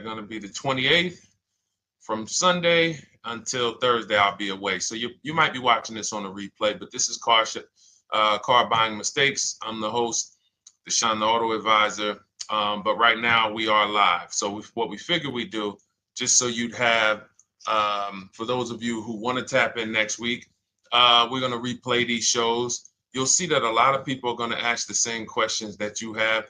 going to be the 28th. From Sunday until Thursday, I'll be away. So you might be watching this on a replay, but this is Car Buying Mistakes. I'm the host, Deshone the Auto Advisor. But right now we are live. So what we figure we do, just so you'd have, for those of you who want to tap in next week, we're going to replay these shows. You'll see that a lot of people are going to ask the same questions that you have.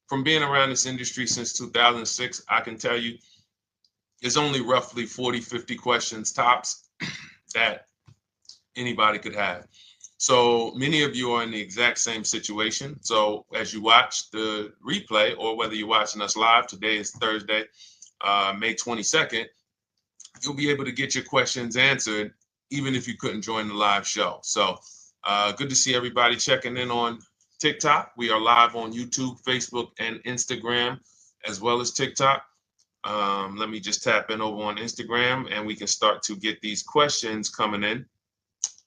From being around this industry since 2006, I can tell you there's only roughly 40, 50 questions tops that anybody could have. So many of you are in the exact same situation. So as you watch the replay, or whether you're watching us live, today is Thursday, May 22nd, you'll be able to get your questions answered, even if you couldn't join the live show. So good to see everybody checking in on TikTok. We are live on YouTube, Facebook, and Instagram, as well as TikTok. Let me just tap in over on Instagram and we can start to get these questions coming in.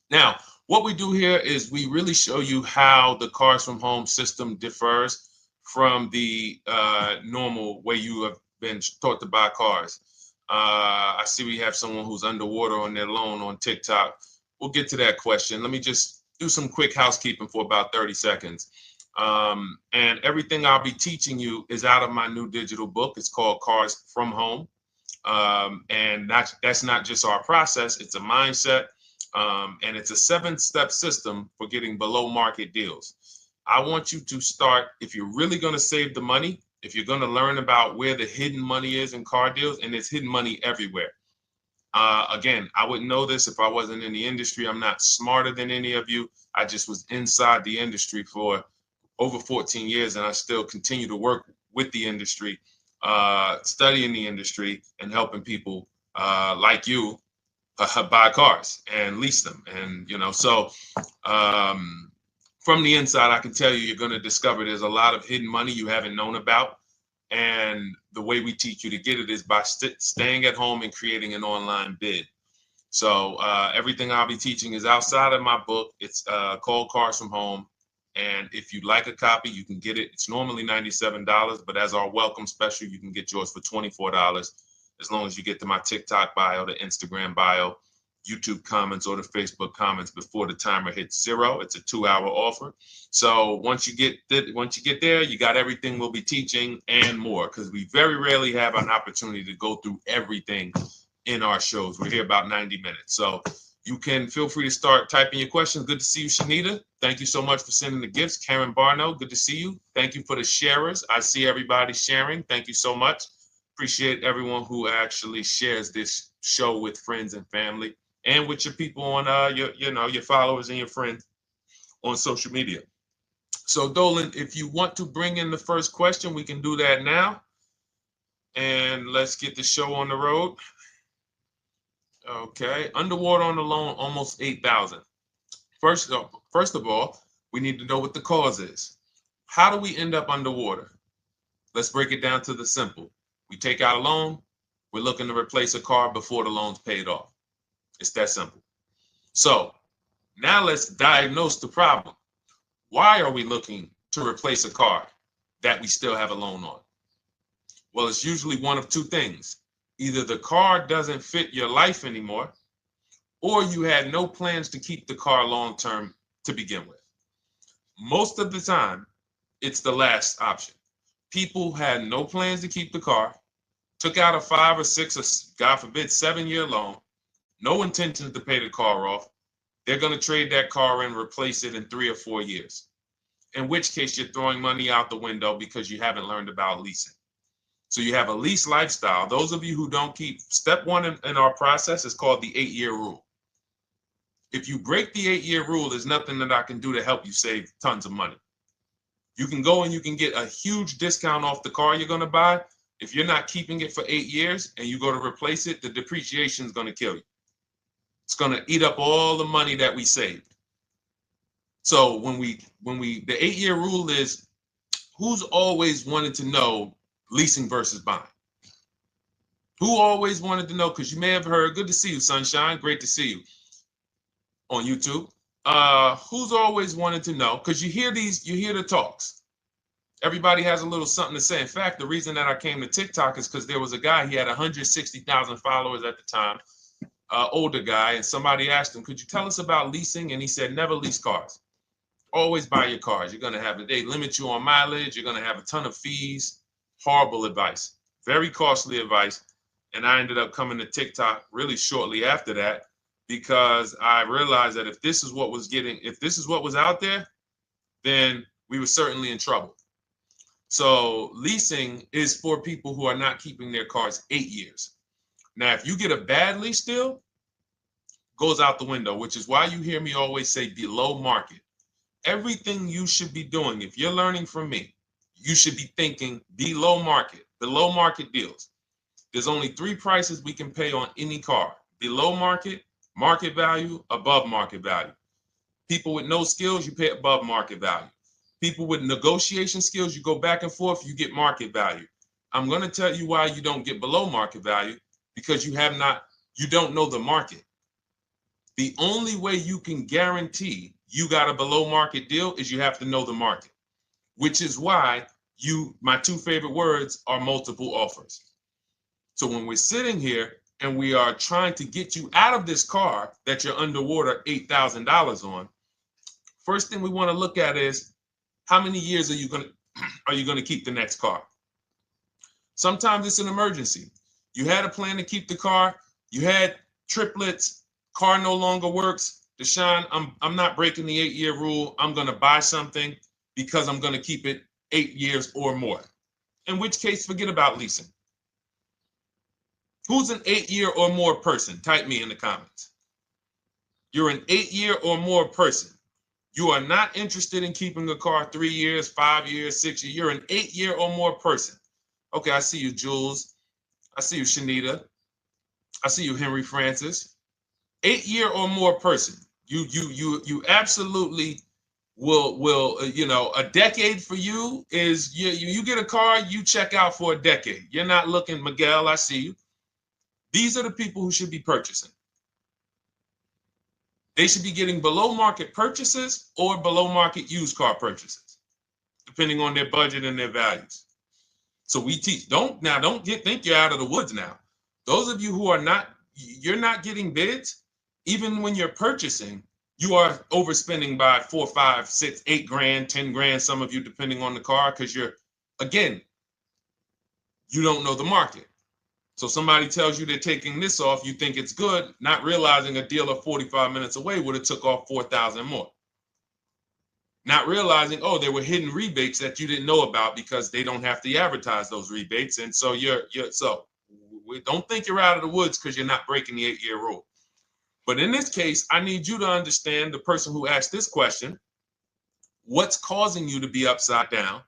Now, what we do here is we really show you how the Cars from Home system differs from the normal way you have been taught to buy cars. I see we have someone who's underwater on their loan on TikTok. We'll get to that question. Let me just do some quick housekeeping for about 30 seconds. And everything I'll be teaching you is out of my new digital book. It's called Cars from Home. And that's not just our process, it's a mindset. And it's a 7-step system for getting below market deals. I want you to start, if you're really going to save the money, if you're going to learn about where the hidden money is in car deals, and there's hidden money everywhere. Again, I wouldn't know this if I wasn't in the industry. I'm not smarter than any of you. I just was inside the industry for over 14 years, and I still continue to work with the industry, studying the industry and helping people like you buy cars and lease them. And, so from the inside, I can tell you, you're going to discover there's a lot of hidden money you haven't known about. And the way we teach you to get it is by staying at home and creating an online bid. So everything I'll be teaching is outside of my book. It's called Cars from Home. And if you'd like a copy, you can get it. It's normally $97, but as our welcome special, you can get yours for $24, as long as you get to my TikTok bio, the Instagram bio, YouTube comments, or the Facebook comments before the timer hits 0. It's a 2-hour offer. So once you get there, you got everything we'll be teaching and more, because we very rarely have an opportunity to go through everything in our shows. We're here about 90 minutes. So you can feel free to start typing your questions. Good to see you, Shanita. Thank you so much for sending the gifts. Karen Barno, good to see you. Thank you for the sharers. I see everybody sharing. Thank you so much. Appreciate everyone who actually shares this show with friends and family, and with your people on your followers and your friends on social media. So Dolan, if you want to bring in the first question, we can do that now. And let's get the show on the road. Okay, underwater on the loan, almost 8,000. First of all, we need to know what the cause is. How do we end up underwater? Let's break it down to the simple. We take out a loan, we're looking to replace a car before the loan's paid off. It's that simple. So now let's diagnose the problem. Why are we looking to replace a car that we still have a loan on? Well, it's usually one of two things. Either the car doesn't fit your life anymore, or you had no plans to keep the car long-term to begin with. Most of the time, it's the last option. People had no plans to keep the car, took out a 5 or 6 or, God forbid, 7-year loan, no intention to pay the car off. They're going to trade that car and replace it in 3 or 4 years, in which case you're throwing money out the window because you haven't learned about leasing. So you have a lease lifestyle. Those of you who don't keep, step 1 in our process is called the 8-year rule. If you break the 8-year rule, there's nothing that I can do to help you save tons of money. You can go and you can get a huge discount off the car you're going to buy. If you're not keeping it for 8 years and you go to replace it, the depreciation is going to kill you. It's going to eat up all the money that we saved. So the 8-year rule is, who's always wanted to know leasing versus buying? Who always wanted to know? Because you may have heard, good to see you, Sunshine. Great to see you on YouTube. Who's always wanted to know? Because you hear the talks. Everybody has a little something to say. In fact, the reason that I came to TikTok is because there was a guy, he had 160,000 followers at the time, older guy, and somebody asked him, could you tell us about leasing? And he said, never lease cars. Always buy your cars. You're going to have, they limit you on mileage. You're going to have a ton of fees. Horrible advice. Very costly advice. And I ended up coming to TikTok really shortly after that because I realized that if this is what was out there, then we were certainly in trouble. So leasing is for people who are not keeping their cars 8 years. Now, if you get a bad lease deal, goes out the window, which is why you hear me always say below market. Everything you should be doing, if you're learning from me, you should be thinking below market deals. There's only 3 prices we can pay on any car: below market, market value, above market value. People with no skills, you pay above market value. People with negotiation skills, you go back and forth, you get market value. I'm going to tell you why you don't get below market value, because you don't know the market. The only way you can guarantee you got a below market deal is you have to know the market, which is why my 2 favorite words are multiple offers. So when we're sitting here and we are trying to get you out of this car that you're underwater $8,000 on, first thing we want to look at is how many years are you going to keep the next car? Sometimes it's an emergency. You had a plan to keep the car. You had triplets. Car no longer works. Deshone, I'm not breaking the 8-year rule. I'm going to buy something because I'm going to keep it 8 years or more. In which case, forget about leasing. Who's an 8-year or more person? Type me in the comments. You're an 8-year or more person. You are not interested in keeping a car 3 years, 5 years, 6 years. You're an 8-year or more person. Okay, I see you, Jules. I see you, Shanita. I see you, Henry Francis. 8-year or more person. You absolutely will a decade for you is you get a car, you check out for a decade. You're not looking, Miguel, I see you. These are the people who should be purchasing. They should be getting below market purchases or below market used car purchases, depending on their budget and their values. So we teach, think you're out of the woods now. Those of you who you're not getting bids, even when you're purchasing, you are overspending by 4, 5, 6, 8 grand, 10 grand, some of you, depending on the car, because you don't know the market. So somebody tells you they're taking this off, you think it's good, not realizing a dealer 45 minutes away would have took off 4,000 more. Not realizing, there were hidden rebates that you didn't know about because they don't have to advertise those rebates. And so don't think you're out of the woods because you're not breaking the 8-year rule. But in this case, I need you to understand, the person who asked this question, what's causing you to be upside down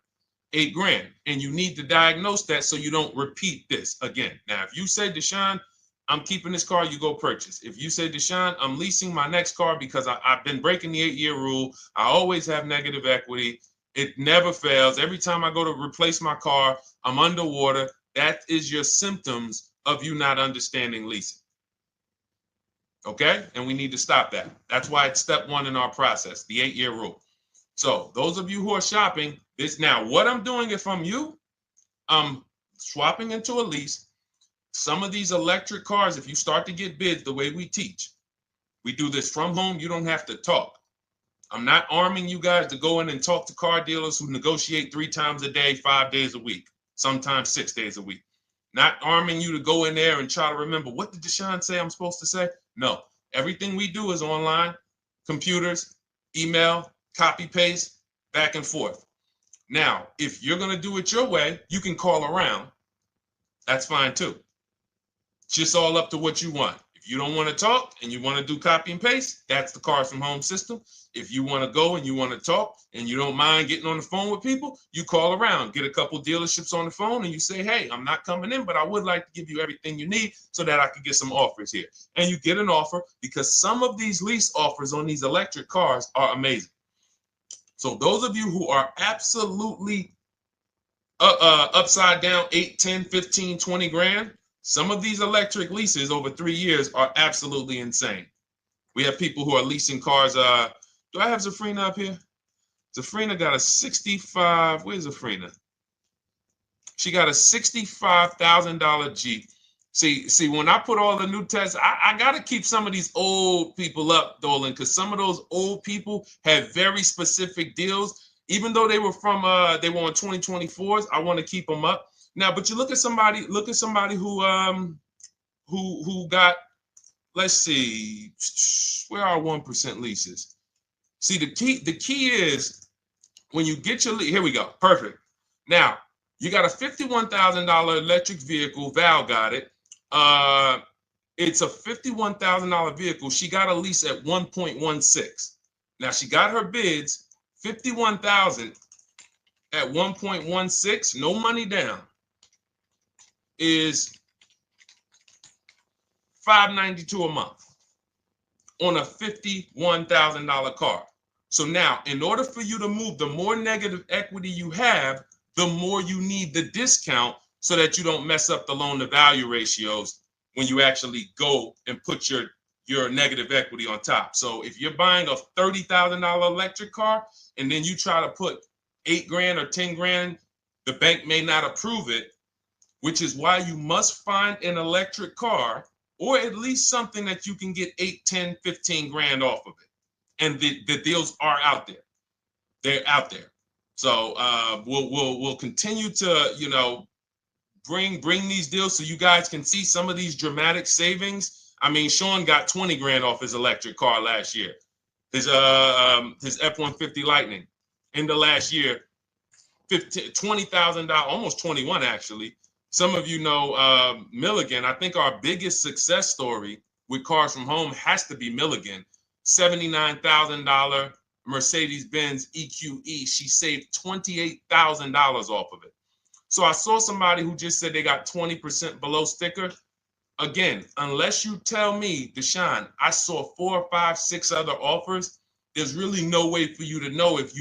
8 grand? And you need to diagnose that so you don't repeat this again. Now, if you say, Deshone, I'm keeping this car, you go purchase. If you say, Deshone, I'm leasing my next car because I've been breaking the 8-year rule. I always have negative equity. It never fails. Every time I go to replace my car, I'm underwater. That is your symptoms of you not understanding leasing. Okay? And we need to stop that. That's why it's step 1 in our process, the 8-year rule. So those of you who are shopping this now, what I'm doing if I'm you, I'm swapping into a lease. Some of these electric cars, if you start to get bids the way we teach, we do this from home. You don't have to talk. I'm not arming you guys to go in and talk to car dealers who negotiate 3 times a day, 5 days a week, sometimes 6 days a week. Not arming you to go in there and try to remember, what did Deshone say I'm supposed to say? No, everything we do is online, computers, email, copy, paste, back and forth. Now, if you're going to do it your way, you can call around. That's fine too. It's just all up to what you want. If you don't want to talk and you want to do copy and paste, that's the Cars from Home system. If you want to go and you want to talk and you don't mind getting on the phone with people, you call around, get a couple dealerships on the phone and you say, hey, I'm not coming in, but I would like to give you everything you need so that I could get some offers here. And you get an offer, because some of these lease offers on these electric cars are amazing. So those of you who are absolutely upside down 8, 10, 15, 20 grand, some of these electric leases over 3 years are absolutely insane. We have people who are leasing cars. Do I have Zafrina up here? Zafrina got a 65. Where's Zafrina? She got a $65,000 Jeep. See, when I put all the new tests, I got to keep some of these old people up, Dolan, because some of those old people have very specific deals. Even though they were on 2024s, I want to keep them up. Now, but you look at somebody who got, let's see, where are 1% leases? See, the key is when you get your lease, here we go, perfect. Now, you got a $51,000 electric vehicle, Val got it. It's a $51,000 vehicle. She got a lease at 1.16. Now she got her bids, 51,000 at 1.16, no money down, is $592 a month on a $51,000 car. So now, in order for you to move, the more negative equity you have, the more you need the discount so that you don't mess up the loan to value ratios when you actually go and put your negative equity on top. So if you're buying a $30,000 electric car and then you try to put $8,000 or $10,000, the bank may not approve it, which is why you must find an electric car or at least something that you can get 8, 10, 15 grand off of it. And the deals are out there. They're out there. So we'll continue to, bring these deals so you guys can see some of these dramatic savings. I mean, Sean got 20 grand off his electric car last year. His F-150 Lightning in the last year, $20,000, almost 21 actually. Some of you know Milligan. I think our biggest success story with Cars from Home has to be Milligan. $79,000 Mercedes-Benz EQE. She saved $28,000 off of it. So I saw somebody who just said they got 20% below sticker. Again, unless you tell me, Deshone, I saw 4, 5, 6 other offers, there's really no way for you to know if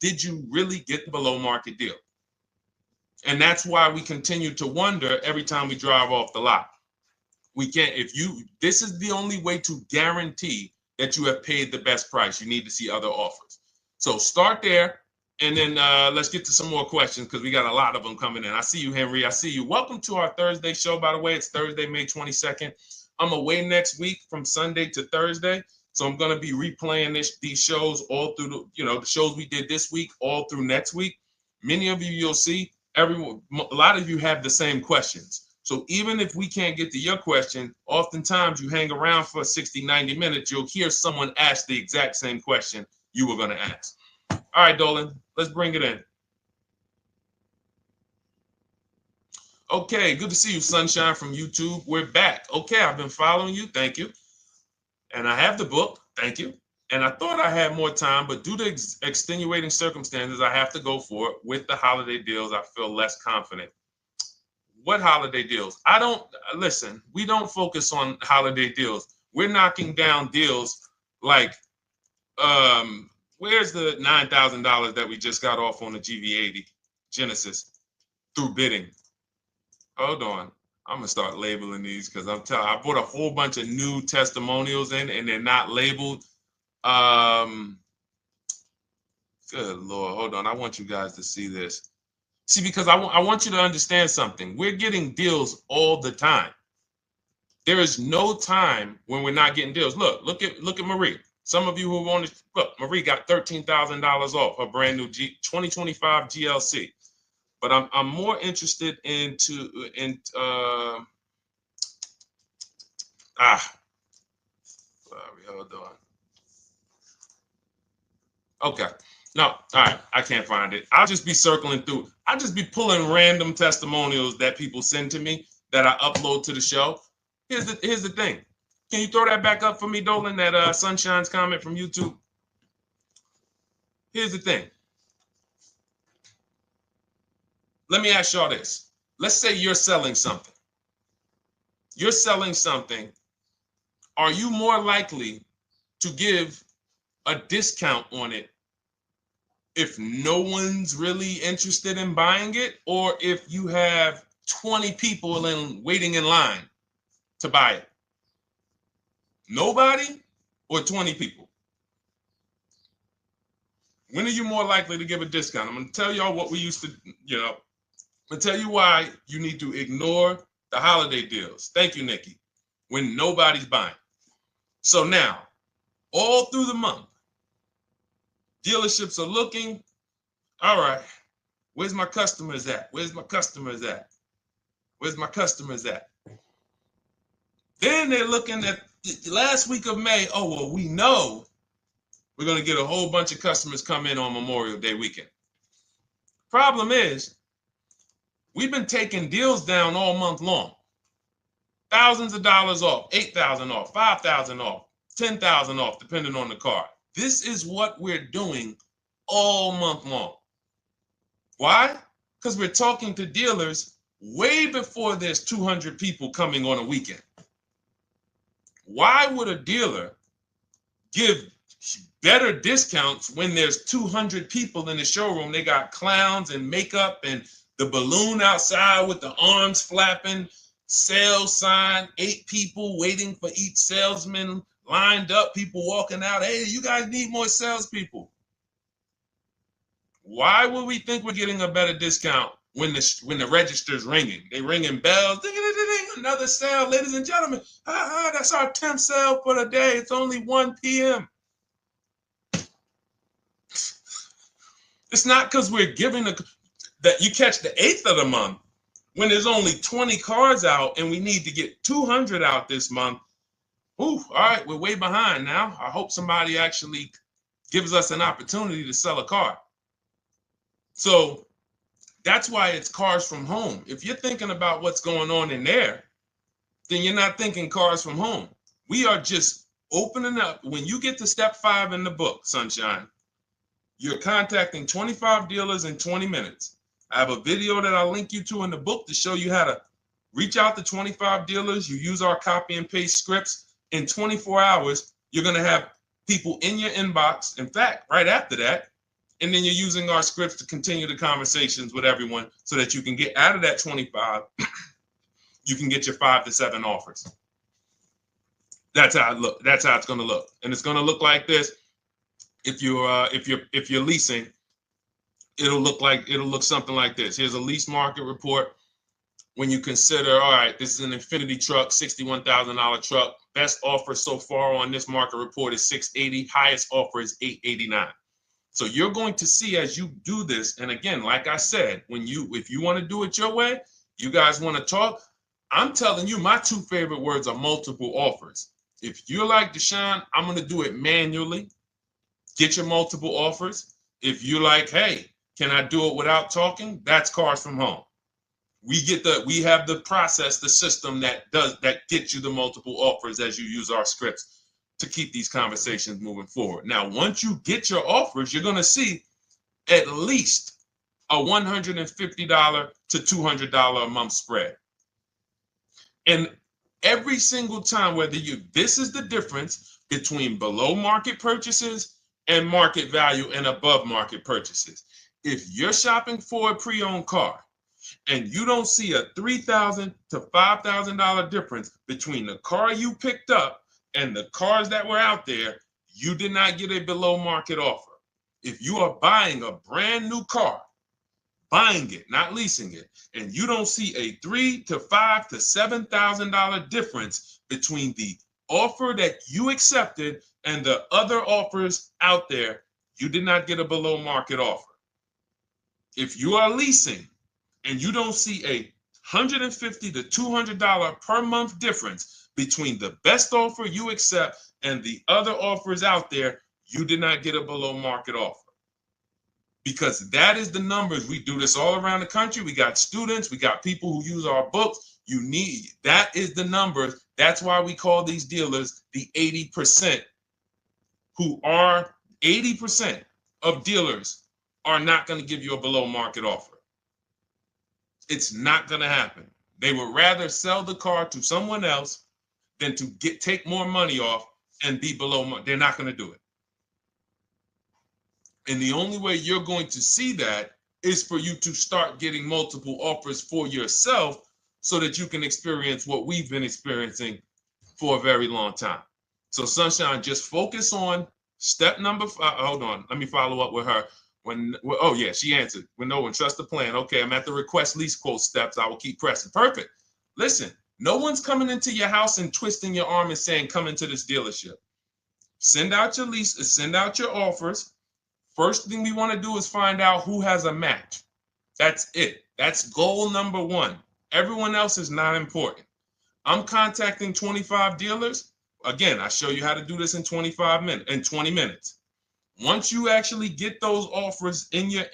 did you really get the below market deal. And that's why we continue to wonder every time we drive off the lot. We can't, this is the only way to guarantee that you have paid the best price. You need to see other offers. So start there. And then let's get to some more questions because we got a lot of them coming in. I see you, Henry. I see you. Welcome to our Thursday show, by the way. It's Thursday, May 22nd. I'm away next week from Sunday to Thursday. So I'm going to be replaying these shows all through, the shows we did this week, all through next week. Many of you, you'll see, a lot of you have the same questions. So even if we can't get to your question, oftentimes you hang around for 60, 90 minutes, you'll hear someone ask the exact same question you were going to ask. All right, Dolan, let's bring it in. Okay, good to see you, Sunshine from YouTube. We're back. Okay, I've been following you. Thank you. And I have the book. Thank you. And I thought I had more time, but due to extenuating circumstances, I have to go for it. With the holiday deals, I feel less confident. What holiday deals? Listen, we don't focus on holiday deals. We're knocking down deals like, where's the $9,000 that we just got off on the GV80 Genesis through bidding? Hold on. I'm going to start labeling these because I bought a whole bunch of new testimonials in and they're not labeled. Good Lord. Hold on. I want you guys to see this. See, because I want you to understand something. We're getting deals all the time. There is no time when we're not getting deals. Look at Marie. Some of you who want to look, Marie got $13,000 off her brand new 2025 GLC. But I'm more interested sorry, hold on. Okay. No, all right. I can't find it. I'll just be circling through. I'll just be pulling random testimonials that people send to me that I upload to the show. Here's the thing. Can you throw that back up for me, Dolan, that Sunshine's comment from YouTube? Here's the thing. Let me ask y'all this. Let's say you're selling something. You're selling something. Are you more likely to give a discount on it if no one's really interested in buying it, or if you have 20 people waiting in line to buy it? Nobody or 20 people? When are you more likely to give a discount? I'm going to tell y'all what we used to, I'm going to tell you why you need to ignore the holiday deals. Thank you, Nikki. When nobody's buying. So now, all through the month, dealerships are looking, all right, where's my customers at? Where's my customers at? Where's my customers at? Then they're looking at the last week of May. Oh, well, we know we're going to get a whole bunch of customers come in on Memorial Day weekend. Problem is, we've been taking deals down all month long. Thousands of dollars off, 8,000 off, 5,000 off, 10,000 off, depending on the car. This is what we're doing all month long. Why? Because we're talking to dealers way before there's 200 people coming on a weekend. Why would a dealer give better discounts when there's 200 people in the showroom? They got clowns and makeup and the balloon outside with the arms flapping, sales sign, 8 people waiting for each salesman lined up, people walking out. Hey, you guys need more salespeople. Why would we think we're getting a better discount when the register's ringing? They ringing bells, ding, ding, ding, ding, another sale, ladies and gentlemen. That's our 10th sale for the day. It's only 1 p.m. It's not because we're giving that you catch the 8th of the month when there's only 20 cars out and we need to get 200 out this month. Ooh, all right, we're way behind now. I hope somebody actually gives us an opportunity to sell a car. So that's why it's cars from home. If you're thinking about what's going on in there, then you're not thinking cars from home. We are just opening up. When you get to step 5 in the book, Sunshine, you're contacting 25 dealers in 20 minutes. I have a video that I'll link you to in the book to show you how to reach out to 25 dealers. You use our copy and paste scripts. In 24 hours, you're going to have people in your inbox. In fact, right after that, and then you're using our scripts to continue the conversations with everyone so that you can get out of that 25, you can get your 5 to 7 offers. That's how it look. That's how it's going to look. And it's going to look like this. If you're leasing, it'll look something like this. Here's a lease market report. When you consider, all right, this is an Infinity truck, $61,000 truck. Best offer so far on this market report is $680. Highest offer is $889. So you're going to see as you do this, and again, like I said, if you want to do it your way, you guys want to talk, I'm telling you, my 2 favorite words are multiple offers. If you're like Deshone, I'm going to do it manually. Get your multiple offers. If you're like, hey, can I do it without talking? That's cars from home. We have the process, the system that gets you the multiple offers as you use our scripts to keep these conversations moving forward. Now, once you get your offers, you're going to see at least a $150 to $200 a month spread. And every single time, this is the difference between below market purchases and market value and above market purchases. If you're shopping for a pre-owned car and you don't see a $3,000 to $5,000 difference between the car you picked up and the cars that were out there, you did not get a below market offer. If you are buying a brand new car, buying it, not leasing it, and you don't see a $3,000 to $5,000 to $7,000 difference between the offer that you accepted and the other offers out there, you did not get a below market offer. If you are leasing and you don't see a $150 to $200 per month difference between the best offer you accept and the other offers out there, you did not get a below market offer. Because that is the numbers. We do this all around the country. We got students, we got people who use our books. That is the numbers. That's why we call these dealers the 80%, who are 80% of dealers are not going to give you a below market offer. It's not going to happen. They would rather sell the car to someone else than to take more money off and be below market. They're not going to do it. And the only way you're going to see that is for you to start getting multiple offers for yourself so that you can experience what we've been experiencing for a very long time. So Sunshine, just focus on Step number five, hold on, let me follow up with her. Oh yeah, she answered. When no one trusts the plan. Okay, I'm at the request lease quote steps. I will keep pressing. Perfect. Listen, no one's coming into your house and twisting your arm and saying, come into this dealership. Send out your leases, send out your offers. First thing we want to do is find out who has a match. That's it. That's goal number one. Everyone else is not important. I'm contacting 25 dealers. Again, I show you how to do this in 20 minutes. Once you actually get those offers in your,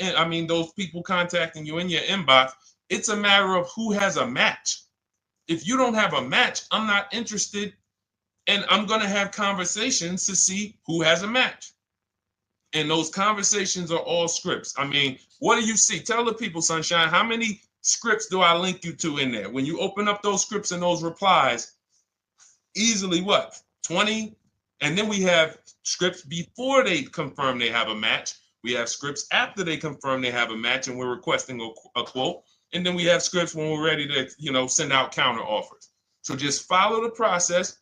those people contacting you in your inbox, it's a matter of who has a match. If you don't have a match, I'm not interested, and I'm going to have conversations to see who has a match. And those conversations are all scripts. I mean, what do you see? Tell the people, Sunshine, how many scripts do I link you to in there? When you open up those scripts and those replies, easily what? 20? And then we have scripts before they confirm they have a match. We have scripts after they confirm they have a match and we're requesting a quote. And then we have scripts when we're ready to, send out counter offers. So just follow the process.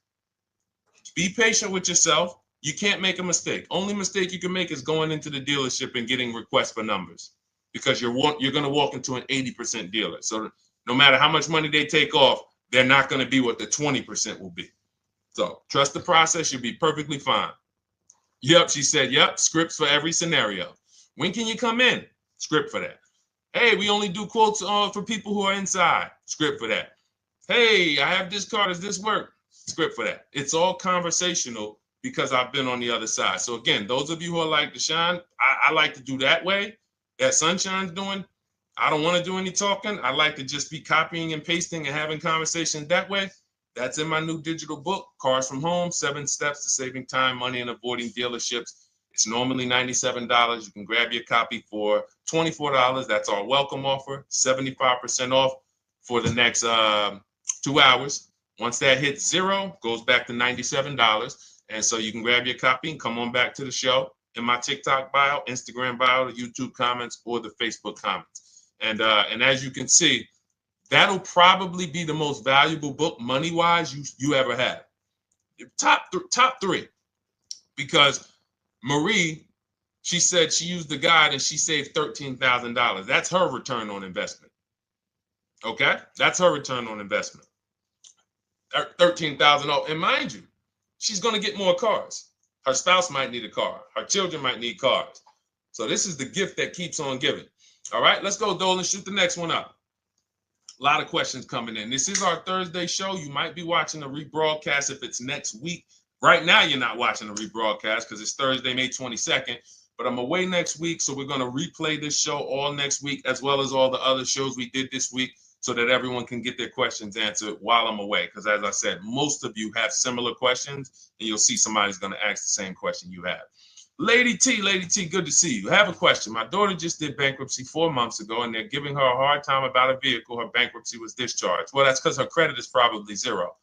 Be patient with yourself. You can't make a mistake. Only mistake you can make is going into the dealership and getting requests for numbers, because you're going to walk into an 80% dealer. So no matter how much money they take off, they're not going to be what the 20% will be. So trust the process. You'll be perfectly fine. Yep, she said, yep, scripts for every scenario. When can you come in? Script for that. Hey, we only do quotes for people who are inside. Script for that. Hey, I have this car. Does this work? Script for that. It's all conversational because I've been on the other side. So again, those of you who are like Deshone, I like to do that way, that Sunshine's doing. I don't want to do any talking. I like to just be copying and pasting and having conversations that way. That's in my new digital book, Cars from Home, 7 Steps to Saving Time, Money, and Avoiding Dealerships. It's normally $97. You can grab your copy for $24. That's our welcome offer, 75% off for the next 2 hours. Once that hits zero, goes back to $97. And so you can grab your copy and come on back to the show in my TikTok bio, Instagram bio, the YouTube comments, or the Facebook comments. And as you can see, that'll probably be the most valuable book money-wise you ever have. Top three. Because Marie, she said she used the guide and she saved $13,000. That's her return on investment. Okay? That's her return on investment. $13,000. And mind you, she's going to get more cars. Her spouse might need a car. Her children might need cars. So this is the gift that keeps on giving. All right, let's go, Dolan. Shoot the next one up. A lot of questions coming in. This is our Thursday show. You might be watching a rebroadcast if it's next week. Right now, you're not watching a rebroadcast because it's Thursday, May 22nd. But I'm away next week, so we're going to replay this show all next week, as well as all the other shows we did this week, so that everyone can get their questions answered while I'm away. Because as I said, most of you have similar questions, and you'll see somebody's going to ask the same question you have. Lady T, good to see you. I have a question. My daughter just did bankruptcy 4 months ago, and they're giving her a hard time about a vehicle. Her bankruptcy was discharged. Well, that's because her credit is probably zero.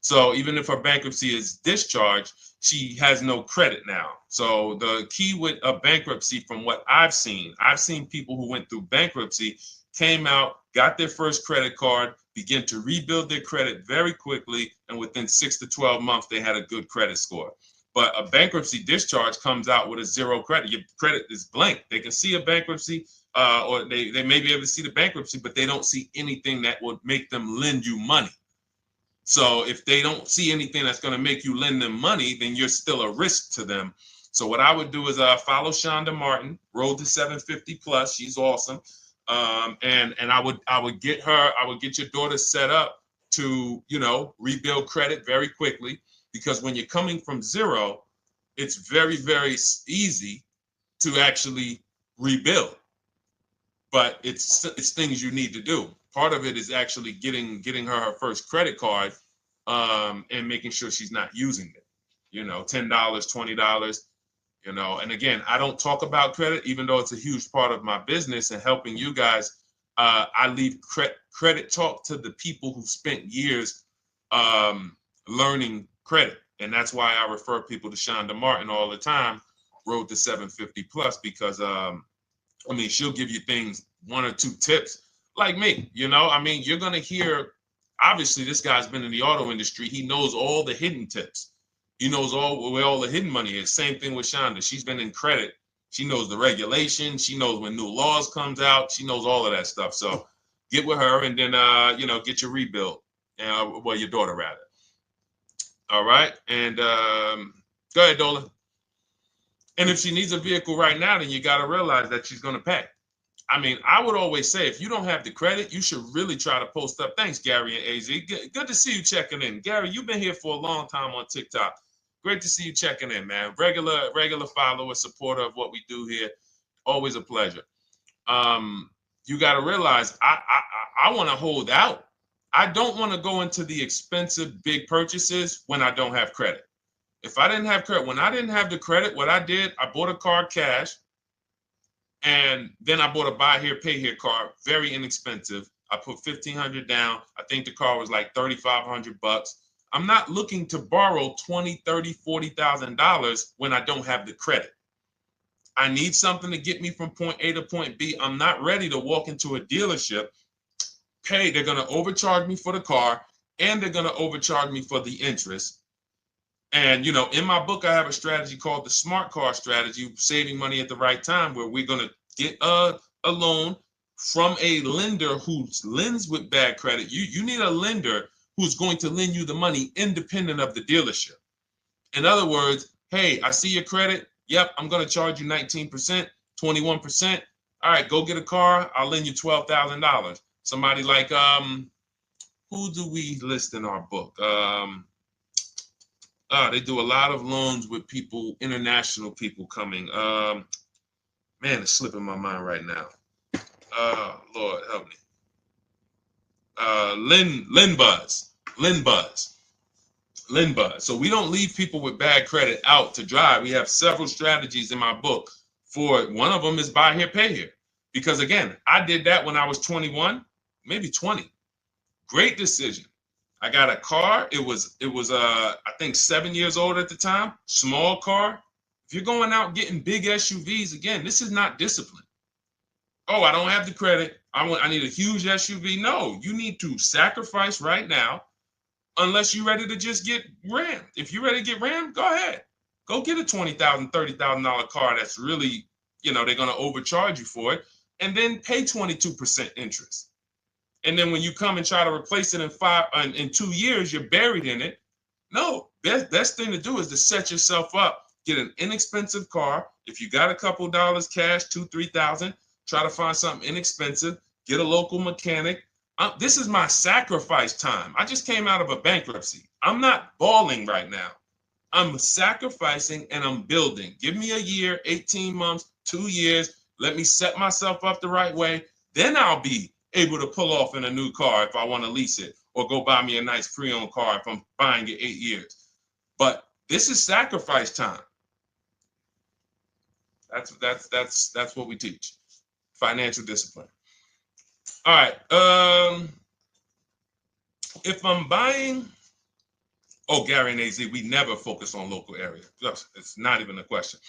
So even if her bankruptcy is discharged, she has no credit now. So the key with a bankruptcy, from what I've seen people who went through bankruptcy, came out, got their first credit card, began to rebuild their credit very quickly, and within 6 to 12 months, they had a good credit score. But a bankruptcy discharge comes out with a zero credit. Your credit is blank. They can see a bankruptcy, or they may be able to see the bankruptcy, but they don't see anything that would make them lend you money. So if they don't see anything that's going to make you lend them money, then you're still a risk to them. So what I would do is follow Shonda Martin, Road to 750 Plus. She's awesome. And I would get your daughter set up to, rebuild credit very quickly, because when you're coming from zero, it's very, very easy to actually rebuild. But it's things you need to do. Part of it is actually getting her first credit card, and making sure she's not using it. $10, $20. And again, I don't talk about credit, even though it's a huge part of my business and helping you guys. I leave credit talk to the people who spent years learning credit. And that's why I refer people to Shonda Martin all the time, Road to 750 Plus, because she'll give you things, 1 or 2 tips, like me. You're going to hear, obviously this guy's been in the auto industry. He knows all the hidden tips. He knows where all the hidden money is. Same thing with Shonda. She's been in credit. She knows the regulations. She knows when new laws comes out. She knows all of that stuff. So get with her and then, get your rebuild. Well, your daughter rather. All right. And go ahead, Dola. And if she needs a vehicle right now, then you got to realize that she's going to pay. I mean, I would always say if you don't have the credit, you should really try to post up. Thanks, Gary and AZ. Good to see you checking in. Gary, you've been here for a long time on TikTok. Great to see you checking in, man. Regular follower, supporter of what we do here. Always a pleasure. You got to realize I want to hold out. I don't want to go into the expensive big purchases when I don't have credit. If I didn't have credit, when I didn't have the credit, what I did, I bought a car cash. And then I bought a buy here, pay here car, very inexpensive. I put $1,500 down. I think the car was like $3,500. I'm not looking to borrow $20,000, $30,000, $40,000 when I don't have the credit. I need something to get me from point A to point B. I'm not ready to walk into a dealership, pay. They're going to overcharge me for the car, and they're going to overcharge me for the interest. And, in my book, I have a strategy called the smart car strategy, saving money at the right time, where we're going to get a loan from a lender who lends with bad credit. You need a lender who's going to lend you the money independent of the dealership. In other words, hey, I see your credit. Yep, I'm going to charge you 19%, 21%. All right, go get a car. I'll lend you $12,000. Somebody like, who do we list in our book? They do a lot of loans with people, international people coming. Man, it's slipping my mind right now. Lord help me. LendBuzz. So we don't leave people with bad credit out to dry. We have several strategies in my book. For one of them is buy here, pay here. Because again, I did that when I was 21, maybe 20. Great decision. I got a car. It was I think 7 years old at the time. Small car. If you're going out getting big SUVs, again, this is not discipline. Oh, I don't have the credit. I need a huge SUV. No, you need to sacrifice right now, unless you're ready to just get rammed. If you're ready to get rammed, go ahead. Go get a $20,000, $30,000 car that's really, they're going to overcharge you for it, and then pay 22% interest. And then when you come and try to replace it in 2 years, you're buried in it. No, best thing to do is to set yourself up. Get an inexpensive car. If you got a couple dollars cash, $2,000, $3,000, try to find something inexpensive. Get a local mechanic. This is my sacrifice time. I just came out of a bankruptcy. I'm not balling right now. I'm sacrificing and I'm building. Give me a year, 18 months, 2 years. Let me set myself up the right way. Then I'll be able to pull off in a new car if I want to lease it, or go buy me a nice pre-owned car if I'm buying it 8 years. But this is sacrifice time. That's what we teach. Financial discipline. All right. If I'm buying, Gary and AZ, we never focus on local area. It's not even a question.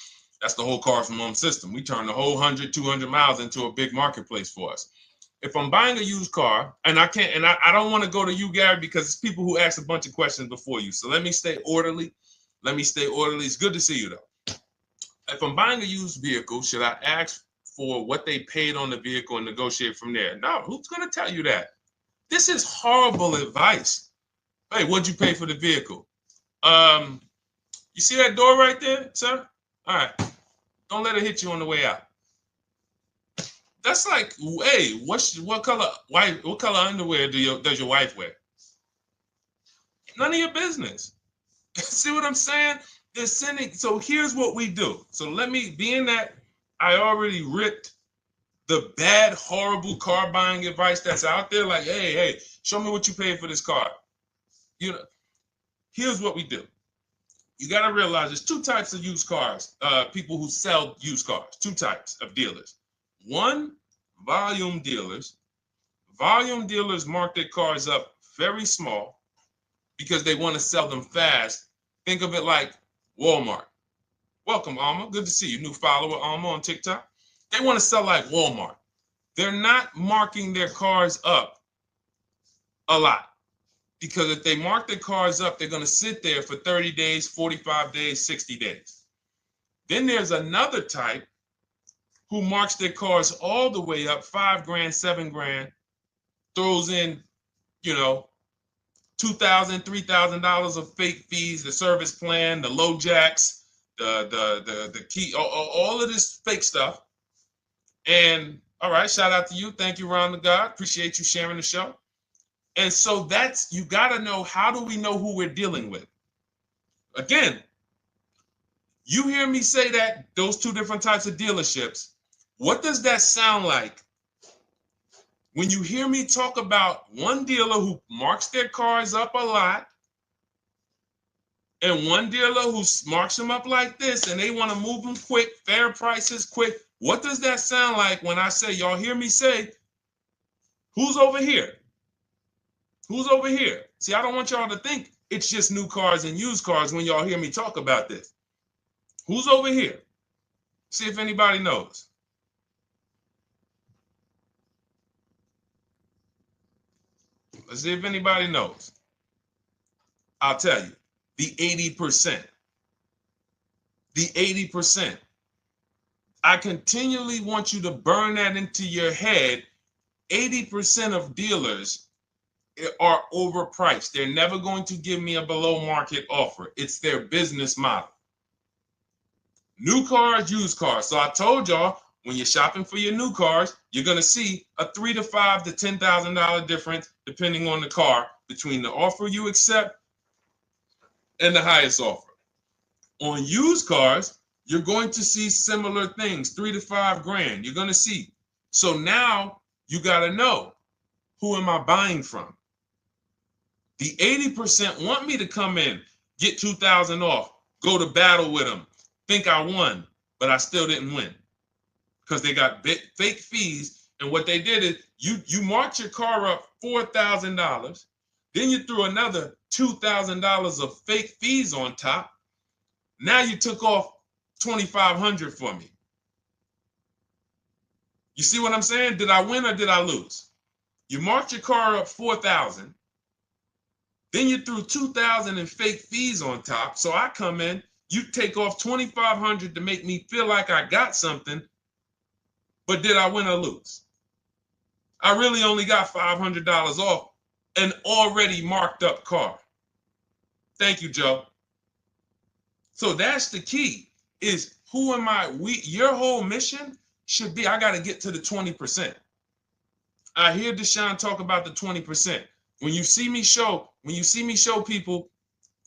That's the whole car from home system. We turn the whole 100, 200 miles into a big marketplace for us. If I'm buying a used car, and I don't want to go to you, Gary, because it's people who ask a bunch of questions before you. So let me stay orderly. It's good to see you, though. If I'm buying a used vehicle, should I ask for what they paid on the vehicle and negotiate from there? No, who's going to tell you that? This is horrible advice. Hey, what'd you pay for the vehicle? You see that door right there, sir? All right. Don't let it hit you on the way out. That's like, hey, what color underwear does your wife wear? None of your business. See what I'm saying? They're sending. So here's what we do. So being that I already ripped the bad, horrible car buying advice that's out there, like, hey, show me what you paid for this car. Here's what we do. You got to realize there's two types of used cars, people who sell used cars, two types of dealers. One, volume dealers. Volume dealers mark their cars up very small because they want to sell them fast. Think of it like Walmart. Welcome, Alma. Good to see you. New follower, Alma, on TikTok. They want to sell like Walmart. They're not marking their cars up a lot. Because if they mark their cars up, they're going to sit there for 30 days, 45 days, 60 days. Then there's another type who marks their cars all the way up, 5 grand, 7 grand, throws in, you know, $2,000, $3,000 of fake fees, the service plan, the low jacks, the key, all of this fake stuff. And all right, shout out to you. Thank you, Ron the God. Appreciate you sharing the show. And so that's, you got to know, how do we know who we're dealing with? Again, you hear me say that, those two different types of dealerships. What does that sound like when you hear me talk about one dealer who marks their cars up a lot and one dealer who marks them up like this and they want to move them quick, fair prices, quick? What does that sound like when I say, y'all hear me say, who's over here? Who's over here? See, I don't want y'all to think it's just new cars and used cars when y'all hear me talk about this. Who's over here? See if anybody knows. Let's see if anybody knows. I'll tell you, the 80%. The 80%. I continually want you to burn that into your head. 80% of dealers are overpriced. They're never going to give me a below market offer. It's their business model. New cars, used cars. So I told y'all, when you're shopping for your new cars, you're going to see a $3,000 to $5,000 to $10,000 difference, depending on the car, between the offer you accept and the highest offer. On used cars, you're going to see similar things, 3 to 5 grand. You're going to see. So now you got to know, who am I buying from? The 80% want me to come in, get 2,000 off, go to battle with them, think I won, but I still didn't win because they got fake fees. And what they did is you marked your car up $4,000, then you threw another $2,000 of fake fees on top. Now you took off $2,500 for me. You see what I'm saying? Did I win or did I lose? You marked your car up $4,000. Then you threw $2,000 in fake fees on top. So I come in, you take off $2,500 to make me feel like I got something. But did I win or lose? I really only got $500 off an already marked up car. Thank you, Joe. So that's the key, is who am I? Your whole mission should be, I got to get to the 20%. I hear Deshone talk about the 20%. When you see me show people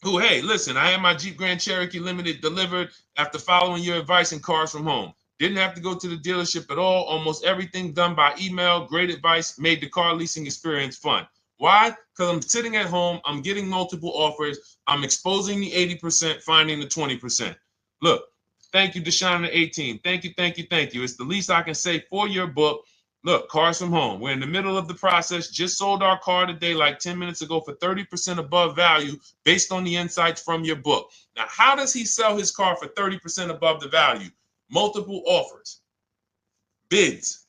who, hey, listen, I had my Jeep Grand Cherokee Limited delivered after following your advice and cars from home. Didn't have to go to the dealership at all. Almost everything done by email. Great advice. Made the car leasing experience fun. Why? Because I'm sitting at home. I'm getting multiple offers. I'm exposing the 80%, finding the 20%. Look, thank you, Deshone the 18. Thank you, thank you, thank you. It's the least I can say for your book. Look, cars from home. We're in the middle of the process. Just sold our car today, like 10 minutes ago, for 30% above value based on the insights from your book. Now, how does he sell his car for 30% above the value? Multiple offers, bids.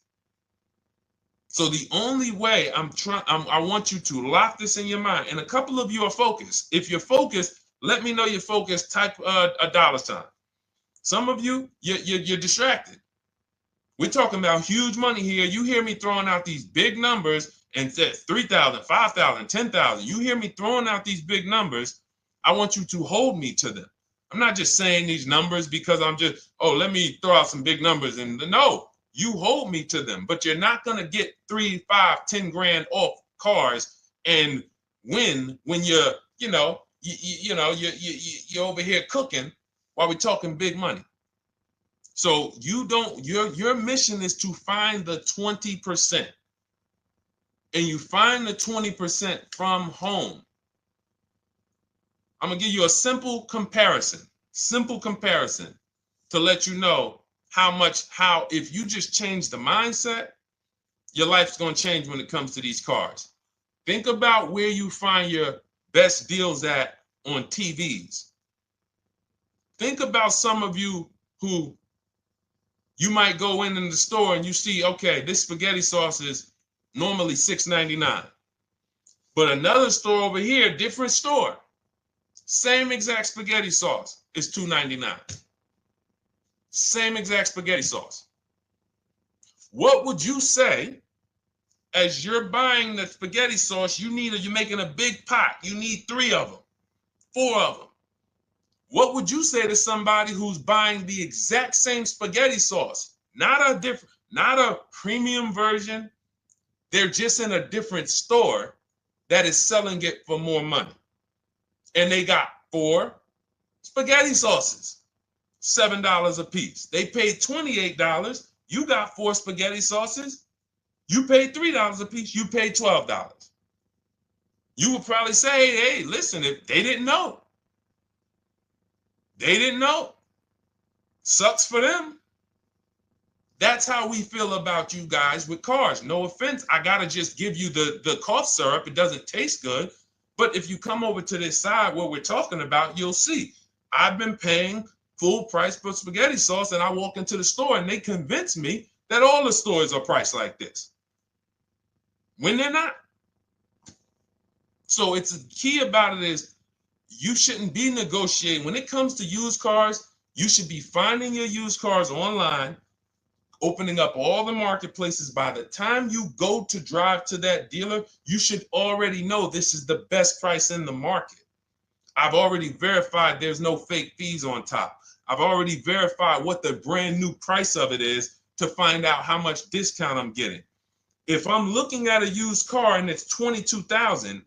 So the only way I want you to lock this in your mind. And a couple of you are focused. If you're focused, let me know you're focused. Type a $. Some of you, you're distracted. We're talking about huge money here. You hear me throwing out these big numbers and said 3,000, 5,000, 10,000. You hear me throwing out these big numbers. I want you to hold me to them. I'm not just saying these numbers because I'm just, let me throw out some big numbers. And no, you hold me to them, but you're not going to get 3, 5, 10 grand off cars and win when you're over here cooking while we're talking big money. So your mission is to find the 20%. And you find the 20% from home. I'm going to give you a simple comparison to let you know how if you just change the mindset, your life's going to change when it comes to these cars. Think about where you find your best deals at on TVs. Think about some of you who you might go in the store and you see, okay, this spaghetti sauce is normally $6.99. But another store over here, different store, same exact spaghetti sauce is $2.99. Same exact spaghetti sauce. What would you say as you're buying the spaghetti sauce? You're making a big pot. You need 3 of them, 4 of them. What would you say to somebody who's buying the exact same spaghetti sauce? Not a premium version. They're just in a different store that is selling it for more money. And they got 4 spaghetti sauces, $7 a piece. They paid $28. You got 4 spaghetti sauces. You paid $3 a piece. You paid $12. You would probably say, hey, listen, if they didn't know. They didn't know. Sucks for them. That's how we feel about you guys with cars. No offense. I got to just give you the cough syrup. It doesn't taste good. But if you come over to this side where we're talking about, you'll see. I've been paying full price for spaghetti sauce, and I walk into the store and they convince me that all the stores are priced like this, when they're not. So it's the key about it is you shouldn't be negotiating. When it comes to used cars, you should be finding your used cars online, opening up all the marketplaces. By the time you go to drive to that dealer, you should already know this is the best price in the market. I've already verified there's no fake fees on top. I've already verified what the brand new price of it is to find out how much discount I'm getting. If I'm looking at a used car and it's $22,000,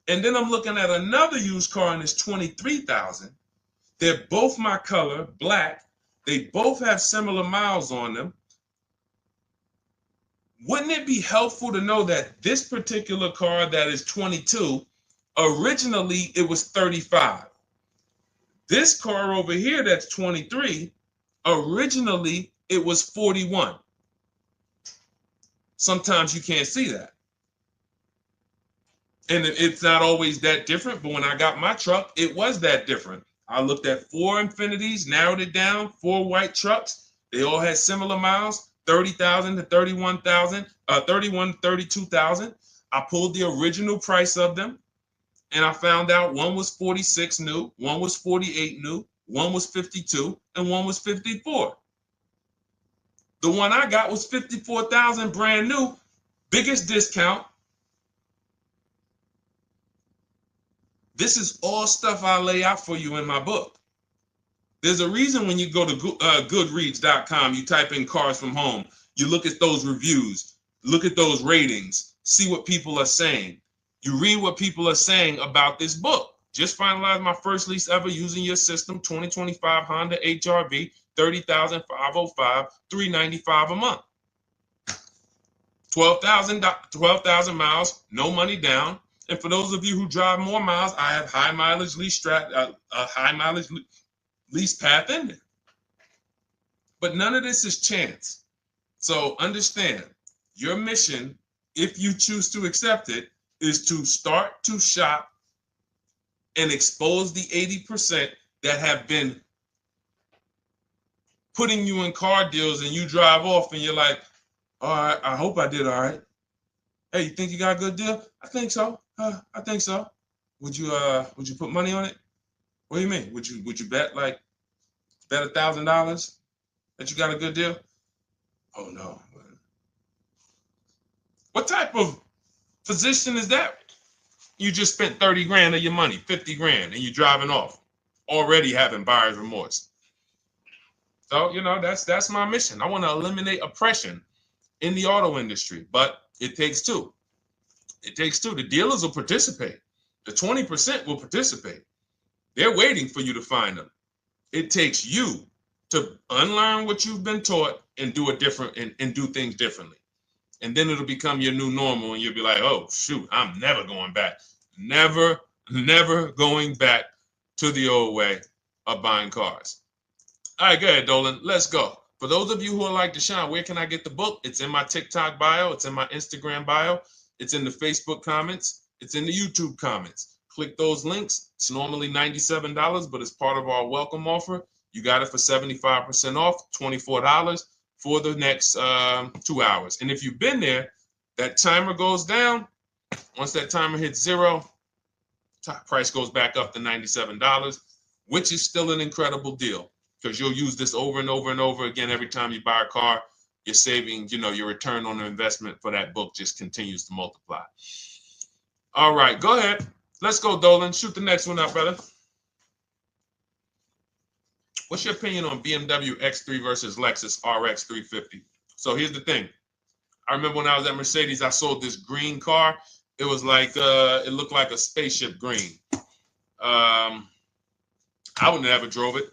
and then I'm looking at another used car and it's $23,000, they're both my color, black. They both have similar miles on them. Wouldn't it be helpful to know that this particular car that is 22, originally it was 35? This car over here that's 23, originally it was 41. Sometimes you can't see that. And it's not always that different, but when I got my truck, it was that different. I looked at 4 Infinities, narrowed it down, 4 white trucks. They all had similar miles, 30,000 to 31,000, 31, 32,000. I pulled the original price of them, and I found out one was 46 new, one was 48 new, one was 52, and one was 54. The one I got was 54,000 brand new, biggest discount. This is all stuff I lay out for you in my book. There's a reason when you go to Goodreads.com, you type in cars from home, you look at those reviews, look at those ratings, see what people are saying. You read what people are saying about this book. Just finalized my first lease ever using your system, 2025 Honda HRV, 30,505, $395 a month. 12,000 miles, no money down. And for those of you who drive more miles, I have high mileage lease lease path in there. But none of this is chance. So understand, your mission, if you choose to accept it, is to start to shop and expose the 80% that have been putting you in car deals, and you drive off and you're like, all right, I hope I did all right. Hey, you think you got a good deal? I think so. I think so. Would you put money on it? What do you mean? Would you bet $1,000 that you got a good deal? Oh no. What type of position is that? You just spent 30 grand of your money, 50 grand, and you're driving off, already having buyer's remorse. So, that's my mission. I want to eliminate oppression in the auto industry, but it takes two. It takes two. The dealers will participate. The 20% will participate. They're waiting for you to find them. It takes you to unlearn what you've been taught and do it different and do things differently. And then it'll become your new normal, and you'll be like, oh, shoot, I'm never going back. Never going back to the old way of buying cars. All right, go ahead, Dolan. Let's go. For those of you who are like Deshone, where can I get the book? It's in my TikTok bio. It's in my Instagram bio. It's in the Facebook comments. It's in the YouTube comments. Click those links. It's normally $97, but it's part of our welcome offer. You got it for 75% off, $24 for the next 2 hours. And if you've been there, that timer goes down. Once that timer hits 0, top price goes back up to $97, which is still an incredible deal because you'll use this over and over and over again every time you buy a car. You're saving, your return on the investment for that book just continues to multiply. All right, go ahead. Let's go, Dolan. Shoot the next one up, brother. What's your opinion on BMW X3 versus Lexus RX 350? So here's the thing. I remember when I was at Mercedes, I sold this green car. It was like, it looked like a spaceship green. I would never drove it.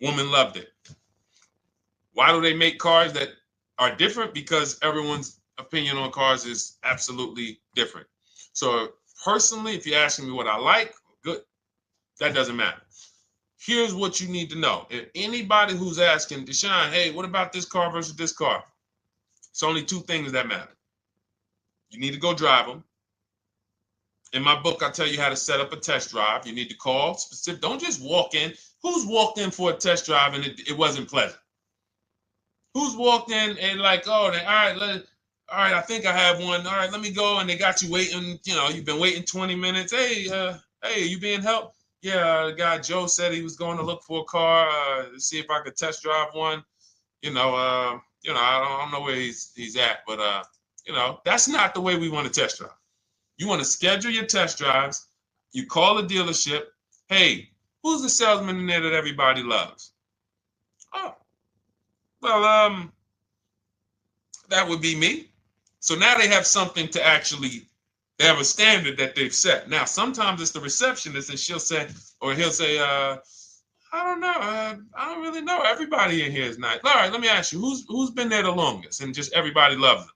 Woman loved it. Why do they make cars that are different? Because everyone's opinion on cars is absolutely different. So personally, if you're asking me what I like, good. That doesn't matter. Here's what you need to know. If anybody who's asking, Deshone, hey, what about this car versus this car? It's only two things that matter. You need to go drive them. In my book, I tell you how to set up a test drive. You need to call specific. Don't just walk in. Who's walked in for a test drive and it wasn't pleasant? Who's walked in and like, oh, all right, I think I have one. All right, let me go. And they got you waiting. You've been waiting 20 minutes. Hey, you being helped? Yeah, the guy Joe said he was going to look for a car to see if I could test drive one. I don't know where he's at, but that's not the way we want to test drive. You want to schedule your test drives. You call the dealership. Hey, who's the salesman in there that everybody loves? Oh, well, that would be me. So now they have something to actually, they have a standard that they've set. Now, sometimes it's the receptionist and he'll say, I don't know. I don't really know. Everybody in here is nice. All right, let me ask you, who's been there the longest and just everybody loves them?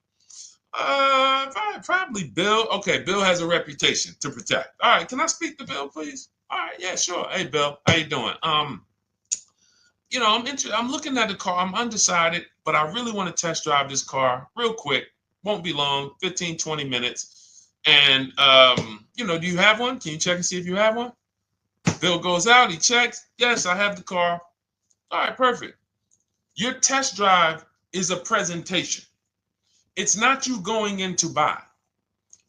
Probably Bill. Okay, Bill has a reputation to protect. All right, can I speak to Bill, please? All right, yeah, sure. Hey, Bill, how you doing? I'm looking at the car. I'm undecided, but I really want to test drive this car real quick. Won't be long, 15, 20 minutes. And, do you have one? Can you check and see if you have one? Bill goes out, he checks. Yes, I have the car. All right, perfect. Your test drive is a presentation. It's not you going in to buy.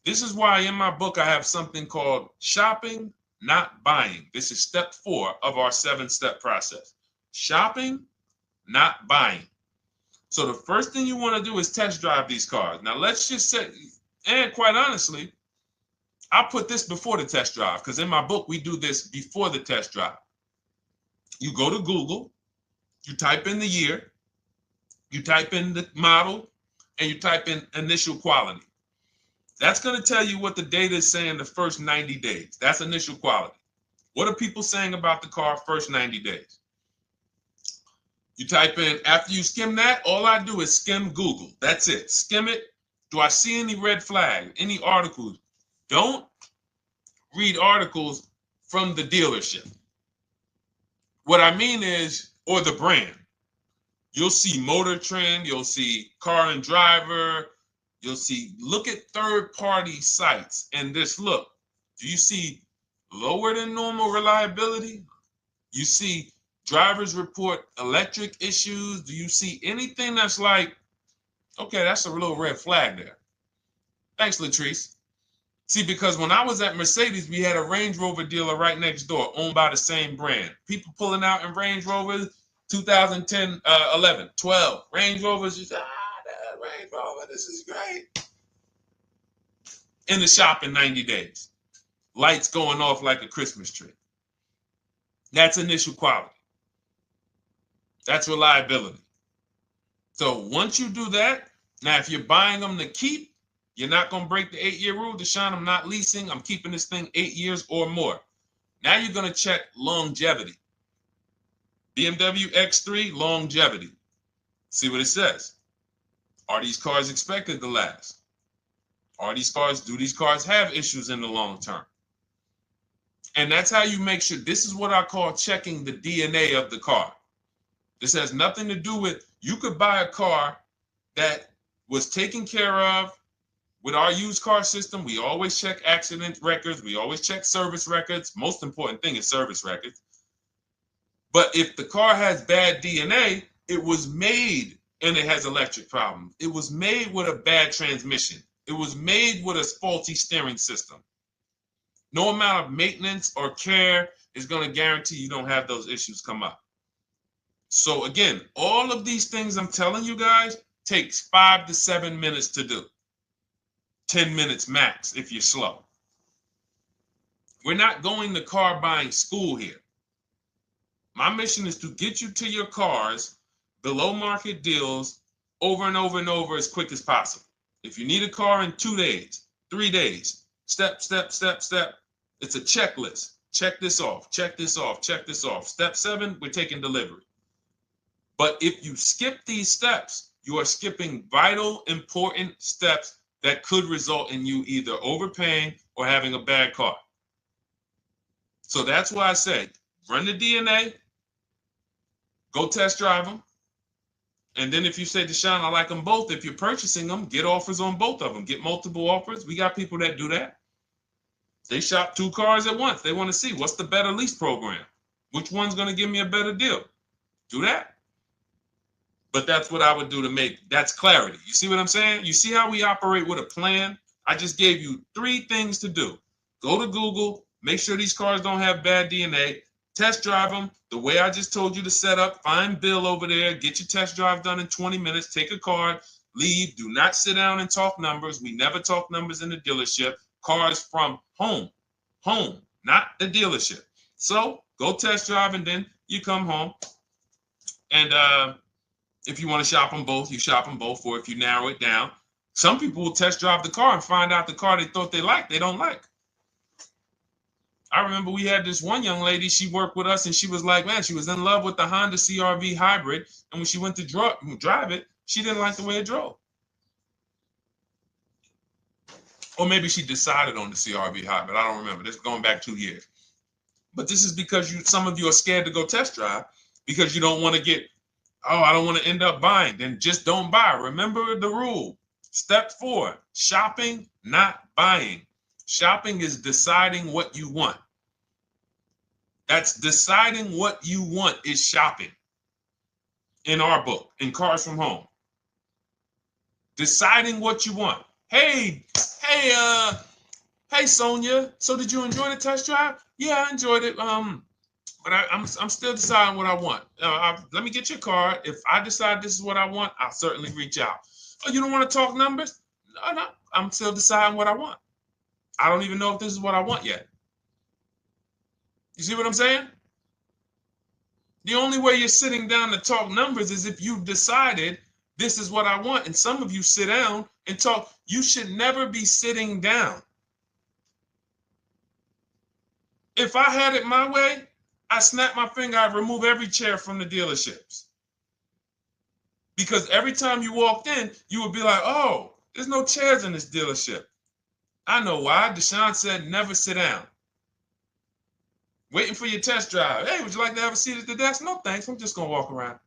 This is why in my book I have something called shopping, not buying. This is step 4 of our 7-step process. Shopping, not buying. So the first thing you want to do is test drive these cars. Now let's just say, and quite honestly, I put this before the test drive because in my book we do this before the test drive. You go to Google, you type in the year, you type in the model, and you type in initial quality. That's going to tell you what the data is saying the first 90 days. That's initial quality. What are people saying about the car first 90 days? You type in, after you skim that, all I do is skim Google. That's it. Skim it. Do I see any red flags, any articles? Don't read articles from the dealership. What I mean is, or the brand. You'll see Motor Trend, you'll see Car and Driver, look at third-party sites and just look. Do you see lower than normal reliability? You see drivers report electric issues? Do you see anything that's like, okay, that's a little red flag there? Thanks, Latrice. See, because when I was at Mercedes, we had a Range Rover dealer right next door owned by the same brand. People pulling out in Range Rovers, 2010, 11, 12. Range Rovers, that Range Rover, this is great. In the shop in 90 days. Lights going off like a Christmas tree. That's initial quality. That's reliability. So once you do that, now if you're buying them to keep, you're not going to break the 8-year rule. Deshone, I'm not leasing. I'm keeping this thing 8 years or more. Now you're going to check longevity. BMW X3, longevity. See what it says. Are these cars expected to last? Do these cars have issues in the long term? And that's how you make sure. This is what I call checking the DNA of the car. This has nothing to do with, you could buy a car that was taken care of. With our used car system, we always check accident records. We always check service records. Most important thing is service records. But if the car has bad DNA, it was made and it has electric problems. It was made with a bad transmission. It was made with a faulty steering system. No amount of maintenance or care is going to guarantee you don't have those issues come up. So again, all of these things I'm telling you guys takes 5 to 7 minutes to do. 10 minutes max if you're slow. We're not going to car buying school here. My mission is to get you to your cars below market deals over and over and over as quick as possible. If you need a car in 2 days, 3 days, step, step, step, step. It's a checklist. Check this off, check this off, check this off. Step 7, we're taking delivery. But if you skip these steps, you are skipping vital, important steps that could result in you either overpaying or having a bad car. So that's why I say, run the DNA, go test drive them. And then if you say, Deshone, I like them both, if you're purchasing them, get offers on both of them. Get multiple offers. We got people that do that. They shop 2 cars at once. They want to see what's the better lease program. Which one's going to give me a better deal? Do that. But that's what I would do to make, that's clarity. You see what I'm saying? You see how we operate with a plan? I just gave you 3 things to do. Go to Google, make sure these cars don't have bad DNA, test drive them the way I just told you to set up, find Bill over there, get your test drive done in 20 minutes, take a card, leave, do not sit down and talk numbers. We never talk numbers in the dealership. Cars from home, not the dealership. So go test drive and then you come home. And if you want to shop them both, you shop them both. Or if you narrow it down, some people will test drive the car and find out the car they thought they liked, they don't like. I remember we had this one young lady, she worked with us and she was like, man, she was in love with the Honda CR-V hybrid. And when she went to drive it, she didn't like the way it drove. Or maybe she decided on the CR-V hybrid. I don't remember. This is going back 2 years. But this is because some of you are scared to go test drive because you don't want to get, oh, I don't want to end up buying. Then just don't buy. Remember the rule. Step 4, shopping, not buying. Shopping is deciding what you want. That's deciding what you want is shopping. In our book, in Cars from Home. Deciding what you want. Hey, Sonia. So did you enjoy the test drive? Yeah, I enjoyed it. But I'm still deciding what I want. Let me get your card. If I decide this is what I want, I'll certainly reach out. Oh, you don't want to talk numbers? No. I'm still deciding what I want. I don't even know if this is what I want yet. You see what I'm saying? The only way you're sitting down to talk numbers is if you've decided this is what I want. And some of you sit down and talk. You should never be sitting down. If I had it my way, I snap my finger, I'd remove every chair from the dealerships. Because every time you walked in, you would be like, oh, there's no chairs in this dealership. I know why. Deshone said never sit down. Waiting for your test drive. Hey, would you like to have a seat at the desk? No, thanks. I'm just going to walk around.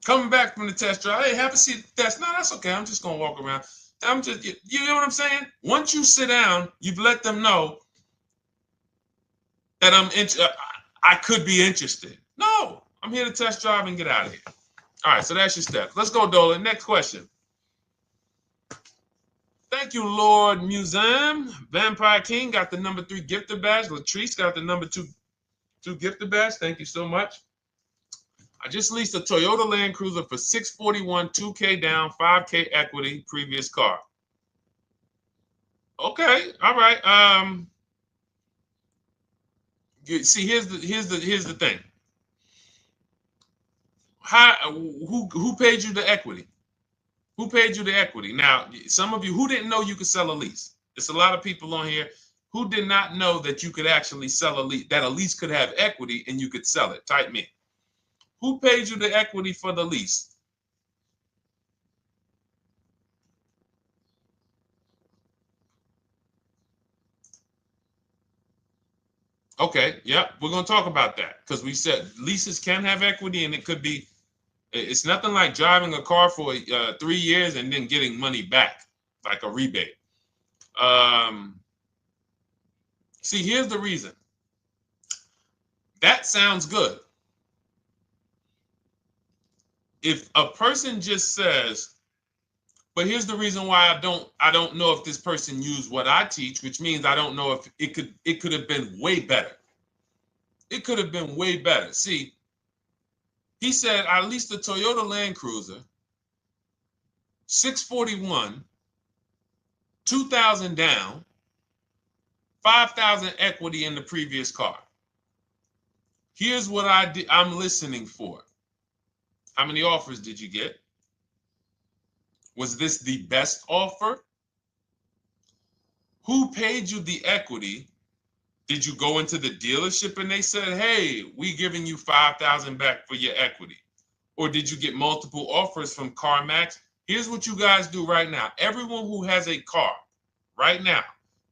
Coming back from the test drive. Hey, have a seat at the desk. No, that's okay. I'm just going to walk around. You know what I'm saying? Once you sit down, you've let them know that I could be interested. No, I'm here to test drive and get out of here. All right, so that's your steps. Let's go, Dolan. Next question. Thank you, Lord Museum. Vampire King got the number 3 gifter badge. Latrice got the number 2 gifter badge. Thank you so much. I just leased a Toyota Land Cruiser for $641, $2K down, $5K equity, previous car. Okay, all right. See, here's the thing. Who paid you the equity? Who paid you the equity? Now, some of you who didn't know you could sell a lease. There's a lot of people on here who did not know that you could actually sell a lease, that a lease could have equity and you could sell it. Type me. Who paid you the equity for the lease? Okay, yep, we're going to talk about that because we said leases can have equity and it could be, it's nothing like driving a car for 3 years and then getting money back, like a rebate. See, here's the reason. That sounds good. If a person just says, But here's the reason why I don't know if this person used what I teach, which means I don't know if it could have been way better. It could have been way better. See, he said I leased a Toyota Land Cruiser, 641, 2,000 down, 5,000 equity in the previous car. Here's what I'm listening for. How many offers did you get? Was this the best offer? Who paid you the equity? Did you go into the dealership and they said, hey, we giving you 5,000 back for your equity? Or did you get multiple offers from CarMax? Here's what you guys do right now. Everyone who has a car right now,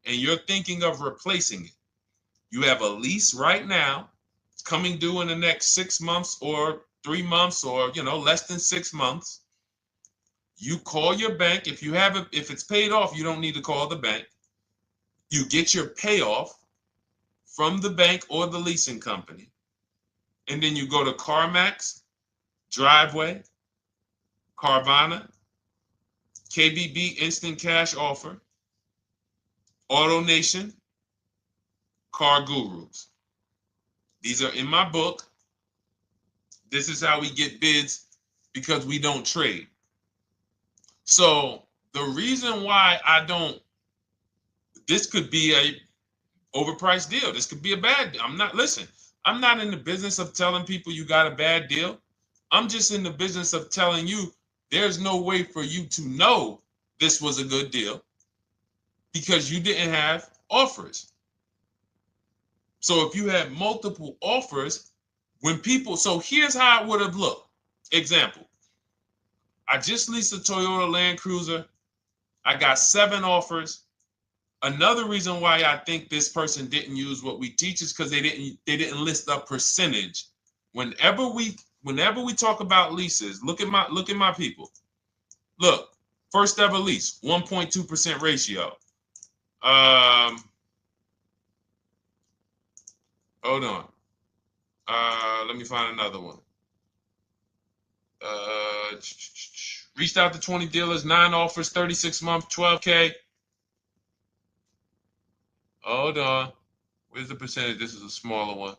and you're thinking of replacing it, you have a lease right now. It's coming due in the next 6 months or 3 months or, less than 6 months. You call your bank. If it's paid off, you don't need to call the bank. You get your payoff from the bank or the leasing company. And then you go to CarMax, Driveway, Carvana, KBB Instant Cash Offer, AutoNation, Car Gurus. These are in my book. This is how we get bids because we don't trade. So the reason why this could be a overpriced deal. This could be a bad deal. I'm not in the business of telling people you got a bad deal. I'm just in the business of telling you there's no way for you to know this was a good deal because you didn't have offers. So if you had multiple offers, so here's how it would have looked. Example, I just leased a Toyota Land Cruiser. I got 7 offers. Another reason why I think this person didn't use what we teach is because they didn't list a percentage. Whenever we talk about leases, look at my people. Look, first ever lease, 1.2% ratio. Hold on. Let me find another one. Reached out to 20 dealers, 9 offers, 36 months, 12K. Hold on. Where's the percentage? This is a smaller one.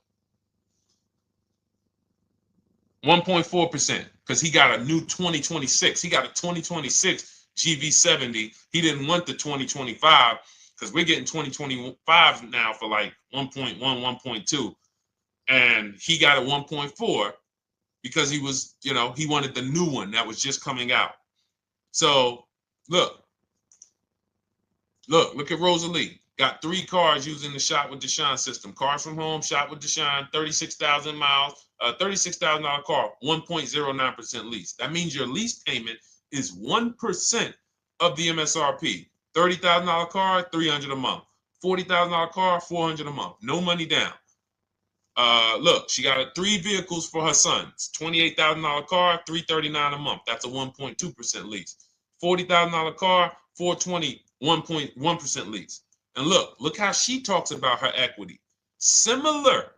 1.4%, because he got a new 2026. He got a 2026 GV70. He didn't want the 2025 because we're getting 2025 now for like 1.1, 1.2. And he got a 1.4 because he was, he wanted the new one that was just coming out. So look at Rosalie. Got 3 cars using the Shop with Deshone system. Cars from home, Shop with Deshone, 36,000 miles, $36,000 car, 1.09% lease. That means your lease payment is 1% of the MSRP. $30,000 car, $300 a month. $40,000 car, $400 a month. No money down. Look, she got 3 vehicles for her sons. $28,000 car, $339 a month. That's a 1.2% lease. $40,000 car, $420, 1.1% lease. And look how she talks about her equity. Similar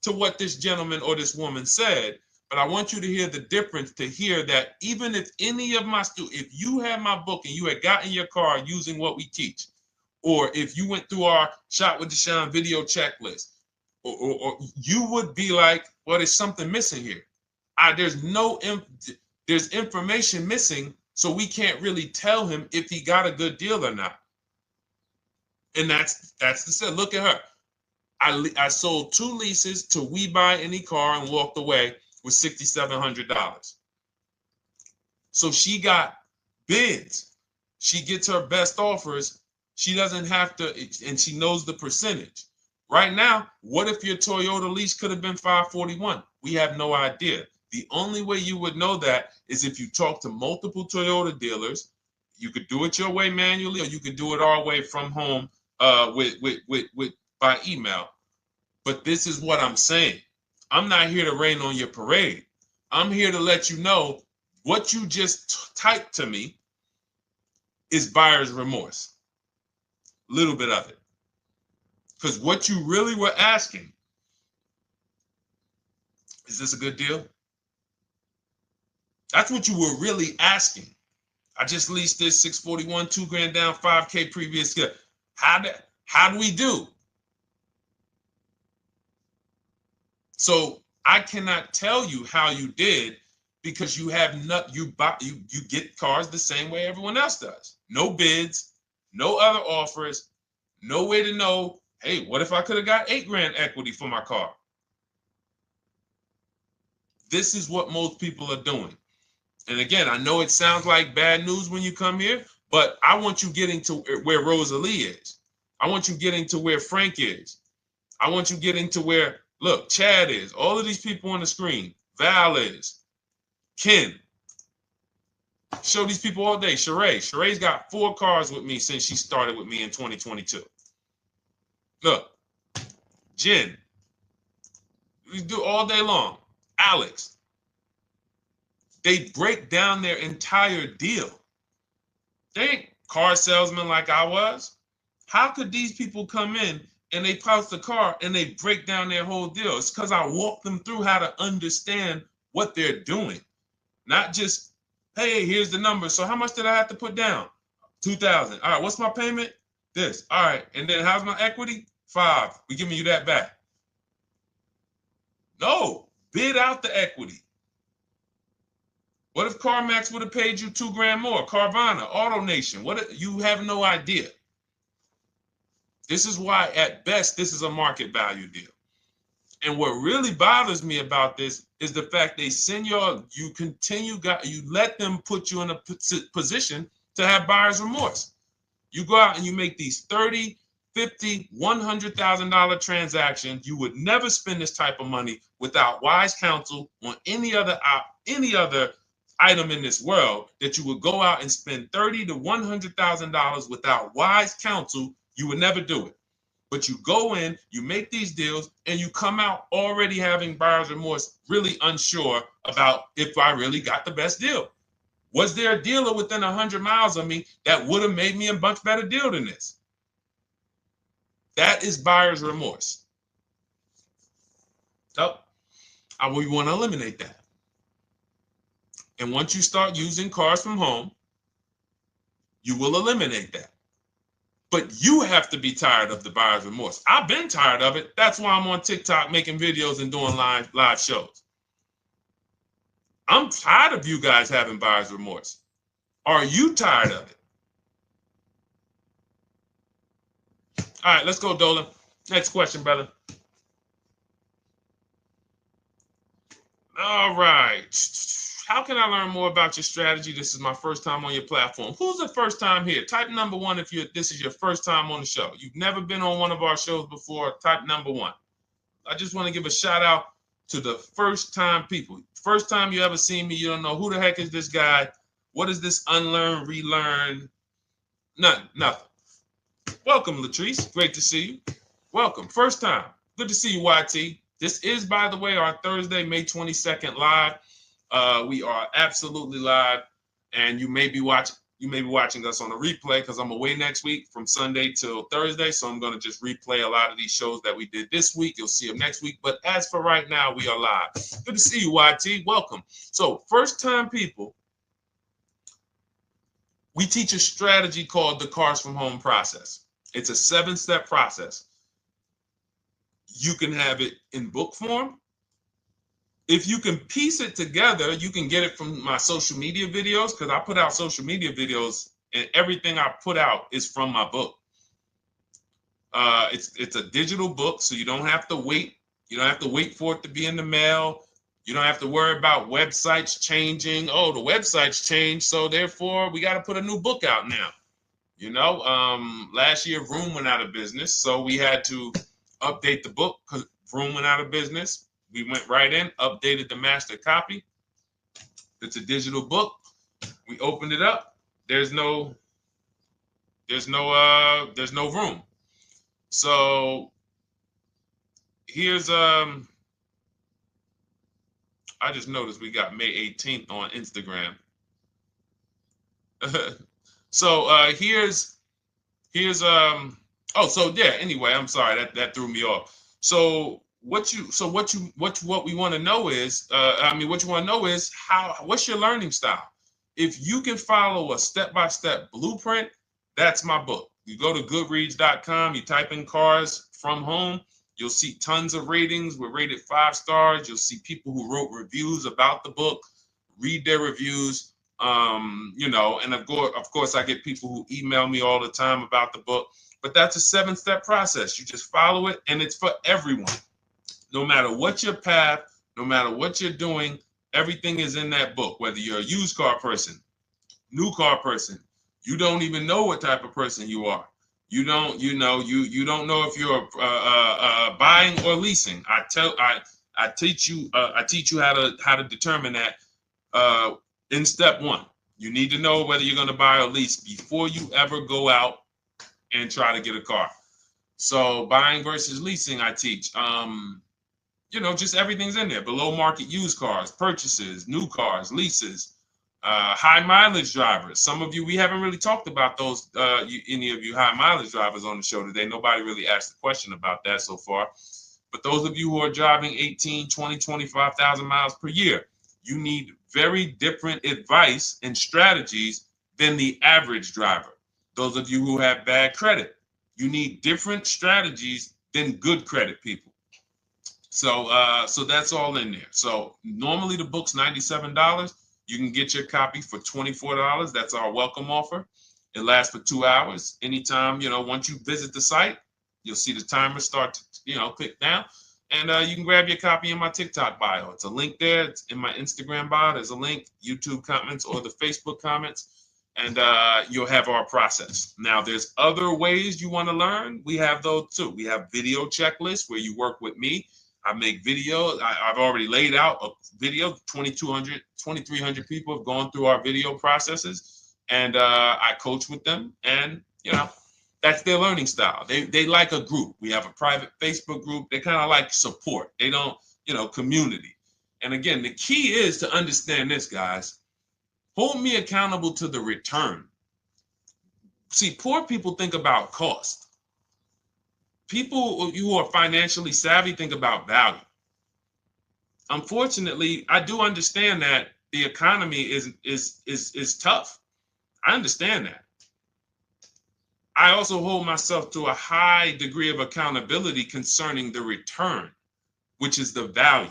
to what this gentleman or this woman said, but I want you to hear the difference, to hear that even if any of my students, if you had my book and you had gotten your car using what we teach, or if you went through our Shop with Deshone video checklist, or you would be like, well, there's something missing here. There's information missing, so we can't really tell him if he got a good deal or not. And that's the set. Look at her. I sold 2 leases to We Buy Any Car and walked away with $6,700. So she got bids. She gets her best offers. She doesn't have to, and she knows the percentage. Right now, what if your Toyota lease could have been 541? We have no idea. The only way you would know that is if you talk to multiple Toyota dealers. You could do it your way manually, or you could do it our way from home by email. But this is what I'm saying. I'm not here to rain on your parade. I'm here to let you know what you just typed to me is buyer's remorse. A little bit of it. Because what you really were asking, is this a good deal? That's what you were really asking. I just leased this 641, 2 grand down, 5K previous. How do we do? So I cannot tell you how you did because you have not you get cars the same way everyone else does. No bids, no other offers, no way to know, hey, what if I could have got 8 grand equity for my car? This is what most people are doing. And again, I know it sounds like bad news when you come here, but I want you getting to where Rosalie is. I want you getting to where Frank is. I want you getting to where, look, Chad is. All of these people on the screen. Val is. Ken. Show these people all day. Sheree. Sheree's got 4 cars with me since she started with me in 2022. Look. Jen. We do all day long. Alex. They break down their entire deal. They ain't car salesmen like I was. How could these people come in and they post the car and they break down their whole deal? It's because I walk them through how to understand what they're doing. Not just, hey, here's the number. So how much did I have to put down? 2,000. All right, what's my payment? This. All right, and then how's my equity? 5. We giving you that back. No, bid out the equity. What if CarMax would have paid you 2 grand more? Carvana, AutoNation, what? You have no idea. This is why, at best, this is a market value deal. And what really bothers me about this is the fact they send you let them put you in a position to have buyer's remorse. You go out and you make these $30,000, $50,000, $100,000 transactions. You would never spend this type of money without wise counsel on any other item in this world, that you would go out and spend $30,000 to $100,000 without wise counsel. You would never do it. But you go in, you make these deals, and you come out already having buyer's remorse, really unsure about if I really got the best deal. Was there a dealer within 100 miles of me that would have made me a much better deal than this? That is buyer's remorse. So we want to eliminate that. And once you start using cars from home, you will eliminate that. But you have to be tired of the buyer's remorse. I've been tired of it. That's why I'm on TikTok making videos and doing live shows. I'm tired of you guys having buyer's remorse. Are you tired of it? All right, let's go, Dolan. Next question, brother. All right. How can I learn more about your strategy? This is my first time on your platform. Who's the first time here? Type number 1 if this is your first time on the show. You've never been on one of our shows before. Type number 1. I just want to give a shout out to the first time people. First time you ever seen me, you don't know who the heck is this guy. What is this unlearn, relearn? Nothing. Welcome, Latrice. Great to see you. Welcome. First time. Good to see you, YT. This is, by the way, our Thursday, May 22nd live. We are absolutely live, and you may be watching us on a replay because I'm away next week from Sunday till Thursday, so I'm going to just replay a lot of these shows that we did this week. You'll see them next week, but as for right now, we are live. Good to see you, YT. Welcome. So, first-time people, we teach a strategy called the Cars from Home process. It's a 7-step process. You can have it in book form. If you can piece it together, you can get it from my social media videos, because I put out social media videos and everything I put out is from my book. It's a digital book, so you don't have to wait. You don't have to wait for it to be in the mail. You don't have to worry about websites changing. Oh, the website's changed, so therefore we got to put a new book out now. You know, last year Vroom went out of business, so we had to update the book because Vroom went out of business. We went right in, updated the master copy. It's a digital book. We opened it up. There's no room. So here's I just noticed we got May 18th on Instagram. So here's anyway, I'm sorry, that threw me off. So what we want to know is, what's your learning style? If you can follow a step-by-step blueprint, that's my book. You go to goodreads.com, you type in cars from home, you'll see tons of ratings. We're rated 5 stars. You'll see people who wrote reviews about the book, read their reviews. And of course, I get people who email me all the time about the book. But that's a 7-step process. You just follow it, and it's for everyone. No matter what your path, no matter what you're doing, everything is in that book. Whether you're a used car person, new car person, you don't even know what type of person you are. You don't know if you're buying or leasing. I teach you how to determine that in step 1. You need to know whether you're going to buy or lease before you ever go out and try to get a car. So buying versus leasing, I teach. Just everything's in there. Below market used cars, purchases, new cars, leases, high mileage drivers. Some of you, we haven't really talked about those, any of you high mileage drivers on the show today. Nobody really asked a question about that so far. But those of you who are driving 18, 20, 25,000 miles per year, you need very different advice and strategies than the average driver. Those of you who have bad credit, you need different strategies than good credit people. So that's all in there. So normally the book's $97. You can get your copy for $24. That's our welcome offer. It lasts for 2 hours. Anytime, once you visit the site, you'll see the timer start to, click down. And you can grab your copy in my TikTok bio. It's a link there. It's in my Instagram bio. There's a link, YouTube comments or the Facebook comments. And you'll have our process. Now, there's other ways you want to learn. We have those too. We have video checklists where you work with me. I make videos. I've already laid out a video. 2,300 people have gone through our video processes, and I coach with them. And that's their learning style. They like a group. We have a private Facebook group. They kind of like support. They don't, community. And again, the key is to understand this, guys. Hold me accountable to the return. See, poor people think about cost. People who are financially savvy think about value. Unfortunately, I do understand that the economy is tough. I understand that. I also hold myself to a high degree of accountability concerning the return, which is the value.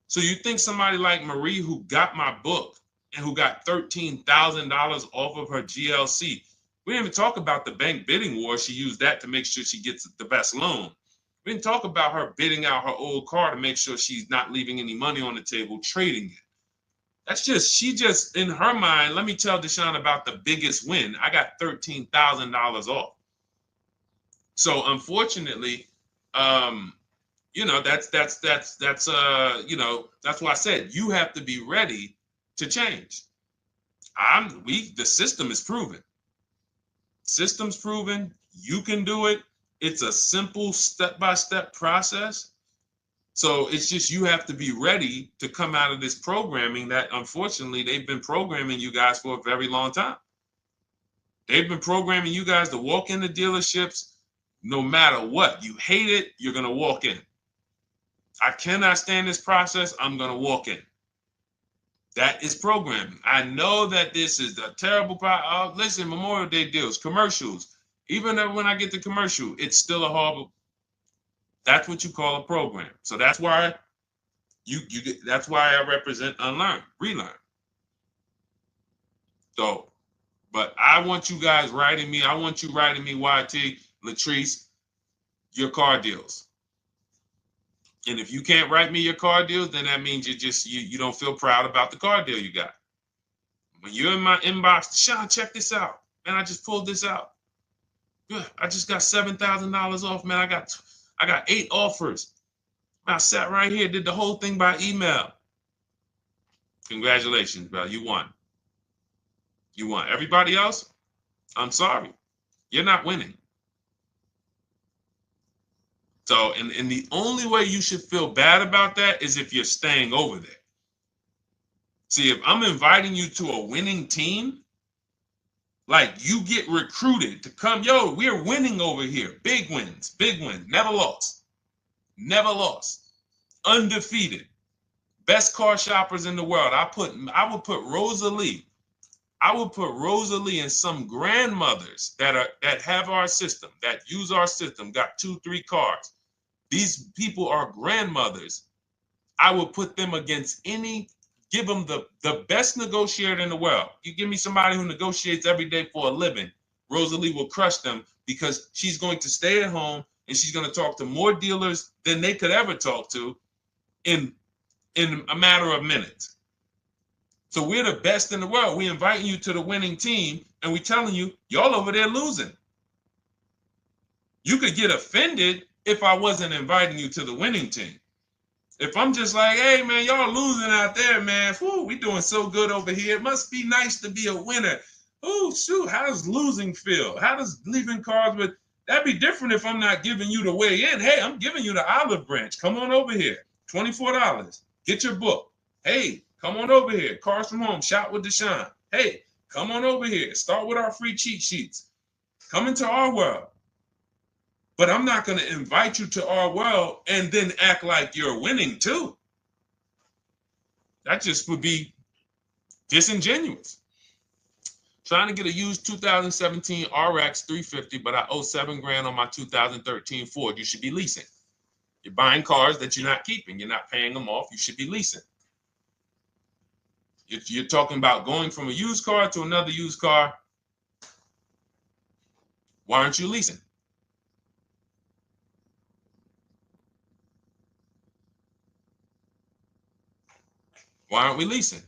So you think somebody like Marie, who got my book and who got $13,000 off of her GLC, we didn't even talk about the bank bidding war. She used that to make sure she gets the best loan. We didn't talk about her bidding out her old car to make sure she's not leaving any money on the table, trading it. She just, in her mind, let me tell Deshone about the biggest win. I got $13,000 off. So unfortunately, that's why I said you have to be ready to change. The system is proven. System's proven. You can do it. It's a simple step-by-step process. So it's just you have to be ready to come out of this programming that, unfortunately, they've been programming you guys for a very long time. They've been programming you guys to walk into dealerships no matter what. You hate it, you're going to walk in. I cannot stand this process, I'm going to walk in. That is programming. I know that this is a terrible problem. Listen, Memorial Day deals, commercials. Even when I get the commercial, it's still a horrible. That's what you call a program. So that's why that's why I represent unlearn, relearn. So, but I want you guys writing me. I want you writing me, YT, Latrice, your car deals. And if you can't write me your car deals, then that means you don't feel proud about the car deal you got. When you're in my inbox, Deshone, check this out. Man, I just pulled this out. Yeah, I just got $7,000 off, man. I got 8 offers. I sat right here, did the whole thing by email. Congratulations, bro. You won. You won. Everybody else, I'm sorry. You're not winning. So, and the only way you should feel bad about that is if you're staying over there. See, if I'm inviting you to a winning team, like you get recruited to come, yo, we're winning over here. Big wins, never lost. Never lost. Undefeated. Best car shoppers in the world. I would put Rosalie I will put Rosalie and some grandmothers that have our system, that use our system, got 2-3 cars. These people are grandmothers. I will put them against give them the best negotiator in the world. You give me somebody who negotiates every day for a living, Rosalie will crush them because she's going to stay at home and she's going to talk to more dealers than they could ever talk to in a matter of minutes. So we're the best in the world. We inviting you to the winning team, and we telling you, y'all over there losing. You could get offended if I wasn't inviting you to the winning team. If I'm just like, hey, man, y'all losing out there, man. Whew, we doing so good over here. It must be nice to be a winner. Oh, shoot, how does losing feel? How does leaving cars with... That'd be different if I'm not giving you the way in. Hey, I'm giving you the olive branch. Come on over here. $24. Get your book. Hey, come on over here. Cars from Home. Shop with Deshone. Hey, come on over here. Start with our free cheat sheets. Come into our world. But I'm not going to invite you to our world and then act like you're winning too. That just would be disingenuous. Trying to get a used 2017 RX 350, but I owe $7,000 on my 2013 Ford. You should be leasing. You're buying cars that you're not keeping. You're not paying them off. You should be leasing. If you're talking about going from a used car to another used car, why aren't you leasing? Why aren't we leasing?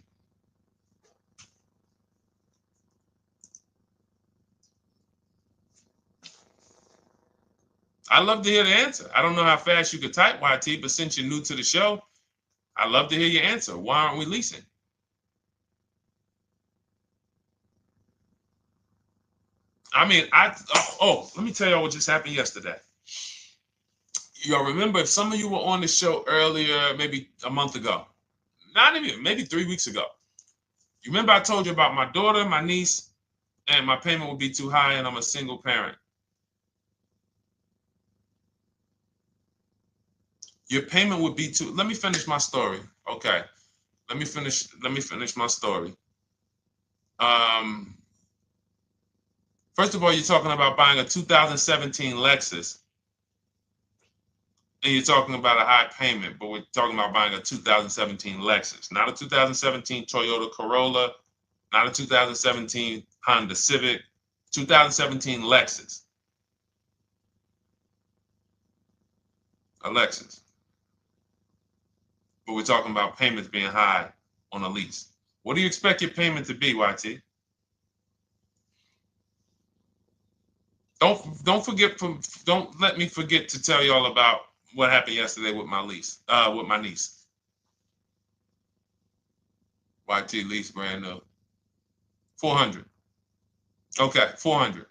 I'd love to hear the answer. I don't know how fast you could type, YT, but since you're new to the show, I'd love to hear your answer. Why aren't we leasing? I mean, let me tell y'all what just happened yesterday. Y'all remember, if some of you were on the show earlier, maybe a month ago, not even, maybe 3 weeks ago. You remember I told you about my daughter, my niece, and my payment would be too high, and I'm a single parent. Your payment would be too... Let me finish my story. Okay. Let me finish my story. First of all, you're talking about buying a 2017 Lexus, and you're talking about a high payment, but we're talking about buying a 2017 Lexus, not a 2017 Toyota Corolla, not a 2017 Honda Civic, 2017 Lexus. A Lexus. But we're talking about payments being high on a lease. What do you expect your payment to be, YT? Don't let me forget to tell y'all about what happened yesterday with my niece. YT lease brand new. $400. Okay, $400.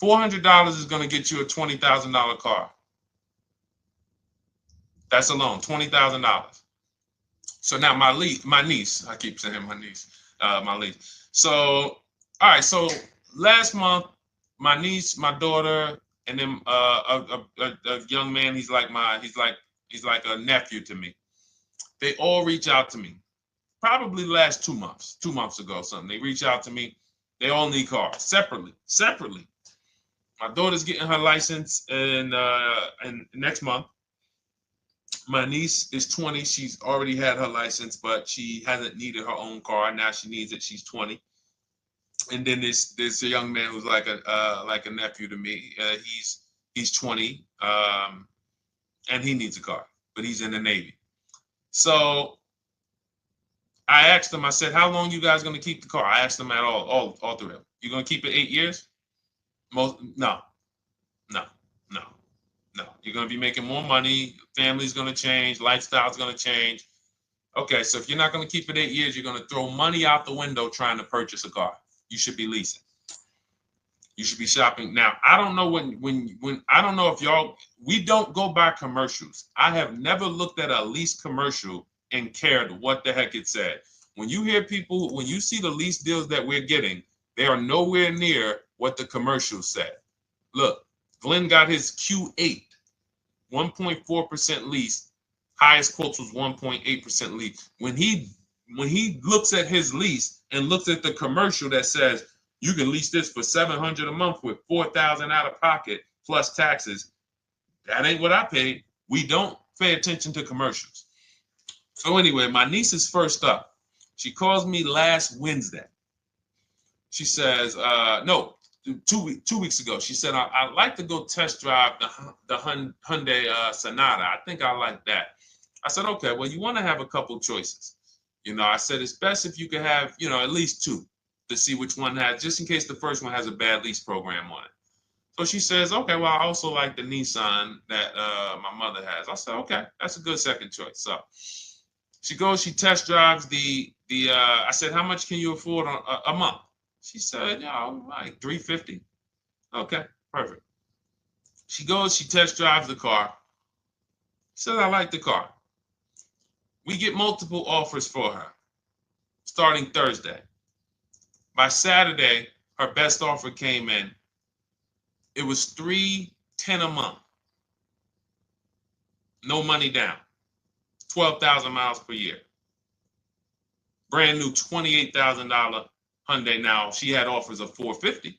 $400 is going to get you a $20,000 car. That's alone, $20,000. So now my niece, I keep saying my niece, my niece. So, all right, so last month, my niece, my daughter, and then a young man, he's like a nephew to me. They all reach out to me. Probably the last 2 months, 2 months ago, something. They reach out to me. They all need cars separately. My daughter's getting her license in next month. My niece is 20. She's already had her license, but she hasn't needed her own car. Now she needs it. She's 20. And then there's a young man who's like a nephew to me. He's 20, and he needs a car, but he's in the Navy. So I asked them. I said, "How long you guys gonna keep the car?" I asked them at all three of them. You gonna keep it 8 years? No. You're gonna be making more money. Family's gonna change. Lifestyle's gonna change. Okay, so if you're not gonna keep it 8 years, you're gonna throw money out the window trying to purchase a car. You should be leasing. You should be shopping. Now, I don't know when I don't know if y'all, we don't go by commercials. I have never looked at a lease commercial and cared what the heck it said. When you hear people, when you see the lease deals that we're getting, they are nowhere near what the commercial said. Look, Glenn got his Q8, 1.4% lease. Highest quotes was 1.8% lease. When he looks at his lease, and looks at the commercial that says you can lease this for $700 a month with $4,000 out of pocket plus taxes, that ain't what I paid. We don't pay attention to commercials. So anyway, my niece is first up. She calls me last Wednesday. She says, no, 2 weeks ago. She said, I'd like to go test drive the Hyundai Sonata. I think I like that. I said, okay, well, you want to have a couple choices. I said, it's best if you could have, at least two to see which one has, just in case the first one has a bad lease program on it. So she says, okay, well, I also like the Nissan that my mother has. I said, okay, that's a good second choice. So she goes, she test drives I said, how much can you afford a month? She said, like $350. Okay, perfect. She goes, she test drives the car. She says, I like the car. We get multiple offers for her starting Thursday. By Saturday, her best offer came in. It was $310 a month. No money down. 12,000 miles per year. Brand new $28,000 Hyundai. Now, she had offers of $450.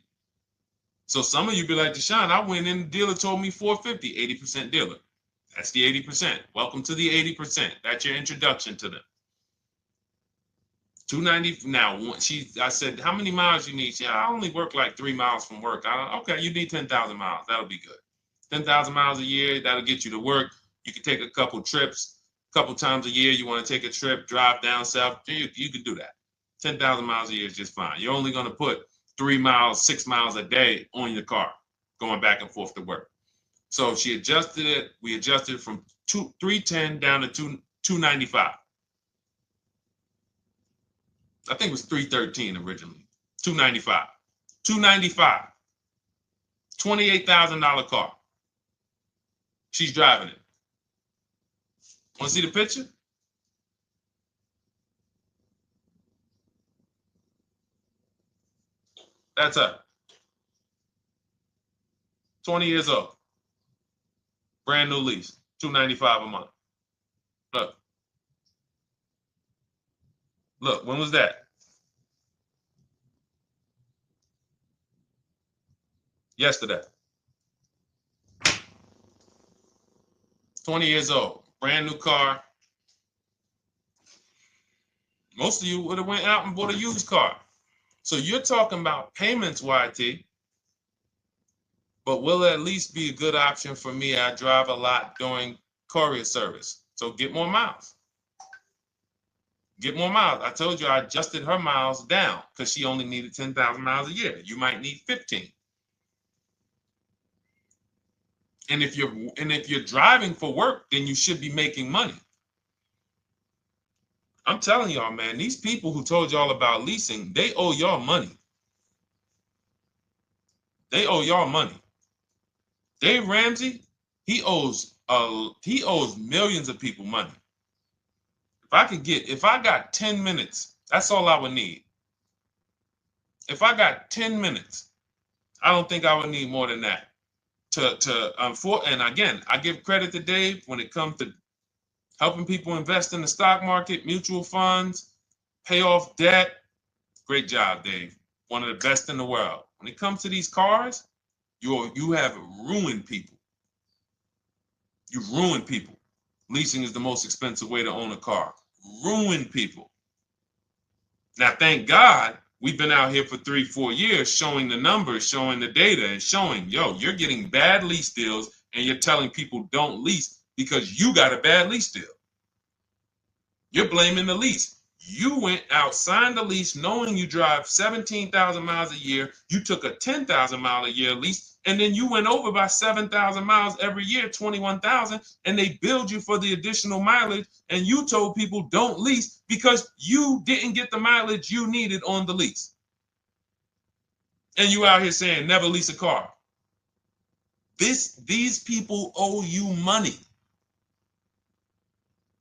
So some of you be like, Deshone, I went in, the dealer told me $450, 80% dealer. That's the 80%. Welcome to the 80%. That's your introduction to them. $290. Now, I said, how many miles you need? She said, I only work like 3 miles from work. Okay, you need 10,000 miles. That'll be good. 10,000 miles a year, that'll get you to work. You can take a couple trips, a couple times a year. You want to take a trip, drive down south. You can do that. 10,000 miles a year is just fine. You're only going to put 3 miles, 6 miles a day on your car, going back and forth to work. So she adjusted it. We adjusted it from $310 down to $295. I think it was $313 originally. $295. $295. $28,000 car. She's driving it. Want to see the picture? That's her. 20 years old. Brand new lease. $295 a month. Look. Look, when was that? Yesterday. 20 years old. Brand new car. Most of you would have went out and bought a used car. So you're talking about payments, YT. But will it at least be a good option for me? I drive a lot during courier service. So get more miles. Get more miles. I told you I adjusted her miles down because she only needed 10,000 miles a year. You might need 15. And if you're driving for work, then you should be making money. I'm telling y'all, man, these people who told y'all about leasing, they owe y'all money. They owe y'all money. Dave Ramsey, he owes millions of people money. If I got 10 minutes, that's all I would need. If I got 10 minutes, I don't think I would need more than that. And again, I give credit to Dave when it comes to helping people invest in the stock market, mutual funds, pay off debt. Great job, Dave. One of the best in the world. When it comes to these cars, you have ruined people. You've ruined people. Leasing is the most expensive way to own a car. Ruined people. Now, thank God, we've been out here for 3-4 years showing the numbers, showing the data, and showing, you're getting bad lease deals, and you're telling people don't lease because you got a bad lease deal. You're blaming the lease. You went out, signed the lease, knowing you drive 17,000 miles a year. You took a 10,000 mile a year lease, and then you went over by 7,000 miles every year, 21,000, and they billed you for the additional mileage, and you told people don't lease because you didn't get the mileage you needed on the lease. And you out here saying never lease a car. These people owe you money.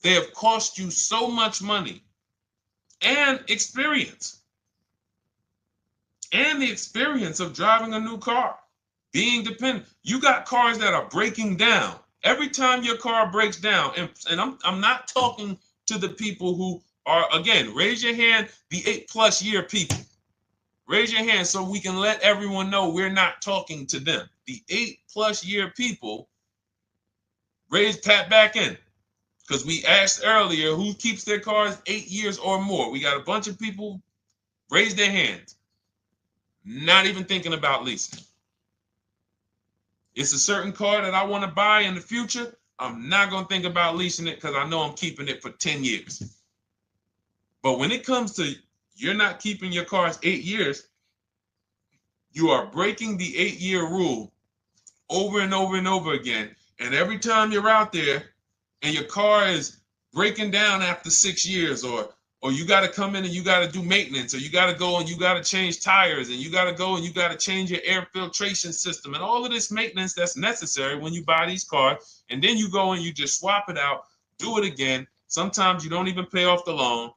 They have cost you so much money and experience. And the experience of driving a new car, being dependent. You got cars that are breaking down. Every time your car breaks down, and I'm not talking to the people who Or again, raise your hand, the 8+ year people. Raise your hand so we can let everyone know we're not talking to them. The 8+ year people, tap back in. Because we asked earlier who keeps their cars 8 years or more. We got a bunch of people raise their hands, not even thinking about leasing. It's a certain car that I want to buy in the future. I'm not going to think about leasing it because I know I'm keeping it for 10 years. But when it comes to you're not keeping your cars 8 years, you are breaking the 8-year rule over and over and over again. And every time you're out there and your car is breaking down after 6 years, or you got to come in and you got to do maintenance, or you got to go and you got to change tires, and you got to go and you got to change your air filtration system, and all of this maintenance that's necessary when you buy these cars, and then you go and you just swap it out, do it again. Sometimes you don't even pay off the loan.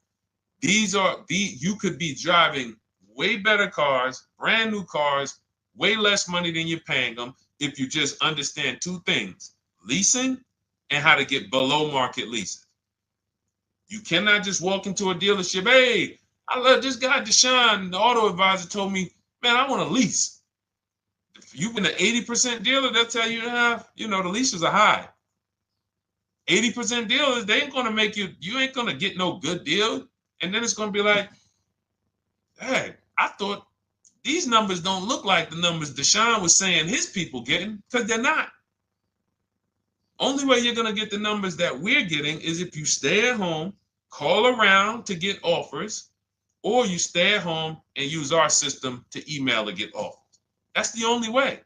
You could be driving way better cars, brand new cars, way less money than you're paying them if you just understand 2 things: leasing and how to get below market leases. You cannot just walk into a dealership. Hey, I love this guy, Deshone, the auto advisor, told me, man, I want to lease. If you've been an 80% dealer, they'll tell you, the leases are high. 80% dealers, they ain't going to make you ain't going to get no good deal. And then it's going to be like, hey, I thought these numbers don't look like the numbers Deshone was saying his people getting, because they're not. Only way you're going to get the numbers that we're getting is if you stay at home, call around to get offers, or you stay at home and use our system to email to get offers. That's the only way.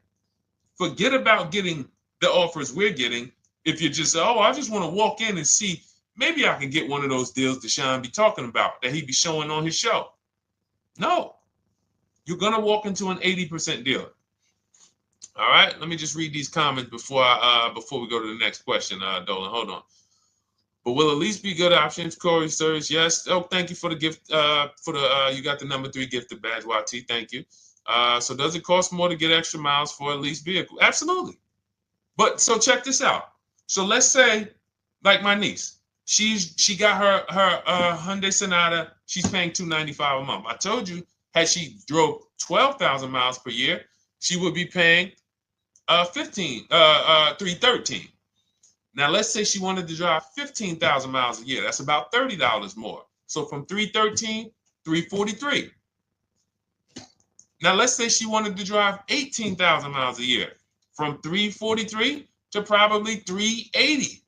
Forget about getting the offers we're getting. If you just say, oh, I just want to walk in and see, maybe I can get one of those deals Deshone be talking about that he be showing on his show. No, you're going to walk into an 80% dealer. All right, let me just read these comments before we go to the next question, Dolan. Hold on. But will a lease be good options? Corey Sirs, yes. Oh, thank you for the gift. You got the number 3 gifted badge, YT. Thank you. So does it cost more to get extra miles for a leased vehicle? Absolutely. But so check this out. So let's say, like my niece, she got her Hyundai Sonata. She's paying $295 a month. I told you, had she drove 12,000 miles per year, she would be paying $313. Now let's say she wanted to drive 15,000 miles a year. That's about $30 more. So from $313, $343. Now let's say she wanted to drive 18,000 miles a year, from $343 to probably $380.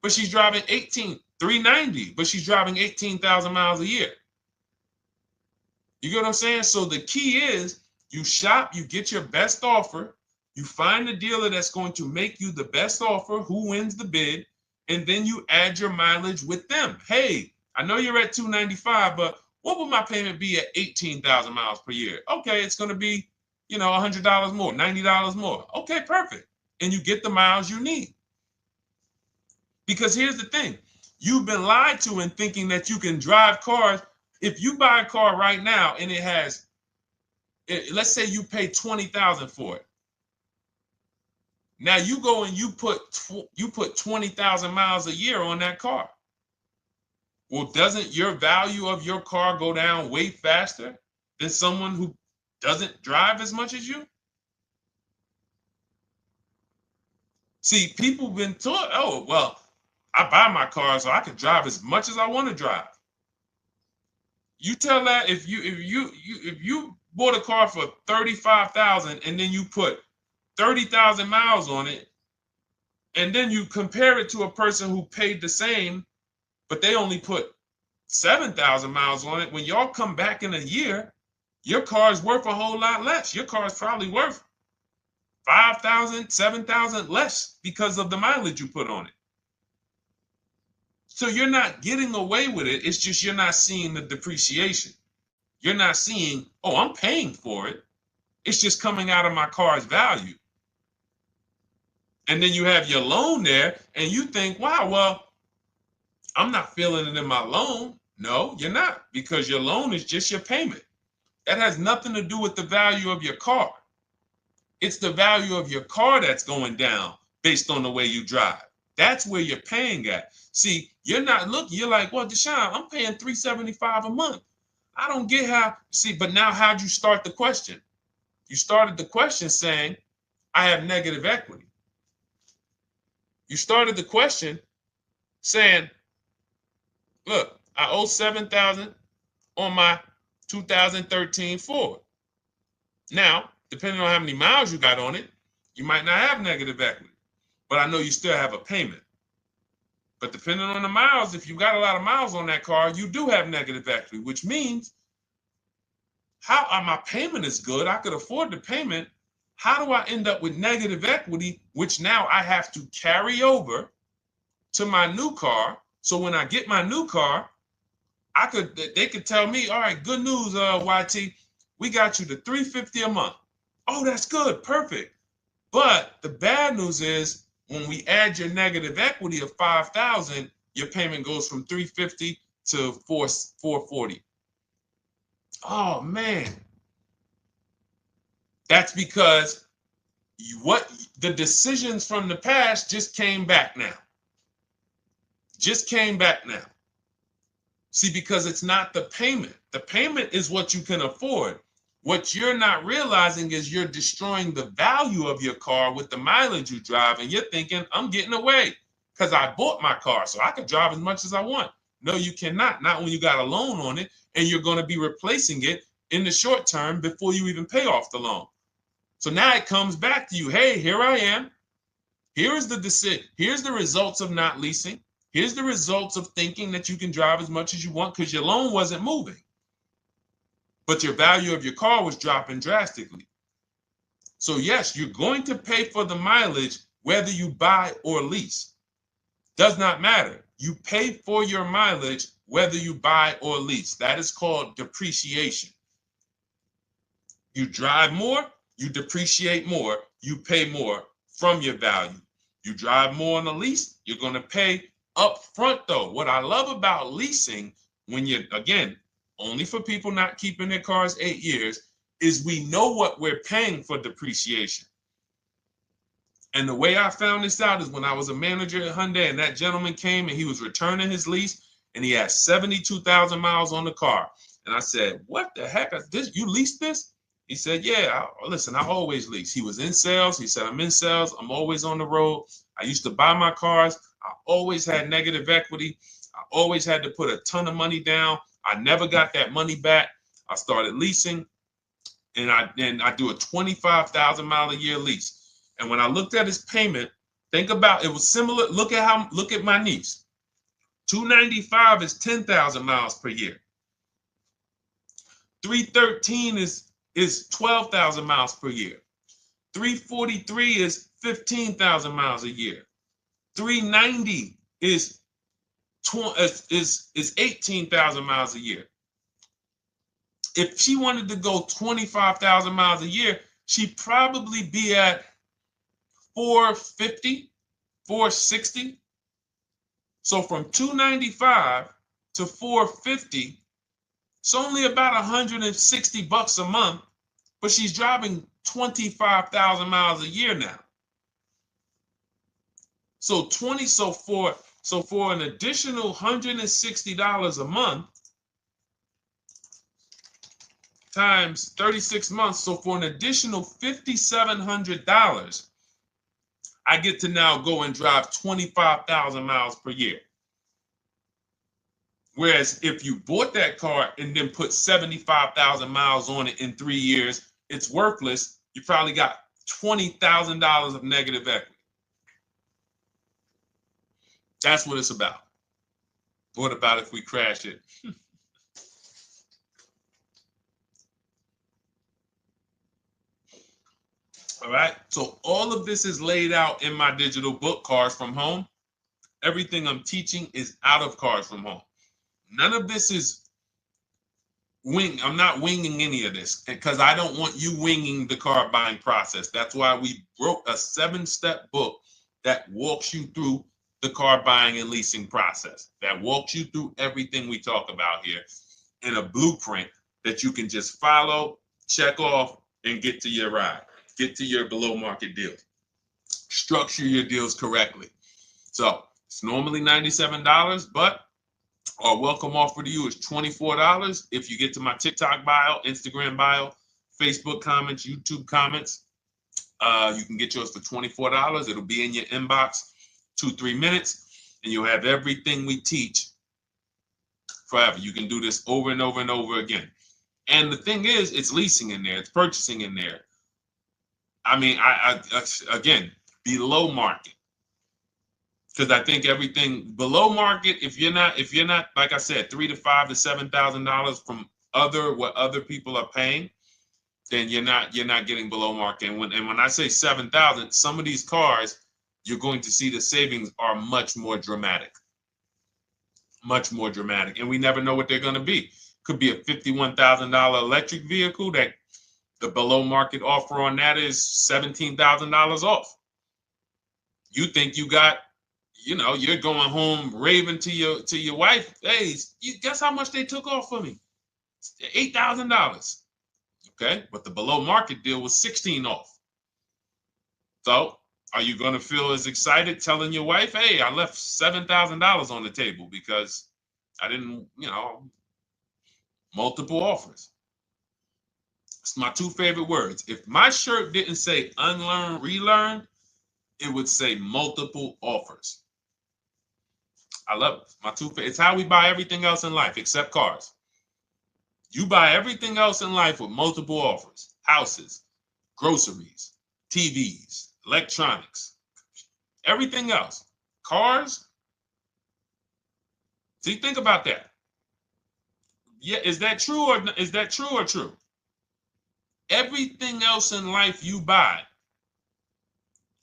But she's driving $390, but she's driving 18,000 miles a year. You get what I'm saying? So the key is you shop, you get your best offer, you find the dealer that's going to make you the best offer, who wins the bid, and then you add your mileage with them. Hey, I know you're at $295, but what would my payment be at 18,000 miles per year? Okay, it's going to be, $100 more, $90 more. Okay, perfect. And you get the miles you need. Because here's the thing. You've been lied to in thinking that you can drive cars. If you buy a car right now and it has, let's say you pay $20,000 for it. Now you go and you put 20,000 miles a year on that car. Well, doesn't your value of your car go down way faster than someone who doesn't drive as much as you? See, people have been taught, oh, well, I buy my car so I can drive as much as I want to drive. You tell that if you bought a car for $35,000 and then you put 30,000 miles on it, and then you compare it to a person who paid the same, but they only put 7,000 miles on it. When y'all come back in a year, your car is worth a whole lot less. Your car is probably worth 5,000, 7,000 less because of the mileage you put on it. So you're not getting away with it. It's just you're not seeing the depreciation. You're not seeing, oh, I'm paying for it. It's just coming out of my car's value. And then you have your loan there and you think, wow, well, I'm not feeling it in my loan. No, you're not, because your loan is just your payment. That has nothing to do with the value of your car. It's the value of your car that's going down based on the way you drive. That's where you're paying at. See, You're not looking, you're like, well, Deshone, I'm paying $375 a month. I don't get how, see, but now how'd you start the question? You started the question saying, I have negative equity. You started the question saying, look, I owe $7,000 on my 2013 Ford. Now, depending on how many miles you got on it, you might not have negative equity, but I know you still have a payment. But depending on the miles, if you got a lot of miles on that car, you do have negative equity, which means my payment is good. I could afford the payment. How do I end up with negative equity, which now I have to carry over to my new car? So when I get my new car, they could tell me, all right, good news, YT, we got you to $350 a month. Oh, that's good, perfect. But the bad news is when we add your negative equity of $5,000, your payment goes from $350 to $440. Oh man, that's because the decisions from the past just came back now. Just came back now. See, because it's not the payment. The payment is what you can afford. What you're not realizing is you're destroying the value of your car with the mileage you drive, and you're thinking, I'm getting away because I bought my car, so I can drive as much as I want. No, you cannot. Not when you got a loan on it, and you're going to be replacing it in the short term before you even pay off the loan. So now it comes back to you. Hey, here I am. Here's the decision. Here's the results of not leasing. Here's the results of thinking that you can drive as much as you want because your loan wasn't moving. But your value of your car was dropping drastically. So yes, you're going to pay for the mileage whether you buy or lease. Does not matter. You pay for your mileage whether you buy or lease. That is called depreciation. You drive more, you depreciate more, you pay more from your value. You drive more on a lease, you're going to pay up front though. What I love about leasing, when you're, again, only for people not keeping their cars 8 years, is we know what we're paying for depreciation. And the way I found this out is when I was a manager at Hyundai and that gentleman came and he was returning his lease and he had 72,000 miles on the car. And I said, what the heck? You leased this? He said, yeah, listen, I always lease. He was in sales. He said, I'm in sales. I'm always on the road. I used to buy my cars. I always had negative equity. I always had to put a ton of money down. I never got that money back. I started leasing, and I do a 25,000 mile a year lease. And when I looked at his payment, think about it was similar. Look at my niece. 295 is 10,000 miles per year. 313 is 12,000 miles per year. 343 is 15,000 miles a year. 390 is 18,000 miles a year. If she wanted to go 25,000 miles a year, she'd probably be at 450, 460. So from 295 to 450, it's only about 160 bucks a month, but she's driving 25,000 miles a year now. So for an additional $160 a month times 36 months, so for an additional $5,700, I get to now go and drive 25,000 miles per year. Whereas if you bought that car and then put 75,000 miles on it in 3 years, it's worthless. You probably got $20,000 of negative equity. That's what it's about. What about if we crash it? All right. So all of this is laid out in my digital book, Cars from Home. Everything I'm teaching is out of Cars from Home. None of this is I'm not winging any of this because I don't want you winging the car buying process. That's why we wrote a 7-step book that walks you through the car buying and leasing process, that walks you through everything we talk about here in a blueprint that you can just follow, check off, and get to your ride, get to your below market deals, structure your deals correctly. So It's normally $97, but our welcome offer to you is $24 if you get to my TikTok bio, Instagram bio, Facebook comments, YouTube comments. You can get yours for $24. It'll be in your inbox 2-3 minutes, and you'll have everything we teach forever. You can do this over and over and over again. And the thing is, it's leasing in there, it's purchasing in there. I mean, I again, below market. Because I think everything below market, if you're not, like I said, $3,000 to $5,000 to $7,000 from what other people are paying, then you're not getting below market. And when I say 7,000, some of these cars, you're going to see the savings are much more dramatic, and we never know what they're going to be. Could be a $51,000 electric vehicle that the below market offer on that is $17,000 off. You think you got, you're going home raving to your wife. Hey, you guess how much they took off for me? $8,000. Okay, but the below market deal was 16 off. So are you going to feel as excited telling your wife, hey, I left $7,000 on the table because I didn't, multiple offers? It's my two favorite words. If my shirt didn't say unlearn, relearn, it would say multiple offers. I love it. My two favorite. It's how we buy everything else in life except cars. You buy everything else in life with multiple offers: houses, groceries, TVs, electronics, everything else. Cars. See, think about that. Yeah, is that true or true? Everything else in life you buy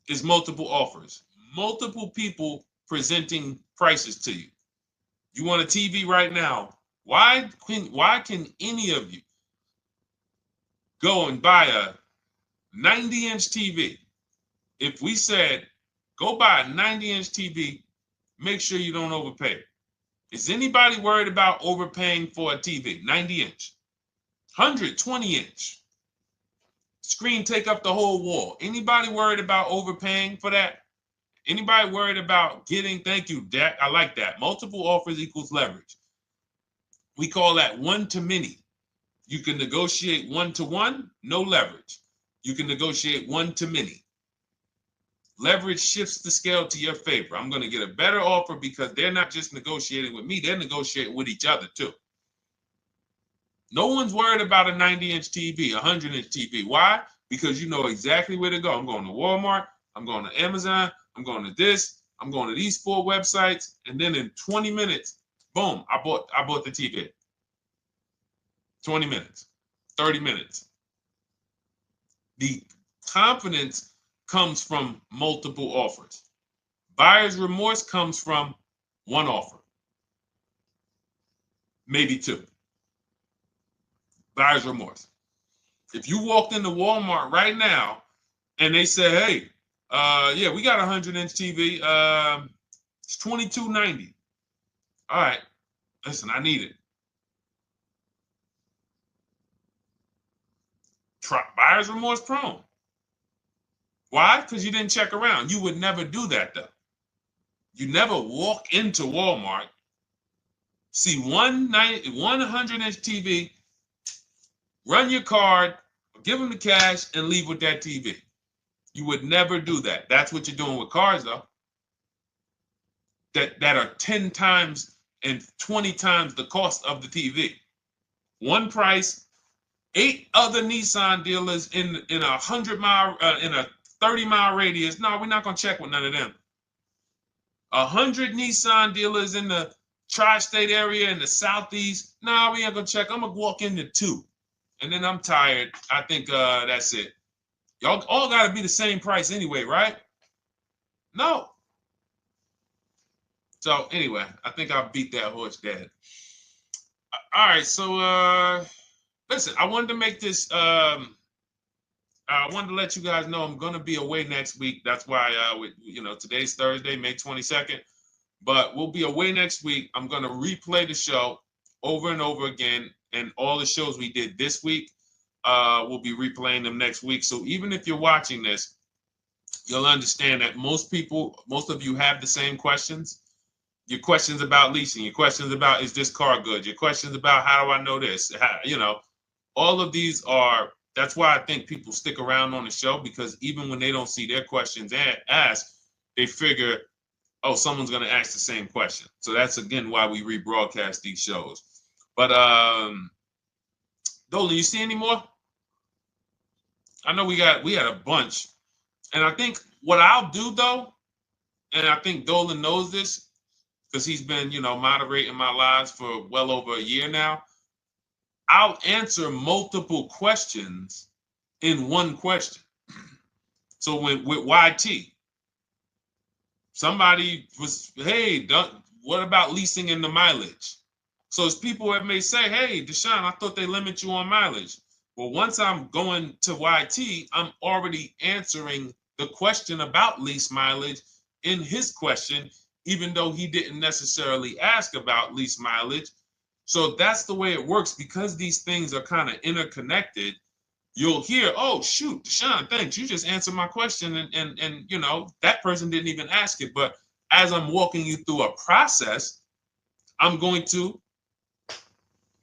is multiple offers, multiple people presenting prices to you. You want a TV right now? Why can any of you go and buy a 90-inch TV? If we said, go buy a 90-inch TV, make sure you don't overpay. Is anybody worried about overpaying for a TV? 90-inch, 120-inch. Screen take up the whole wall. Anybody worried about overpaying for that? Anybody worried about getting, thank you, Dak, I like that. Multiple offers equals leverage. We call that one to many. You can negotiate 1-to-1, no leverage. You can negotiate 1 to many. Leverage shifts the scale to your favor. I'm going to get a better offer because they're not just negotiating with me, they're negotiating with each other too. No one's worried about a 90-inch TV, a 100-inch TV. Why? Because you know exactly where to go. I'm going to Walmart, I'm going to Amazon, I'm going to this, I'm going to these 4 websites, and then in 20 minutes, boom, I bought the TV. 20 minutes, 30 minutes. The confidence comes from multiple offers. Buyer's remorse comes from one offer, maybe 2. Buyer's remorse. If you walked into Walmart right now and they say, hey, yeah, we got a 100-inch TV. It's $22.90. All right, listen, I need it. Buyer's remorse prone. Why? Because you didn't check around. You would never do that, though. You never walk into Walmart, see one 100-inch TV, run your card, give them the cash, and leave with that TV. You would never do that. That's what you're doing with cars, though. That are 10 times and 20 times the cost of the TV. One price, 8 other Nissan dealers in a 100-mile, in a 30-mile radius. No, we're not gonna check with none of them. 100 Nissan dealers in the tri-state area in the southeast. No, we ain't gonna check. I'm gonna walk into 2, and then I'm tired. I think that's it. Y'all all gotta be the same price anyway, right? No. So anyway, I think I beat that horse dead. All right, so listen, I wanted to make this. I wanted to let you guys know I'm gonna be away next week. That's why today's Thursday, May 22nd, but we'll be away next week. I'm gonna replay the show over and over again, and all the shows we did this week, we'll be replaying them next week. So even if you're watching this you'll understand that most of you have the same questions. Your questions about leasing, your questions about, is this car good? Your questions about, how do I know this? All of these are, that's why I think people stick around on the show, because even when they don't see their questions asked, they figure, oh, someone's going to ask the same question. So that's, again, why we rebroadcast these shows. But Dolan, you see any more? I know we had a bunch. And I think what I'll do, though, and I think Dolan knows this because he's been, moderating my lives for well over a year now, I'll answer multiple questions in one question. So with YT, somebody was, hey, what about leasing in the mileage? So as people that may say, hey, Deshone, I thought they limit you on mileage. Well, once I'm going to YT, I'm already answering the question about lease mileage in his question, even though he didn't necessarily ask about lease mileage. So that's the way it works. Because these things are kind of interconnected, you'll hear, oh, shoot, Deshone, thanks. You just answered my question. And that person didn't even ask it. But as I'm walking you through a process, I'm going to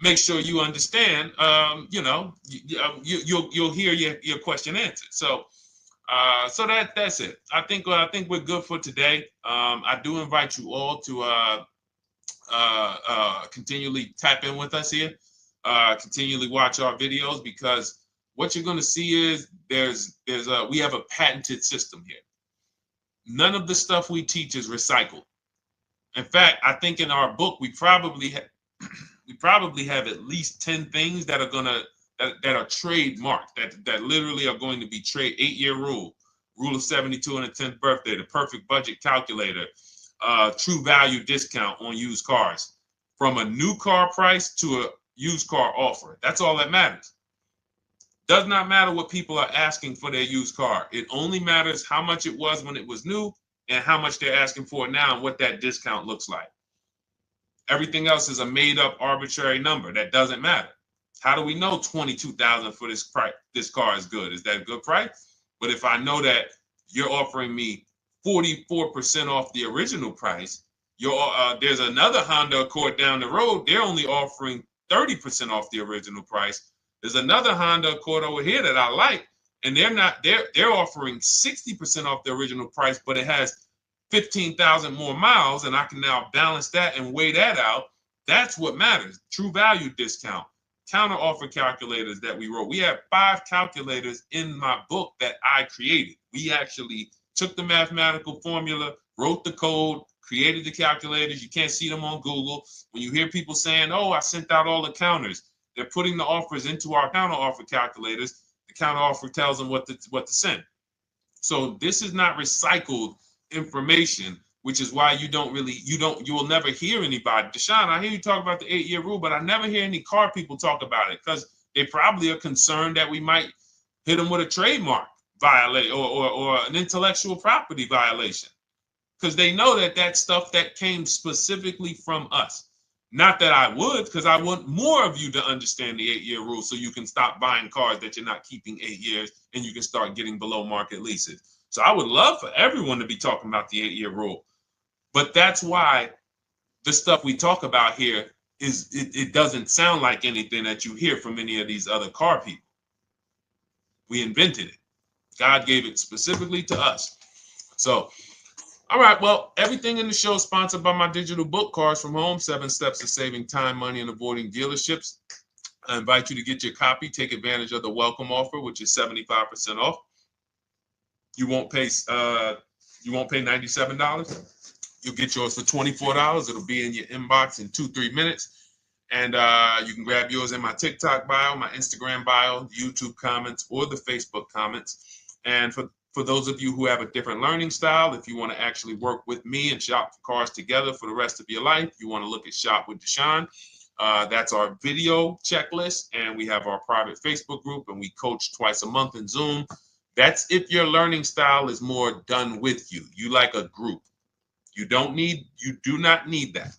make sure you understand, you'll hear your question answered. So that's it. I think we're good for today. I do invite you all to continually tap in with us here, continually watch our videos, because what you're going to see is we have a patented system here. None of the stuff we teach is recycled. In fact, I think in our book we probably have at least 10 things that are trademarked, that literally are going to be 8-year rule of 72 on the 10th birthday, the perfect budget calculator, true value discount on used cars, from a new car price to a used car offer. That's all that matters. Does not matter what people are asking for their used car. It only matters how much it was when it was new and how much they're asking for it now and what that discount looks like. Everything else is a made-up arbitrary number that doesn't matter. How do we know $22,000 for this price? This car is good. Is that a good price? But if I know that you're offering me 44% off the original price, there's another Honda Accord down the road. They're only offering 30% off the original price. There's another Honda Accord over here that I like, and they're offering 60% off the original price, but it has 15,000 more miles, and I can now balance that and weigh that out. That's what matters. True value discount, counter offer calculators that we wrote. We have 5 calculators in my book that I created. We actually took the mathematical formula, wrote the code, created the calculators. You can't see them on Google. When you hear people saying, oh, I sent out all the counters, they're putting the offers into our counter offer calculators. The counter offer tells them what to send. So this is not recycled information, which is why you will never hear anybody. Deshone, I hear you talk about the 8-year rule, but I never hear any car people talk about it, because they probably are concerned that we might hit them with a trademark violation or an intellectual property violation, because they know that that's stuff that came specifically from us. Not that I would, because I want more of you to understand the 8-year rule, so you can stop buying cars that you're not keeping 8 years and you can start getting below market leases. So I would love for everyone to be talking about the 8-year rule. But that's why the stuff we talk about here it doesn't sound like anything that you hear from any of these other car people. We invented it. God gave it specifically to us. So, all right, well, everything in the show is sponsored by my digital book, Cars from Home, 7 Steps to Saving Time, Money, and Avoiding Dealerships. I invite you to get your copy. Take advantage of the welcome offer, which is 75% off. You won't pay $97. You'll get yours for $24. It'll be in your inbox in 2-3 minutes. And you can grab yours in my TikTok bio, my Instagram bio, YouTube comments, or the Facebook comments. And for those of you who have a different learning style, if you want to actually work with me and shop for cars together for the rest of your life, you want to look at Shop with Deshone. That's our video checklist. And we have our private Facebook group, and we coach twice a month in Zoom. That's if your learning style is more done with you. You like a group. You do not need that.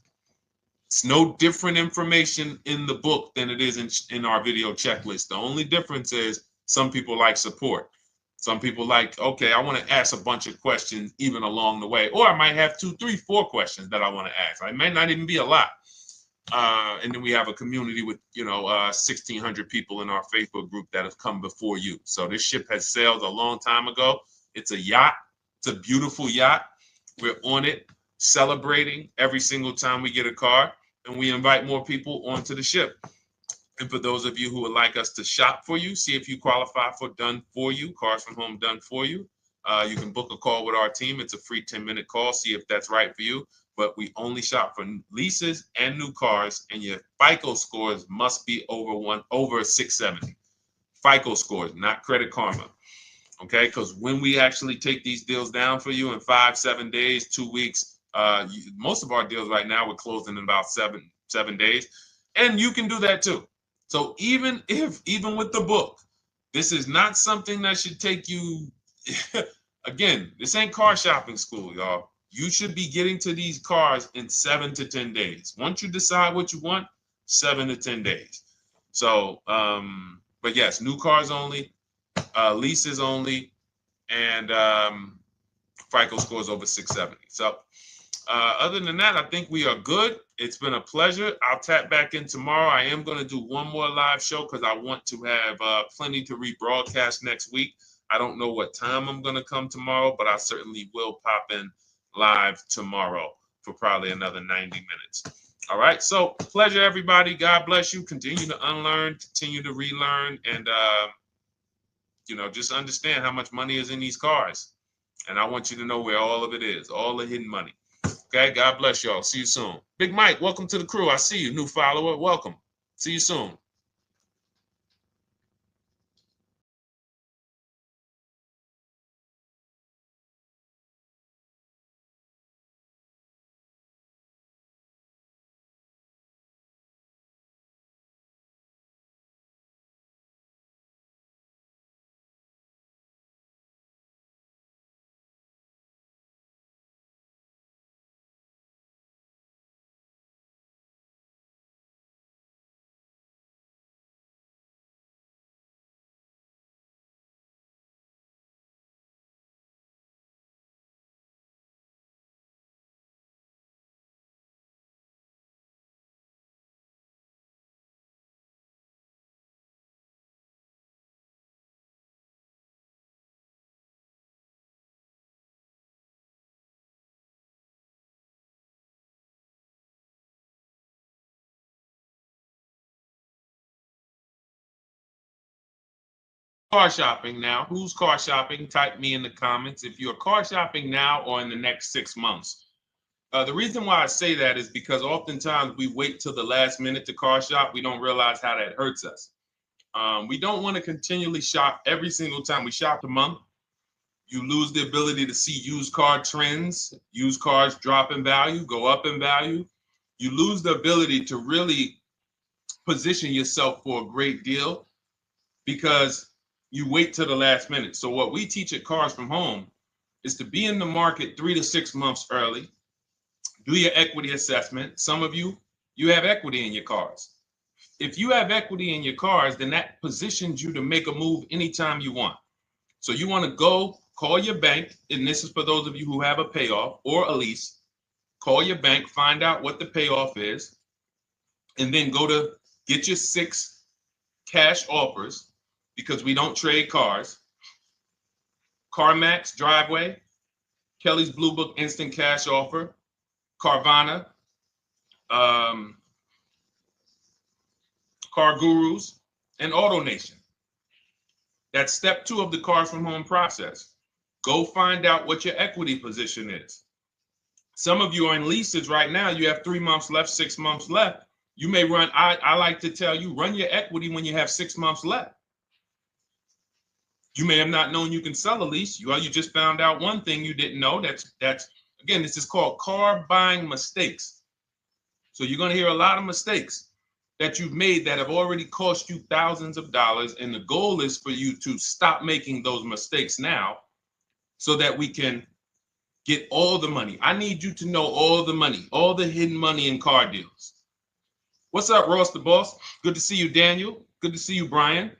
It's no different information in the book than it is in our video checklist. The only difference is some people like support. Some people like, okay, I want to ask a bunch of questions even along the way, or I might have 2, 3, 4 questions that I want to ask. It might not even be a lot. And then we have a community with, 1,600 people in our Facebook group that have come before you. So this ship has sailed a long time ago. It's a yacht. It's a beautiful yacht. We're on it, celebrating every single time we get a car, and we invite more people onto the ship. And for those of you who would like us to shop for you, see if you qualify for Done For You, Cars From Home Done For You. You can book a call with our team. It's a free 10-minute call. See if that's right for you. But we only shop for leases and new cars, and your FICO scores must be over 670. FICO scores, not Credit Karma. Okay, because when we actually take these deals down for you in 5, 7 days, 2 weeks, most of our deals right now we're closing in about seven days, and you can do that too. So even with the book, this is not something that should take you. Again, this ain't car shopping school, y'all. You should be getting to these cars in 7 to 10 days. Once you decide what you want, 7 to 10 days. So, but yes, new cars only, leases only, and FICO scores over 670. So other than that, I think we are good. It's been a pleasure. I'll tap back in tomorrow. I am going to do one more live show because I want to have plenty to rebroadcast next week. I don't know what time I'm going to come tomorrow, but I certainly will pop in live tomorrow for probably another 90 minutes. All right. So pleasure, everybody. God bless you. Continue to unlearn, continue to relearn, and, just understand how much money is in these cars. And I want you to know where all of it is, all the hidden money. Okay. God bless y'all. See you soon. Big Mike, welcome to the crew. I see you. New follower. Welcome. See you soon. Car shopping now. Who's car shopping? Type me in the comments if you're car shopping now or in the next 6 months. The reason why I say that is because oftentimes we wait till the last minute to car shop. We don't realize how that hurts us. We don't want to continually shop every single time we shop a month. You lose the ability to see used car trends, used cars drop in value, go up in value. You lose the ability to really position yourself for a great deal because you wait till the last minute. So what we teach at Cars From Home is to be in the market 3 to 6 months early. Do your equity assessment. Some of you have equity in your cars. If you have equity in your cars, then that positions you to make a move anytime you want. So you want to go call your bank, and this is for those of you who have a payoff or a lease. Call your bank, find out what the payoff is, and then go to get your 6 cash offers, because we don't trade cars. CarMax Driveway, Kelly's Blue Book Instant Cash Offer, Carvana, Car Gurus, and AutoNation. That's step 2 of the Cars From Home process. Go find out what your equity position is. Some of you are in leases right now. You have 3 months left, 6 months left. You may run, I like to tell you, run your equity when you have 6 months left. You may have not known you can sell a lease. You just found out one thing you didn't know. That's again, this is called car buying mistakes. So you're going to hear a lot of mistakes that you've made that have already cost you thousands of dollars. And the goal is for you to stop making those mistakes now so that we can get all the money. I need you to know all the money, all the hidden money in car deals. What's up, Ross the Boss? Good to see you, Daniel. Good to see you, Brian.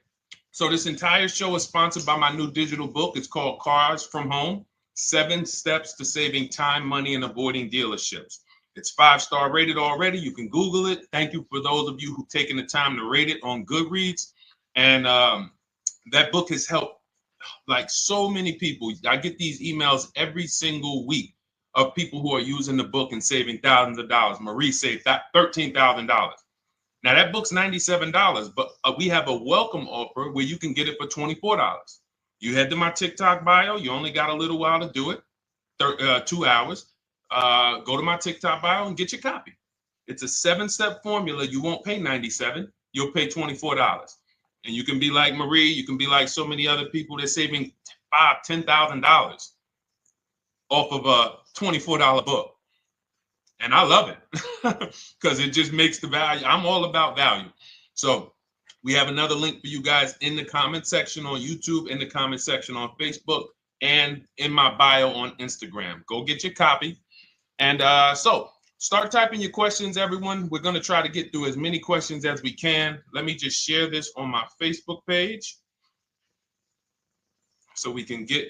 So this entire show is sponsored by my new digital book. It's called Cars from Home, 7 Steps to Saving Time, Money, and Avoiding Dealerships. It's 5-star rated already. You can Google it. Thank you for those of you who've taken the time to rate it on Goodreads. And that book has helped like so many people. I get these emails every single week of people who are using the book and saving thousands of dollars. Marie saved $13,000. Now that book's $97, but we have a welcome offer where you can get it for $24. You head to my TikTok bio. You only got a little while to do it, 2 hours. Go to my TikTok bio and get your copy. It's a 7-step formula. You won't pay $97. You'll pay $24. And you can be like Marie. You can be like so many other people. They're saving $5,000, $10,000 off of a $24 book. And I love it because it just makes the value. I'm all about value. So we have another link for you guys in the comment section on YouTube, in the comment section on Facebook, and in my bio on Instagram. Go get your copy. And so start typing your questions, everyone. We're going to try to get through as many questions as we can. Let me just share this on my Facebook page so we can get.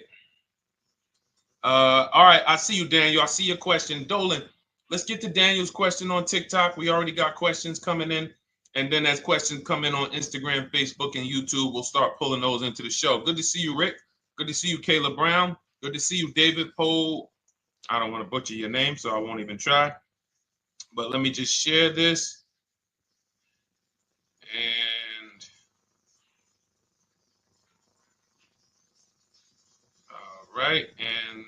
All right. I see you, Daniel. I see your question. Dolan, let's get to Daniel's question on TikTok. We already got questions coming in. And then as questions come in on Instagram, Facebook, and YouTube, we'll start pulling those into the show. Good to see you, Rick. Good to see you, Kayla Brown. Good to see you, David Poe. I don't want to butcher your name, so I won't even try. But let me just share this. And all right. And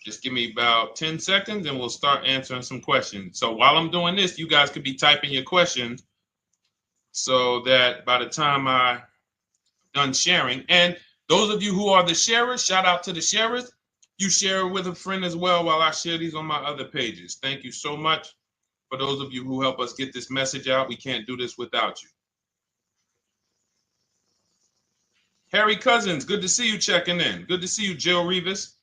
just give me about 10 seconds and we'll start answering some questions. So while I'm doing this, you guys could be typing your questions so that by the time I'm done sharing, and those of you who are the sharers, shout out to the sharers. You share with a friend as well while I share these on my other pages. Thank you so much for those of you who help us get this message out. We can't do this without you. Harry Cousins, good to see you checking in. Good to see you, Jill Rivas,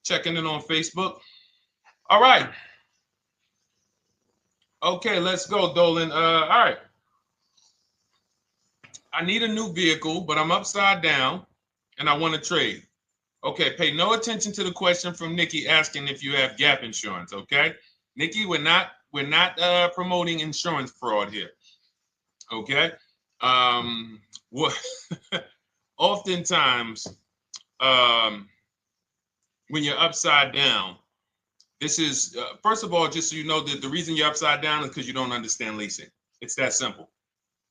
checking in on Facebook. All right. Okay, let's go, Dolan. All right. I need a new vehicle, but I'm upside down and I want to trade. Okay, pay no attention to the question from Nikki asking if you have gap insurance, okay? Nikki, we're not promoting insurance fraud here, okay? What oftentimes when you're upside down, this is first of all, just so you know, that the reason you're upside down is because you don't understand leasing. It's that simple.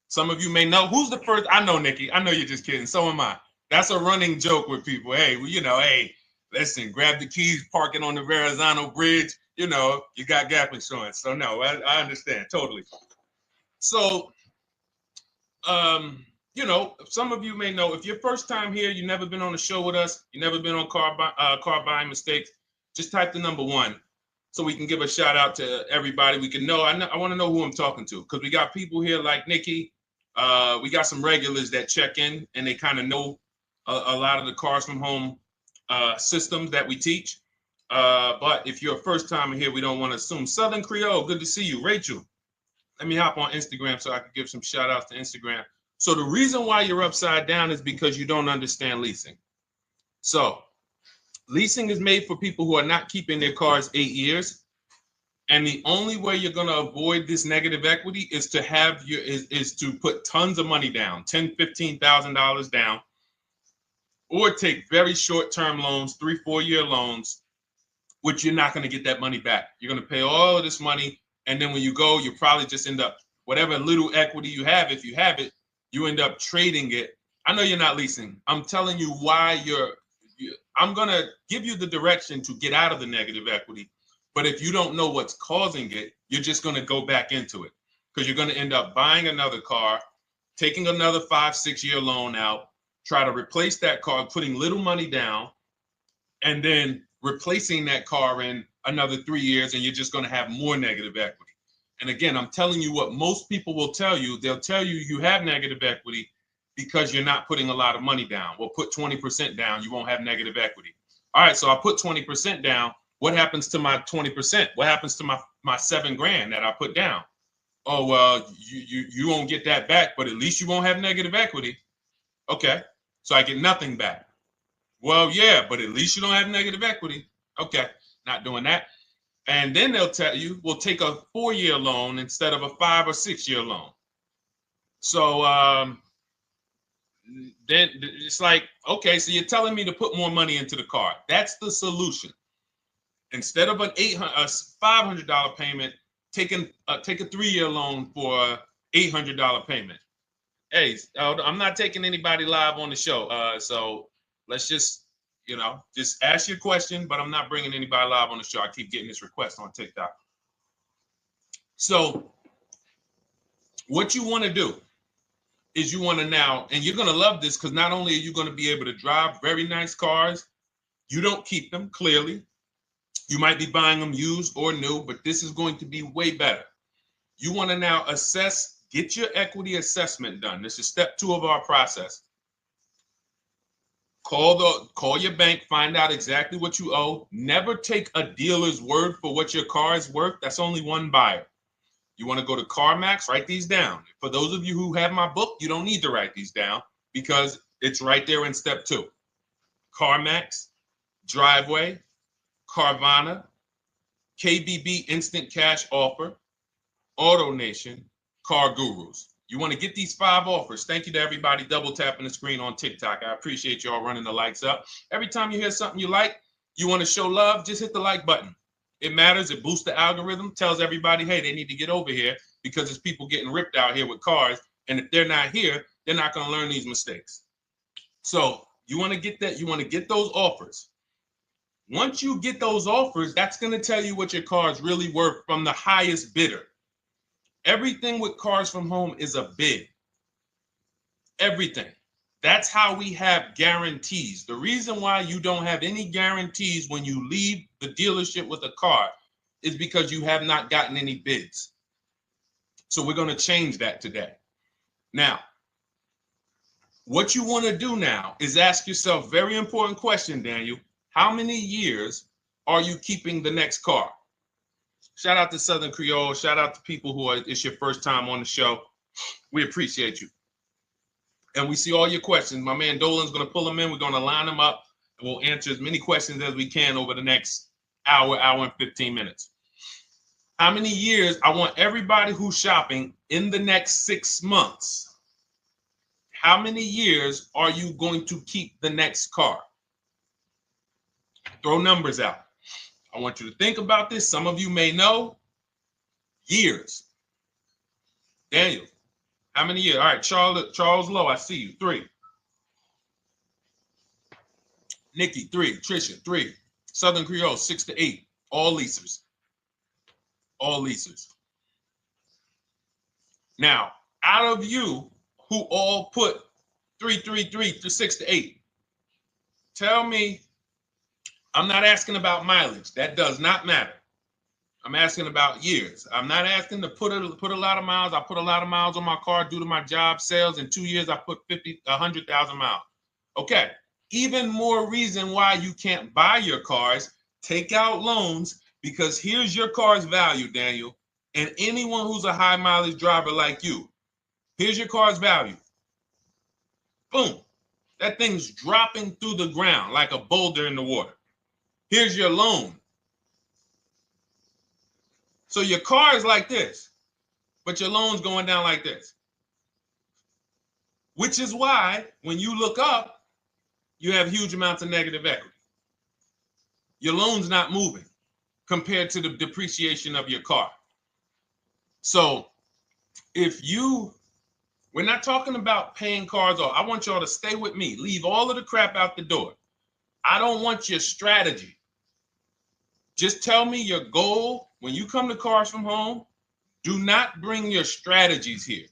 Some of you may know who's the first. I know, Nikki. I know you're just kidding. So am I. That's a running joke with people. Hey, well, you know, hey, listen, grab the keys, park it on the Verrazano Bridge. You know, you got gap insurance. So no, I understand totally. So, you know, some of you may know if you're first time here, you've never been on a show with us, you've never been on car buying mistakes. Just type the number 1 so we can give a shout out to everybody. We can know. I want to know who I'm talking to because we got people here like Nikki. We got some regulars that check in and they kind of know a lot of the Cars from Home systems that we teach. But if you're a first timer here, we don't want to assume. Southern Creole, good to see you. Rachel, let me hop on Instagram so I can give some shout outs to Instagram. So the reason why you're upside down is because you don't understand leasing. So leasing is made for people who are not keeping their cars 8 years. And the only way you're going to avoid this negative equity is to have is to put tons of money down, $10,000, $15,000 down, or take very short-term loans, 3-4 year loans, which you're not going to get that money back. You're going to pay all of this money. And then when you go, you probably just end up, whatever little equity you have, if you have it, you end up trading it. I know you're not leasing. I'm telling you why I'm going to give you the direction to get out of the negative equity. But if you don't know what's causing it, you're just going to go back into it because you're going to end up buying another car, taking another 5-6 year loan out, try to replace that car, putting little money down, and then replacing that car in another 3 years, and you're just going to have more negative equity. And again, I'm telling you what most people will tell you. They'll tell you you have negative equity because you're not putting a lot of money down. Well, put 20% down, you won't have negative equity. All right, so I put 20% down. What happens to my 20%? What happens to my $7,000 that I put down? Oh, well, you won't get that back, but at least you won't have negative equity. Okay, so I get nothing back. Well, yeah, but at least you don't have negative equity. Okay, not doing that. And then they'll tell you, we'll take a 4-year loan instead of a 5 or 6-year loan. So then it's like, okay, so you're telling me to put more money into the car. That's the solution. Instead of a $500 payment, take a 3-year loan for a $800 payment. Hey, I'm not taking anybody live on the show. So let's just, just ask your question, but I'm not bringing anybody live on the show. I keep getting this request on TikTok. So what you want to do is you want to now, and you're going to love this because not only are you going to be able to drive very nice cars, you don't keep them, clearly. You might be buying them used or new, but this is going to be way better. You want to now assess, get your equity assessment done. This is step 2 of our process. Call your bank, find out exactly what you owe. Never take a dealer's word for what your car is worth. That's only one buyer. You want to go to CarMax, write these down. For those of you who have my book, you don't need to write these down because it's right there in step 2. CarMax, Driveway, Carvana, KBB Instant Cash Offer, AutoNation, Car Gurus. You want to get these 5 offers. Thank you to everybody double tapping the screen on TikTok. I appreciate y'all running the likes up. Every time you hear something you like, you want to show love, just hit the like button. It matters. It boosts the algorithm, tells everybody, hey, they need to get over here because there's people getting ripped out here with cars. And if they're not here, they're not going to learn these mistakes. So you want to get that. You want to get those offers. Once you get those offers, that's going to tell you what your car is really worth from the highest bidder. Everything with Cars from Home is a bid. Everything. That's how we have guarantees. The reason why you don't have any guarantees when you leave the dealership with a car is because you have not gotten any bids. So we're going to change that today. Now, what you want to do now is ask yourself, very important question, Daniel. How many years are you keeping the next car? Shout out to Southern Creole. Shout out to people who it's your first time on the show. We appreciate you. And we see all your questions. My man Dolan's going to pull them in. We're going to line them up. And we'll answer as many questions as we can over the next hour and 15 minutes. How many years? I want everybody who's shopping in the next 6 months. How many years are you going to keep the next car? Throw numbers out. I want you to think about this. Some of you may know. Years. Daniel, how many years? All right, Charles Lowe, I see you. 3. Nikki, 3. Trisha, 3. Southern Creole, 6 to 8. All leasers. All leasers. Now, out of you who all put 3 to 6 to 8, tell me, I'm not asking about mileage. That does not matter. I'm asking about years. I'm not asking to put a lot of miles. I put a lot of miles on my car due to my job sales. In 2 years, I put 100,000 miles. Okay. Even more reason why you can't buy your cars. Take out loans because here's your car's value, Daniel. And anyone who's a high mileage driver like you, here's your car's value. Boom. That thing's dropping through the ground like a boulder in the water. Here's your loan. So your car is like this, but your loan's going down like this. Which is why when you look up, you have huge amounts of negative equity. Your loan's not moving compared to the depreciation of your car. So we're not talking about paying cars off. I want y'all to stay with me. Leave all of the crap out the door. I don't want your strategy. Just tell me your goal. When you come to Cars from Home, do not bring your strategies here.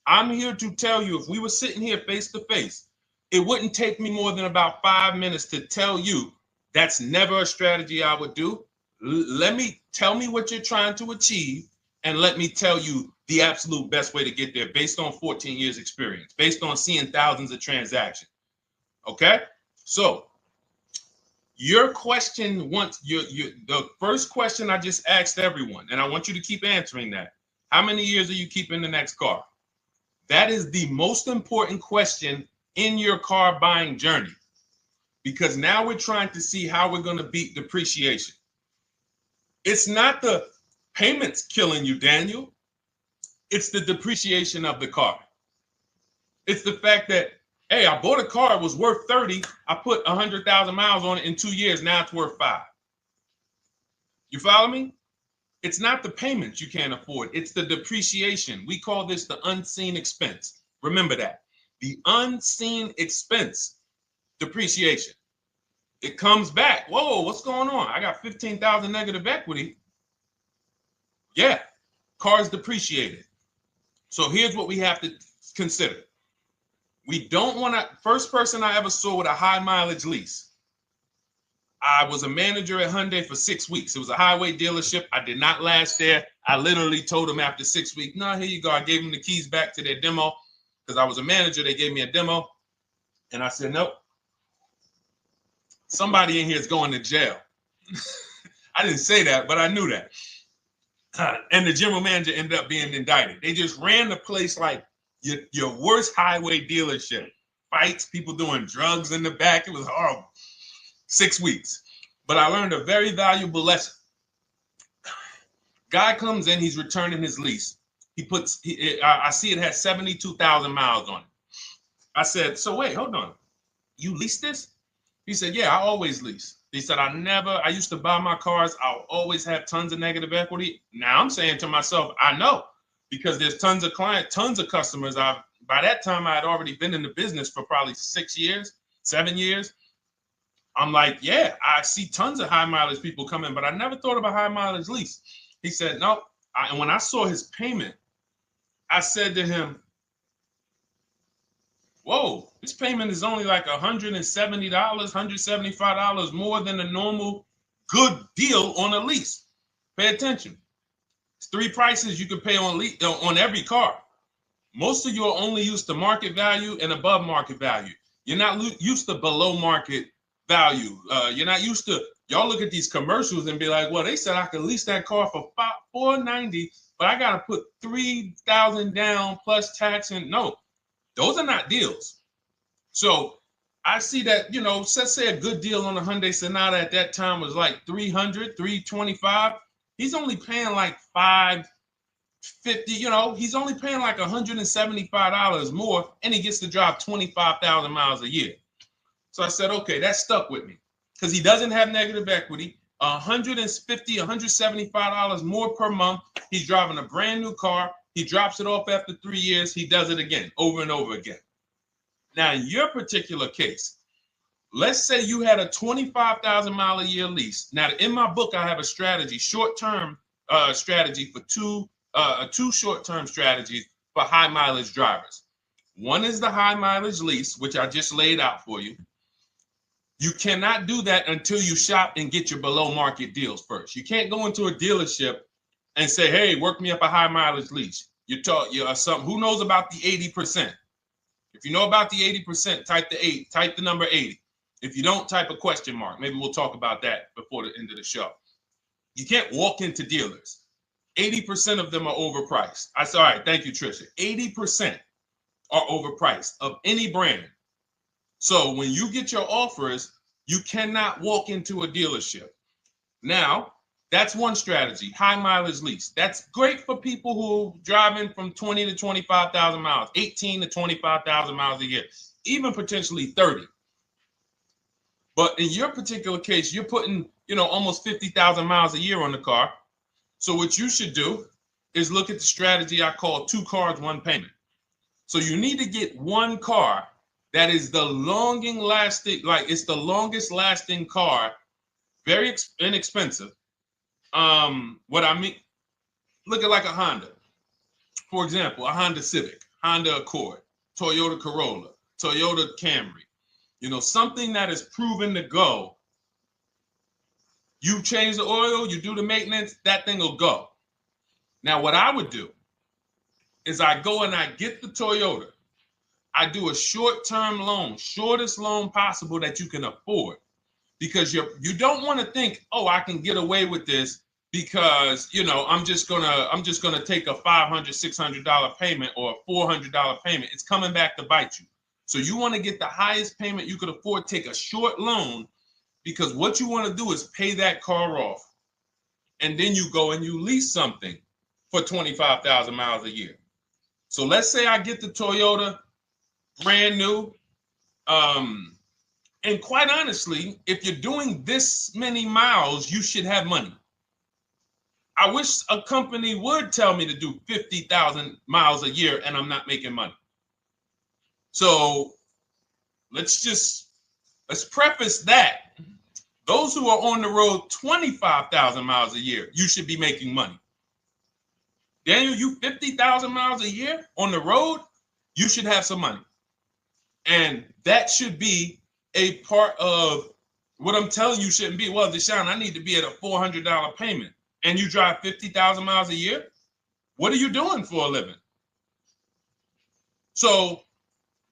I'm here to tell you, if we were sitting here face to face, it wouldn't take me more than about 5 minutes to tell you that's never a strategy I would do. Tell me what you're trying to achieve, and let me tell you the absolute best way to get there based on 14 years experience, based on seeing thousands of transactions. Okay? So your question, the first question I just asked everyone, and I want you to keep answering that. How many years are you keeping the next car? That is the most important question in your car buying journey, because now we're trying to see how we're going to beat depreciation. It's not the payments killing you, Daniel. It's the depreciation of the car. It's the fact that, hey, I bought a car, it was worth 30. I put 100,000 miles on it in 2 years. Now it's worth 5. You follow me? It's not the payments you can't afford. It's the depreciation. We call this the unseen expense. Remember that. The unseen expense, depreciation. It comes back. Whoa, what's going on? I got 15,000 negative equity. Yeah, car's depreciated. So here's what we have to consider. We don't want to, first person I ever saw with a high mileage lease. I was a manager at Hyundai for 6 weeks. It was a highway dealership. I did not last there. I literally told them after 6 weeks, no, here you go. I gave them the keys back to their demo because I was a manager. They gave me a demo. And I said, nope. Somebody in here is going to jail. I didn't say that, but I knew that. And the general manager ended up being indicted. They just ran the place like your worst highway dealership. Fights, people doing drugs in the back. It was horrible. 6 weeks. But I learned a very valuable lesson. Guy comes in, he's returning his lease. I see it has 72,000 miles on it. I said, so wait, hold on. You leased this? He said, yeah, I always lease. He said, I used to buy my cars. I'll always have tons of negative equity. Now I'm saying to myself, I know, because there's tons of clients, tons of customers. By that time, I had already been in the business for probably 6 years, 7 years. I'm like, yeah, I see tons of high mileage people coming, but I never thought of a high mileage lease. He said, no. And when I saw his payment, I said to him, whoa, this payment is only like $170, $175 more than a normal good deal on a lease. Pay attention. It's 3 prices you can pay on every car. Most of you are only used to market value and above market value. You're not used to below market value. You're not used to, y'all look at these commercials and be like, well, they said I could lease that car for $490, but I got to put $3,000 down plus tax. And no, those are not deals. So I see that, let's say a good deal on a Hyundai Sonata at that time was like $300, $325. He's only paying like $550, he's only paying like $175 more, and he gets to drive 25,000 miles a year. So I said, okay, that stuck with me because he doesn't have negative equity. $150, $175 more per month. He's driving a brand new car. He drops it off after 3 years. He does it again, over and over again. Now, in your particular case, let's say you had a 25,000 mile a year lease. Now, in my book, I have a strategy, short-term strategy for two short-term strategies for high mileage drivers. One is the high mileage lease, which I just laid out for you. You cannot do that until you shop and get your below market deals first. You can't go into a dealership and say, hey, work me up a high mileage lease. Who knows about the 80%? If you know about the 80%, type the number 80. If you don't, type a question mark. Maybe we'll talk about that before the end of the show. You can't walk into dealers. 80% of them are overpriced. I said, all right, thank you, Trisha. 80% are overpriced of any brand. So when you get your offers, you cannot walk into a dealership. Now, that's one strategy, high mileage lease. That's great for people who are driving from 20 to 25,000 miles, 18 to 25,000 miles a year, even potentially 30. But in your particular case, you're putting, almost 50,000 miles a year on the car. So what you should do is look at the strategy I call 2 cars, 1 payment. So you need to get one car that is the longest lasting car, very inexpensive. What I mean, look at like a Honda. For example, a Honda Civic, Honda Accord, Toyota Corolla, Toyota Camry. Something that is proven to go. You change the oil, you do the maintenance, that thing will go. Now, what I would do is I go and I get the Toyota. I do a short-term loan, shortest loan possible that you can afford, because you don't want to think, oh, I can get away with this because, you know, I'm just gonna take a $500, $600 payment or a $400 payment. It's coming back to bite you. So you want to get the highest payment you could afford, take a short loan, because what you want to do is pay that car off. And then you go and you lease something for 25,000 miles a year. So let's say I get the Toyota brand new. And quite honestly, if you're doing this many miles, you should have money. I wish a company would tell me to do 50,000 miles a year and I'm not making money. So let's preface that. Those who are on the road 25,000 miles a year, you should be making money. Daniel, you 50,000 miles a year on the road, you should have some money. And that should be a part of what I'm telling you shouldn't be. Well, Deshone, I need to be at a $400 payment. And you drive 50,000 miles a year? What are you doing for a living? So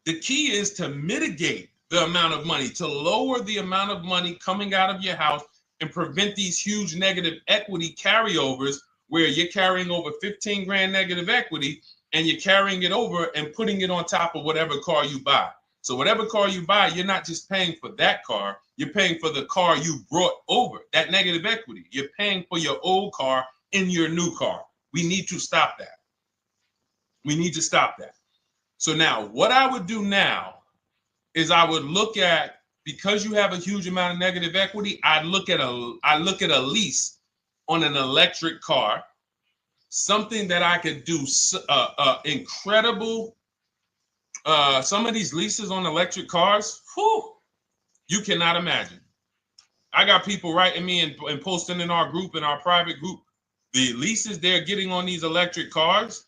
the key is to mitigate the amount of money, to lower the amount of money coming out of your house and prevent these huge negative equity carryovers where you're carrying over 15 grand negative equity and you're carrying it over and putting it on top of whatever car you buy. So whatever car you buy, you're not just paying for that car, you're paying for the car you brought over, that negative equity. You're paying for your old car in your new car. We need to stop that. We need to stop that. So now what I would do now is I would look at, because you have a huge amount of negative equity, I look at a lease on an electric car, something that I could do incredible. Some of these leases on electric cars, whew, you cannot imagine. I got people writing me and posting in our group, in our private group, the leases they're getting on these electric cars.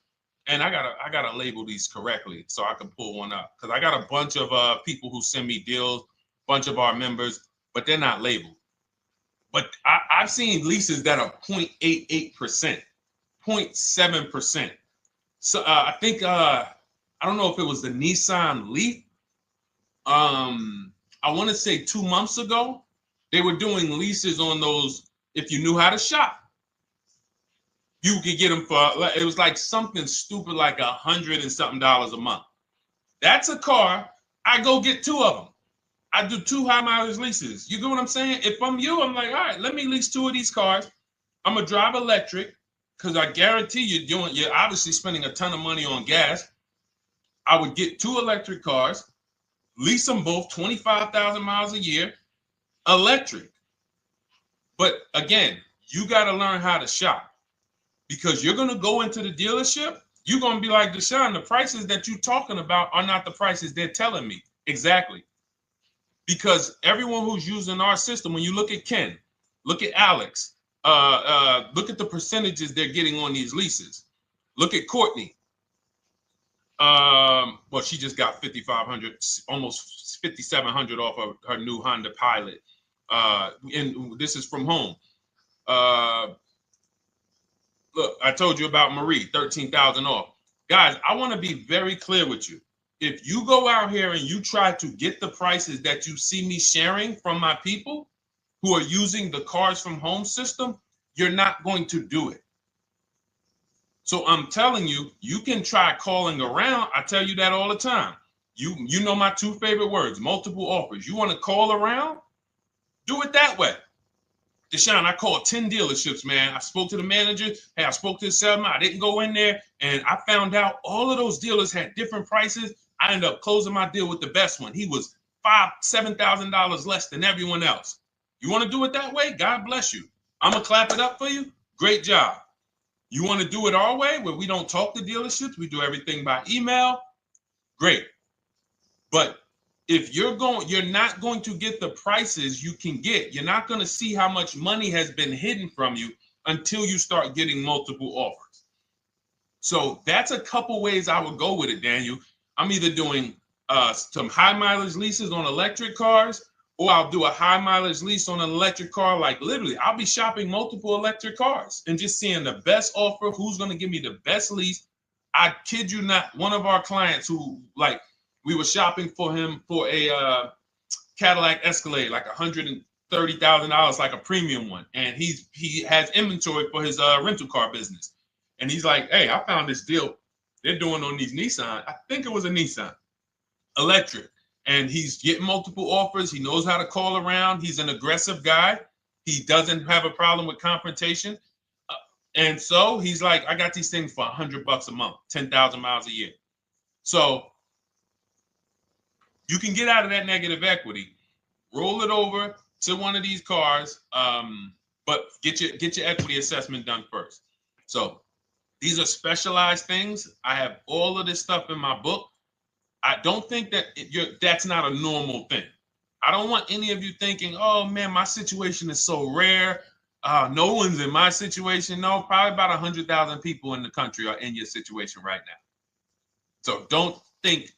And I gotta label these correctly so I can pull one up, because I got a bunch of people who send me deals, bunch of our members, but they're not labeled. But I've seen leases that are 0.88%, 0.7%. So I think I don't know if it was the Nissan Leaf. I want to say 2 months ago, they were doing leases on those. If you knew how to shop, you could get them for, it was like something stupid like $100 and something a month. That's a car. I go get 2 of them. I do 2 high mileage leases. You get what I'm saying? If I'm you, I'm like, all right, let me lease 2 of these cars. I'm gonna drive electric, because I guarantee you're obviously spending a ton of money on gas. I would get 2 electric cars, lease them both 25,000 miles a year, electric. But again, you got to learn how to shop, because you're going to go into the dealership. You're going to be like, Deshone, the prices that you're talking about are not the prices they're telling me. Exactly. Because everyone who's using our system, when you look at Ken, look at Alex, look at the percentages they're getting on these leases. Look at Courtney. Well, she just got 5,500, almost 5,700 off of her new Honda Pilot. And this is from home. Look, I told you about Marie, 13,000 off. Guys, I want to be very clear with you. If you go out here and you try to get the prices that you see me sharing from my people who are using the Cars from Home system, you're not going to do it. So I'm telling you, you can try calling around. I tell you that all the time. You know my 2 favorite words, multiple offers. You want to call around? Do it that way. Deshone, I called 10 dealerships, man. I spoke to the manager. Hey, I spoke to the salesman. I didn't go in there, and I found out all of those dealers had different prices. I ended up closing my deal with the best one. He was $5,000, $7,000 less than everyone else. You want to do it that way? God bless you. I'm going to clap it up for you. Great job. You want to do it our way, where we don't talk to dealerships, we do everything by email? Great. But if you're not going to get the prices you can get. You're not going to see how much money has been hidden from you until you start getting multiple offers. So that's a couple ways I would go with it, Daniel. I'm either doing some high mileage leases on electric cars, or I'll do a high mileage lease on an electric car. Like literally, I'll be shopping multiple electric cars and just seeing the best offer, who's going to give me the best lease. I kid you not, one of our clients who, like, we were shopping for him for a Cadillac Escalade, like $130,000 $30,000, like a premium one, and he has inventory for his rental car business. And he's like, hey, I found this deal they're doing on these Nissan. I think it was a Nissan electric. And he's getting multiple offers. He knows how to call around. He's an aggressive guy. He doesn't have a problem with confrontation. And so he's like, I got these things for $100 a month, 10,000 miles a year. So you can get out of that negative equity, roll it over to one of these cars, but get your equity assessment done first. So these are specialized things. I have all of this stuff in my book. I don't think that that's not a normal thing. I don't want any of you thinking, oh man, my situation is so rare. No one's in my situation. No, probably about 100,000 people in the country are in your situation right now. So don't think,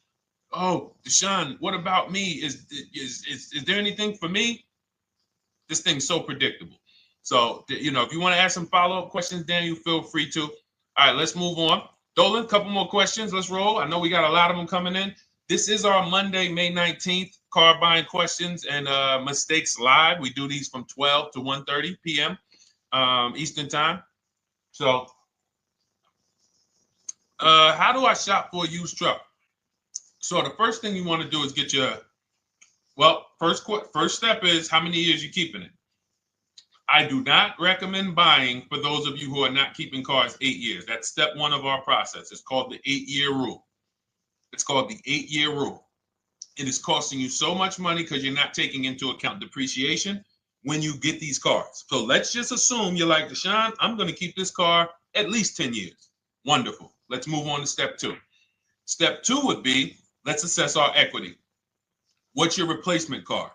oh, Deshone, what about me? Is there anything for me? This thing's so predictable. So, if you want to ask some follow-up questions, Daniel, feel free to. All right, let's move on. Dolan, a couple more questions. Let's roll. I know we got a lot of them coming in. This is our Monday, May 19th, car buying questions and mistakes live. We do these from 12 to 1:30 p.m. Eastern time. So how do I shop for a used truck? So the first thing you want to do is get your, first step is how many years you keeping it. I do not recommend buying for those of you who are not keeping cars 8 years. That's step one of our process. It's called the 8-year rule. It's called the 8-year rule. It is costing you so much money because you're not taking into account depreciation when you get these cars. So let's just assume you're like, Deshone, I'm going to keep this car at least 10 years. Wonderful. Let's move on to step two. Step two would be, let's assess our equity. What's your replacement car?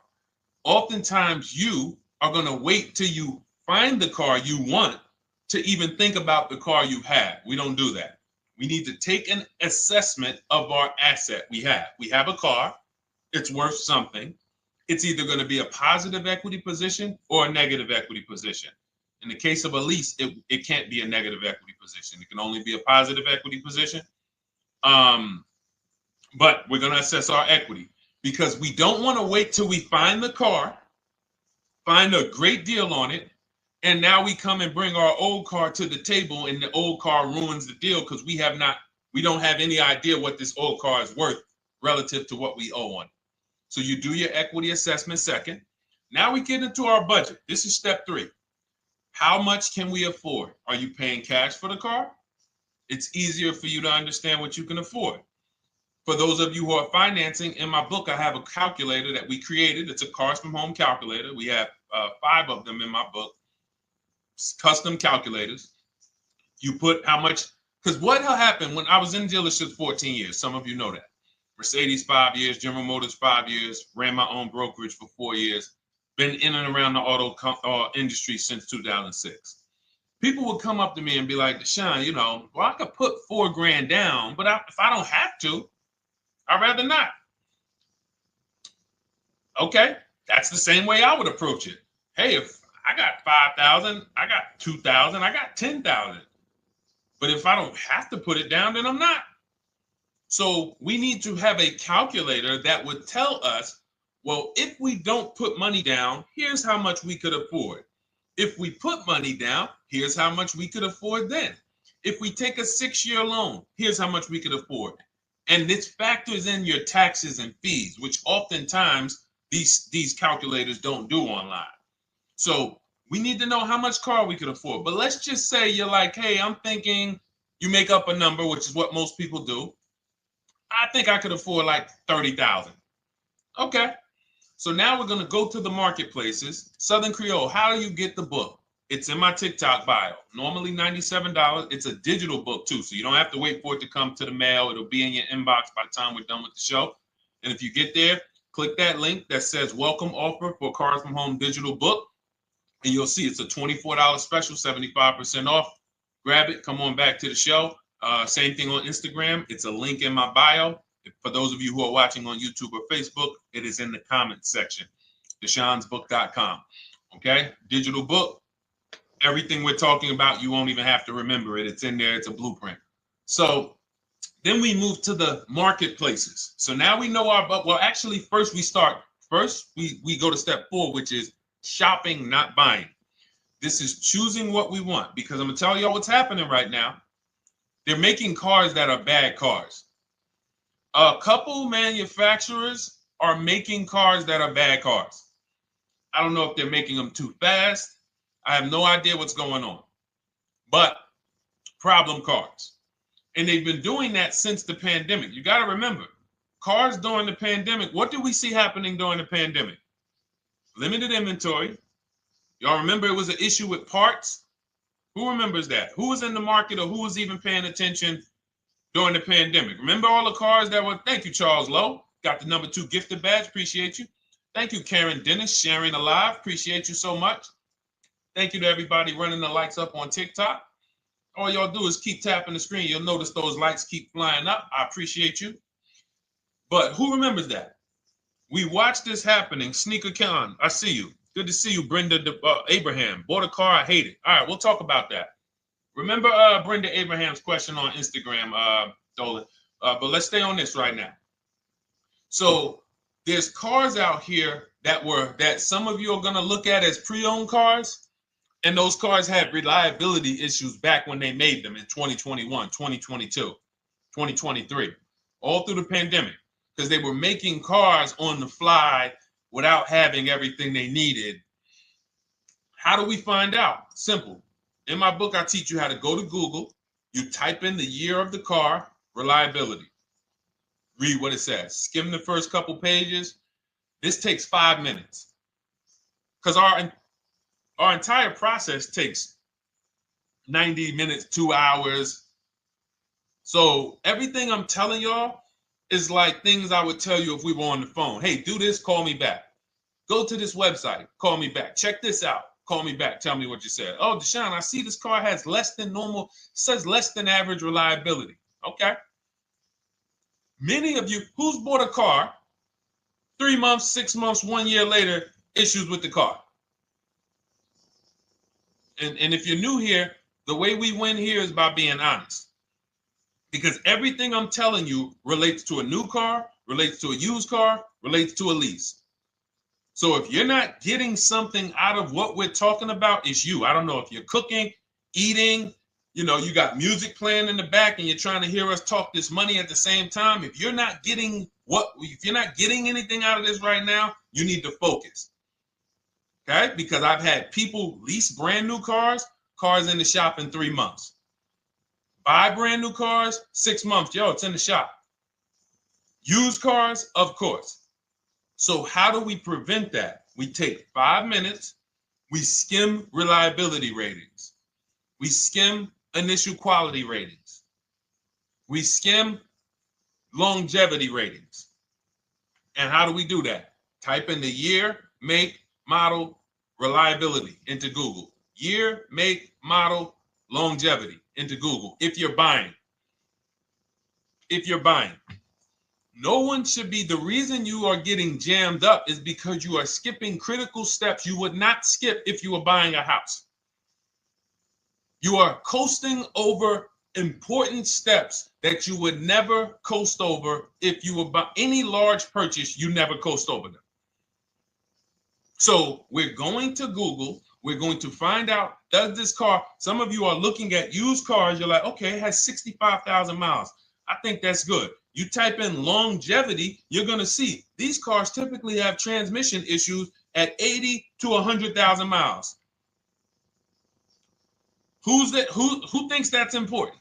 Oftentimes you are going to wait till you find the car you want to even think about the car you have. We don't do that. We need to take an assessment of our asset we have. We have a car. It's worth something. It's either going to be a positive equity position or a negative equity position. In the case of a lease, it can't be a negative equity position. It can only be a positive equity position. But we're going to assess our equity because we don't want to wait till we find the car, find a great deal on it, and now we come and bring our old car to the table and the old car ruins the deal because we don't have any idea what this old car is worth relative to what we owe on it. So you do your equity assessment second. Now we get into our budget. This is step three. How much can we afford? Are you paying cash for the car? It's easier for you to understand what you can afford. For those of you who are financing, in my book, I have a calculator that we created. It's a Cars from Home calculator. We have 5 of them in my book, custom calculators. You put how much, because what happened when I was in dealerships 14 years, some of you know that. Mercedes 5 years, General Motors 5 years, ran my own brokerage for 4 years, been in and around the auto industry since 2006. People would come up to me and be like, Deshone, I could put $4,000 down, but if I don't have to, I'd rather not. Okay, that's the same way I would approach it. Hey, if I got 5,000, I got 2,000, I got 10,000. But if I don't have to put it down, then I'm not. So we need to have a calculator that would tell us, well, if we don't put money down, here's how much we could afford. If we put money down, here's how much we could afford then. If we take a 6-year loan, here's how much we could afford. And this factors in your taxes and fees, which oftentimes these calculators don't do online. So we need to know how much car we could afford. But let's just say you're like, hey, I'm thinking, you make up a number, which is what most people do. I think I could afford like 30,000. Okay. So now we're going to go to the marketplaces. Southern Creole, how do you get the book? It's in my TikTok bio. Normally $97. It's a digital book too, so you don't have to wait for it to come to the mail. It'll be in your inbox by the time we're done with the show. And if you get there, click that link that says welcome offer for Cars from Home digital book. And you'll see it's a $24 special, 75% off. Grab it. Come on back to the show. Same thing on Instagram. It's a link in my bio. For those of you who are watching on YouTube or Facebook, it is in the comments section. DeshonesBook.com. Okay? Digital book. Everything we're talking about, you won't even have to remember it. It's in there. It's a blueprint. So then we move to the marketplaces. So now we know our, well, actually, first we go to step 4, which is shopping, not buying. This is choosing what we want, because I'm gonna tell y'all what's happening right now. They're making cars that are bad cars. A couple manufacturers are making cars that are bad cars. I don't know if they're making them too fast. I have no idea what's going on, but problem cars. And they've been doing that since the pandemic. You got to remember, cars during the pandemic, what did we see happening during the pandemic? Limited inventory. Y'all remember it was an issue with parts? Who remembers that? Who was in the market, or who was even paying attention during the pandemic? Remember all the cars that were, thank you, Charles Lowe. Got the #2 gifted badge, appreciate you. Thank you, Karen Dennis, sharing alive, appreciate you so much. Thank you to everybody running the likes up on TikTok. All y'all do is keep tapping the screen. You'll notice those likes keep flying up. I appreciate you. But who remembers that? We watched this happening. Sneaker Con, I see you. Good to see you, Brenda Abraham. Bought a car, I hate it. All right, we'll talk about that. Remember Brenda Abraham's question on Instagram, Dolan. But let's stay on this right now. So there's cars out here that some of you are gonna look at as pre-owned cars, and those cars had reliability issues back when they made them in 2021, 2022, 2023, all through the pandemic, because they were making cars on the fly without having everything they needed. How do we find out? Simple. In my book, I teach you how to go to Google. You type in the year of the car, reliability. Read what it says. Skim the first couple pages. This takes 5 minutes, because our entire process takes 90 minutes, 2 hours. So everything I'm telling y'all is like things I would tell you if we were on the phone. Hey, do this, call me back. Go to this website, call me back. Check this out, call me back. Tell me what you said. Oh, Deshone, I see this car has less than normal, says less than average reliability. Okay. Many of you, who's bought a car 3 months, 6 months, 1 year later, issues with the car? And if you're new here, the way we win here is by being honest. Because everything I'm telling you relates to a new car, relates to a used car, relates to a lease. So if you're not getting something out of what we're talking about, it's you. I don't know if you're cooking, eating, you got music playing in the back and you're trying to hear us talk this money at the same time. If you're not getting anything out of this right now, you need to focus. Okay? Because I've had people lease brand new cars in the shop in 3 months. Buy brand new cars, 6 months. Yo, it's in the shop. Used cars, of course. So how do we prevent that? We take 5 minutes. We skim reliability ratings. We skim initial quality ratings. We skim longevity ratings. And how do we do that? Type in the year, make, model, reliability into Google. Year, make, model, longevity into Google. If you're buying. No one should be, the reason you are getting jammed up is because you are skipping critical steps you would not skip if you were buying a house. You are coasting over important steps that you would never coast over if you were buying any large purchase. You never coast over them. So we're going to Google. We're going to find out, does this car, some of you are looking at used cars. You're like, okay, it has 65,000 miles. I think that's good. You type in longevity, you're going to see these cars typically have transmission issues at 80 to 100,000 miles. Who thinks that's important?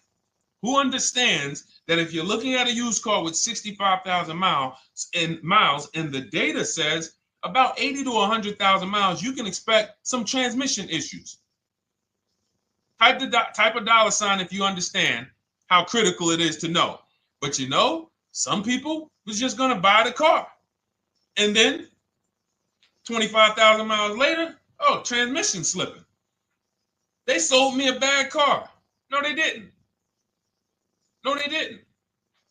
Who understands that if you're looking at a used car with 65,000 miles and the data says about 80 to 100,000 miles, you can expect some transmission issues. Type a dollar sign if you understand how critical it is to know. But some people was just going to buy the car. And then 25,000 miles later, transmission slipping. They sold me a bad car. No, they didn't.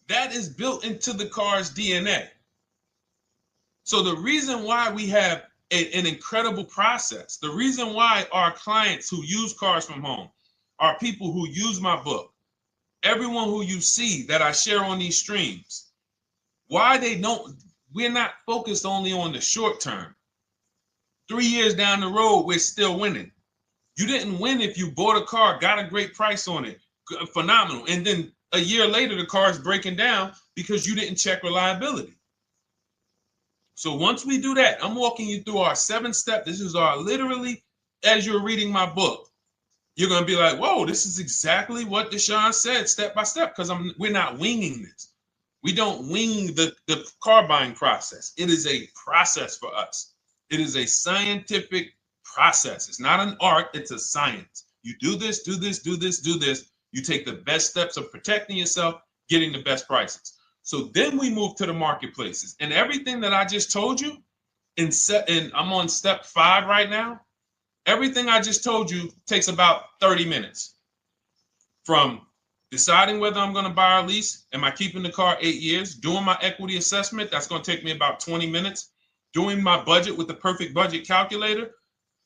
That is built into the car's DNA. So the reason why we have an incredible process, the reason why our clients who use cars from home, are people who use my book, everyone who you see that I share on these streams, we're not focused only on the short term. 3 years down the road, we're still winning. You didn't win if you bought a car, got a great price on it, phenomenal, and then a year later the car is breaking down because you didn't check reliability. So once we do that, I'm walking you through our 7-step. This is our literally, as you're reading my book, you're going to be like, whoa, this is exactly what Deshone said step by step, because we're not winging this. We don't wing the car buying process. It is a process for us. It is a scientific process. It's not an art, it's a science. You do this, do this, do this, do this. You take the best steps of protecting yourself, getting the best prices. So then we move to the marketplaces. And everything that I just told you, and I'm on step 5 right now, everything I just told you takes about 30 minutes. From deciding whether I'm going to buy or lease, am I keeping the car 8 years, doing my equity assessment, that's going to take me about 20 minutes, doing my budget with the perfect budget calculator.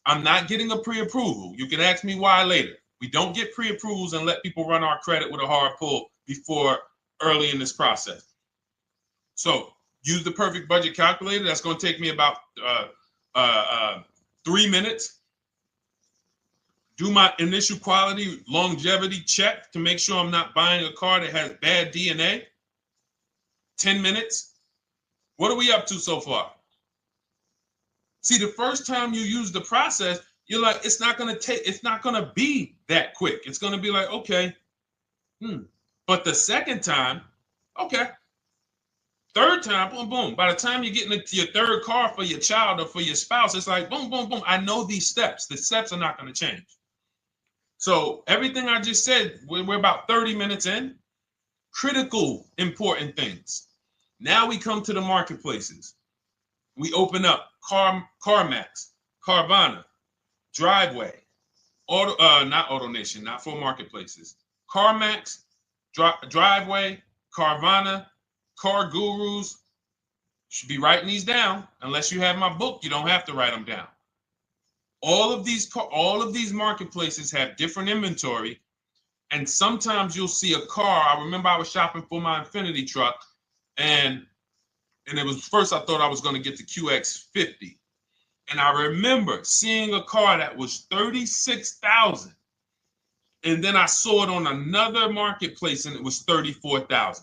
I'm not getting a pre-approval. You can ask me why later. We don't get pre-approvals and let people run our credit with a hard pull before early in this process. So use the perfect budget calculator. That's going to take me about 3 minutes. Do my initial quality longevity check to make sure I'm not buying a car that has bad DNA. 10 minutes. What are we up to so far? See, the first time you use the process, you're like, it's not going to be that quick. It's going to be like, okay. But the second time, okay. Third time, boom, boom. By the time you're getting into your third car for your child or for your spouse, it's like, boom, boom, boom. I know these steps. The steps are not going to change. So everything I just said, we're about 30 minutes in. Critical, important things. Now we come to the marketplaces. We open up CarMax, Carvana, Driveway, not AutoNation, not for marketplaces. CarMax, Driveway, Carvana, Car Gurus. Should be writing these down. Unless you have my book, you don't have to write them down. All of these marketplaces have different inventory, and sometimes you'll see a car. I remember I was shopping for my Infinity truck, and it was first I thought I was going to get the QX50, and I remember seeing a car that was $36,000, and then I saw it on another marketplace, and it was $34,000.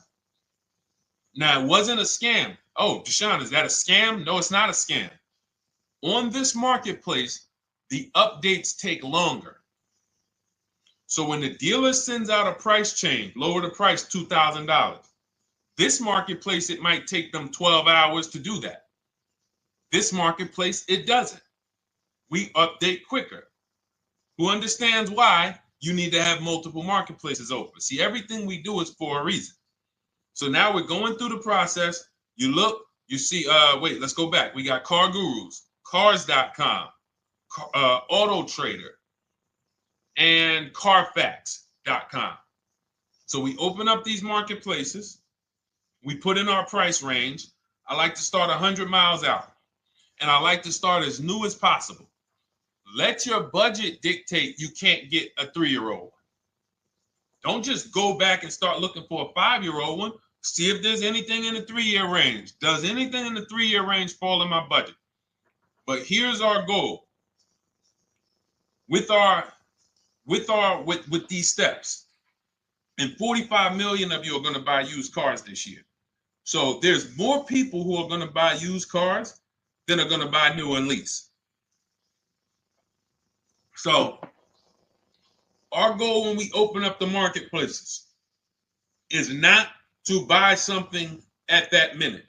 Now it wasn't a scam. Oh, Deshone, is that a scam? No, it's not a scam. On this marketplace, the updates take longer. So when the dealer sends out a price change, lower the price $2,000. This marketplace, it might take them 12 hours to do that. This marketplace, it doesn't. We update quicker. Who understands why you need to have multiple marketplaces open? See, everything we do is for a reason. So now we're going through the process. You look, you see, wait, let's go back. We got Car Gurus, Cars.com, Auto Trader, and Carfax.com. So we open up these marketplaces. We put in our price range. I like to start 100 miles out, and I like to start as new as possible. Let your budget dictate you can't get a 3-year-old. Don't just go back and start looking for a 5-year-old one. See if there's anything in the 3-year range. Does anything in the 3-year range fall in my budget? But here's our goal. With these steps, and 45 million of you are going to buy used cars this year. So there's more people who are going to buy used cars than are going to buy new and lease. So our goal when we open up the marketplaces is not to buy something at that minute.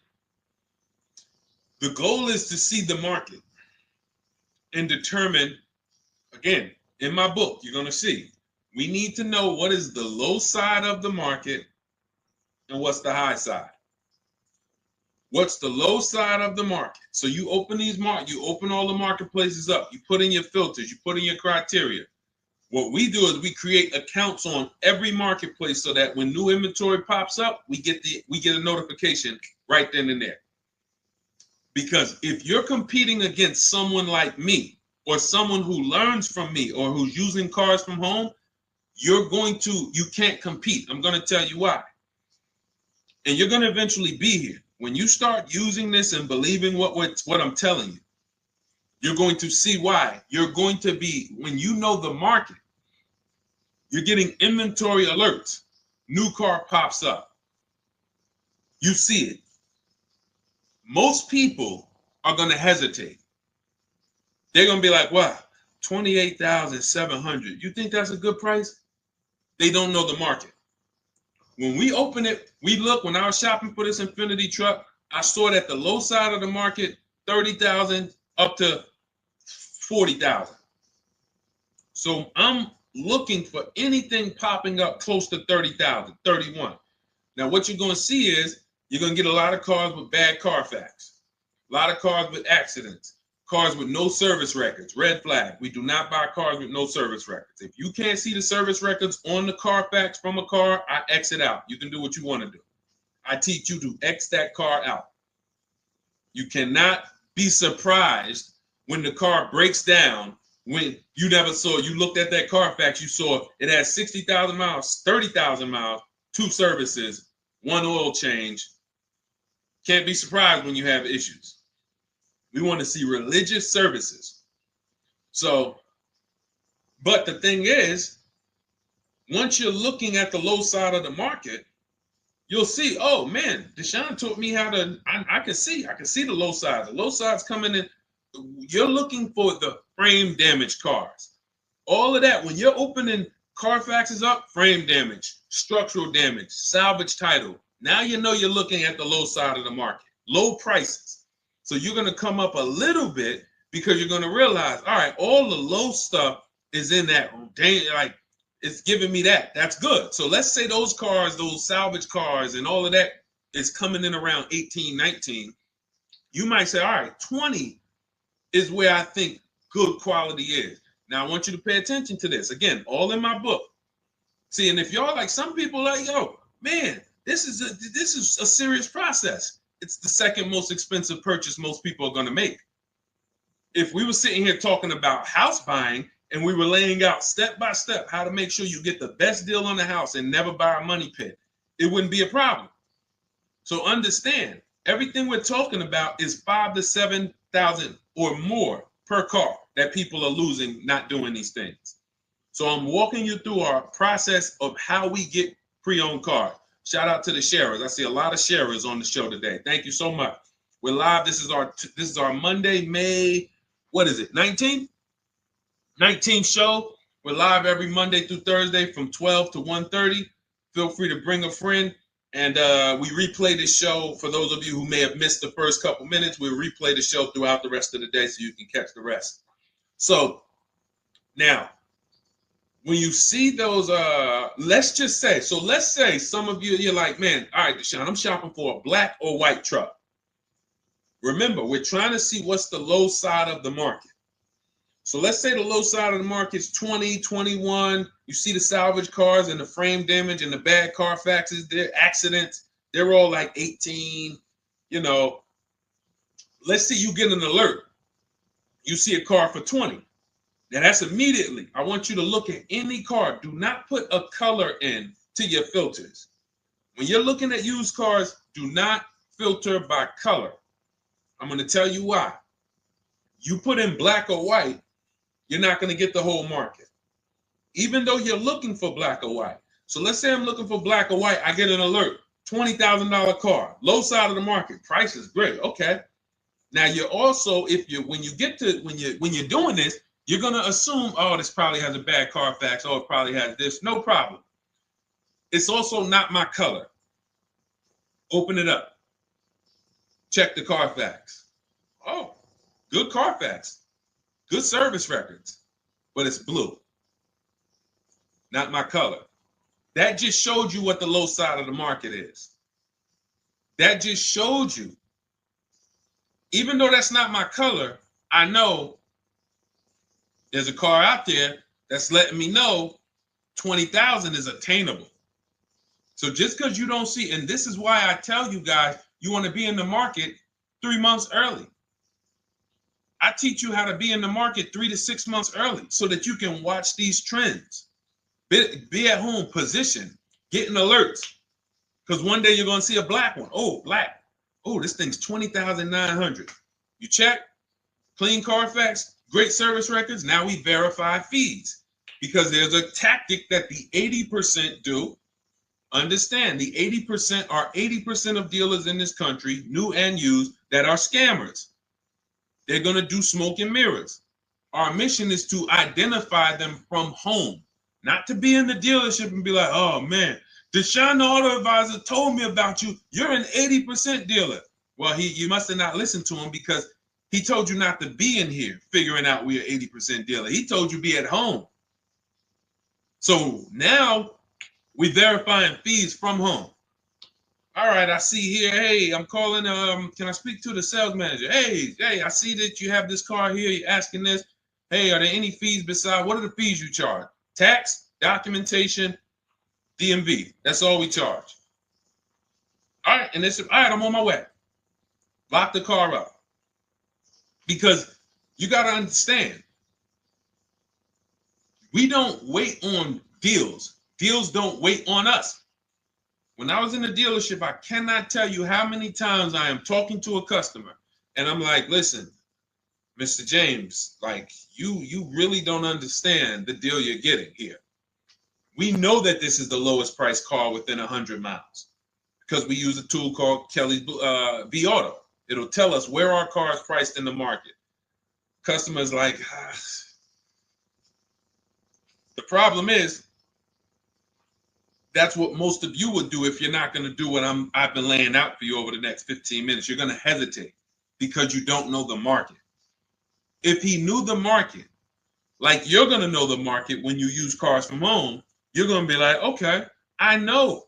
The goal is to see the market and determine, again, in my book, you're going to see, we need to know what is the low side of the market and what's the high side. What's the low side of the market? So you open you open all the marketplaces up. You put in your filters. You put in your criteria. What we do is we create accounts on every marketplace so that when new inventory pops up, we get a notification right then and there. Because if you're competing against someone like me or someone who learns from me or who's using cars from home, you can't compete. I'm going to tell you why. And you're going to eventually be here. When you start using this and believing what I'm telling you, You're going to see why. You're going to be, when you know the market, you're getting inventory alerts. New car pops up. You see it. Most people are going to hesitate. They're going to be like, wow, 28,700. You think that's a good price? They don't know the market. When we open it, we look, when I was shopping for this Infinity truck, I saw it at the low side of the market, 30,000 up to 40,000. So I'm looking for anything popping up close to 30,000, 31. Now, what you're going to see is you're going to get a lot of cars with bad Carfax, a lot of cars with accidents, cars with no service records, red flag. We do not buy cars with no service records. If you can't see the service records on the Carfax from a car, I exit out. You can do what you want to do. I teach you to X that car out. You cannot be surprised when the car breaks down, when you never saw, you looked at that Carfax, you saw it has 60,000 miles, 30,000 miles, 2 services, 1 oil change. Can't be surprised when you have issues. We want to see religious services. So, but the thing is, once you're looking at the low side of the market, you'll see, oh man, Deshone taught me how to, I can see the low side. The low side's coming in. You're looking for the frame damage cars. All of that, when you're opening Carfaxes up, frame damage, structural damage, salvage title. Now you know you're looking at the low side of the market, low prices. So you're going to come up a little bit because you're going to realize, all right, all the low stuff is in that, like, it's giving me that. That's good. So let's say those cars, those salvage cars and all of that is coming in around 18, 19. You might say, all right, 20 is where I think good quality is. Now, I want you to pay attention to this. Again, all in my book. See, and if y'all like, some people like, yo, man, this is a serious process. It's the second most expensive purchase most people are going to make. If we were sitting here talking about house buying and we were laying out step by step how to make sure you get the best deal on the house and never buy a money pit, it wouldn't be a problem. So understand, everything we're talking about is 5,000 to 7,000 or more per car that people are losing not doing these things. So I'm walking you through our process of how we get pre-owned cars. Shout out to the sharers. I see a lot of sharers on the show today. Thank you so much. We're live. This is our Monday, May, what is it, 19th? 19th show. We're live every Monday through Thursday from 12 to 1:30. Feel free to bring a friend. And we replay the show. For those of you who may have missed the first couple minutes, we'll replay the show throughout the rest of the day so you can catch the rest. So now, when you see those, let's say some of you, you're like, man, all right, Deshone, I'm shopping for a black or white truck. Remember, we're trying to see what's the low side of the market. So let's say the low side of the market is 20, 21. You see the salvage cars and the frame damage and the bad Carfaxes, their accidents, they're all like 18, you know. Let's say you get an alert. You see a car for 20. Now that's immediately. I want you to look at any car. Do not put a color in to your filters. When you're looking at used cars, do not filter by color. I'm going to tell you why. You put in black or white, you're not going to get the whole market, even though you're looking for black or white. So let's say I'm looking for black or white. I get an alert, $20,000 car, low side of the market. Price is great. Okay. Now you're also, when you're doing this, you're going to assume, oh, this probably has a bad Carfax. Oh, it probably has this. No problem. It's also not my color. Open it up. Check the Carfax. Oh, good Carfax. Good service records, but it's blue. Not my color. That just showed you what the low side of the market is. That just showed you. Even though that's not my color, I know there's a car out there that's letting me know 20,000 is attainable. So just because you don't see, and this is why I tell you guys, you want to be in the market 3 months early. I teach you how to be in the market 3 to 6 months early so that you can watch these trends. Be at home, position, getting alerts. Because one day you're going to see a black one. Oh, black. Oh, this thing's 20,900. You check, clean Carfax, great service records. Now we verify fees because there's a tactic that the 80% do. Understand, the 80% are 80% of dealers in this country, new and used, that are scammers. They're going to do smoke and mirrors. Our mission is to identify them from home, not to be in the dealership and be like, oh man, Deshone the Auto Advisor told me about you. You're an 80% dealer. Well, you must have not listened to him because he told you not to be in here figuring out we're 80% dealer. He told you be at home. So now we verifying fees from home. All right, I see here. Hey, I'm calling. Can I speak to the sales manager? Hey, I see that you have this car here. You're asking this. Hey, are there any fees besides? What are the fees you charge? Tax, documentation, DMV. That's all we charge. All right, and this. All right, I'm on my way. Lock the car up because you got to understand. We don't wait on deals. Deals don't wait on us. When I was in the dealership, I cannot tell you how many times I am talking to a customer and I'm like, listen, Mr. James, like you really don't understand the deal you're getting here. We know that this is the lowest price car within 100 miles because we use a tool called Kelly's V Auto. It'll tell us where our car is priced in the market. Customers like, the problem is, that's what most of you would do if you're not going to do what I've been laying out for you over the next 15 minutes. You're going to hesitate because you don't know the market. If he knew the market, like you're going to know the market when you use cars from home, you're going to be like, okay, I know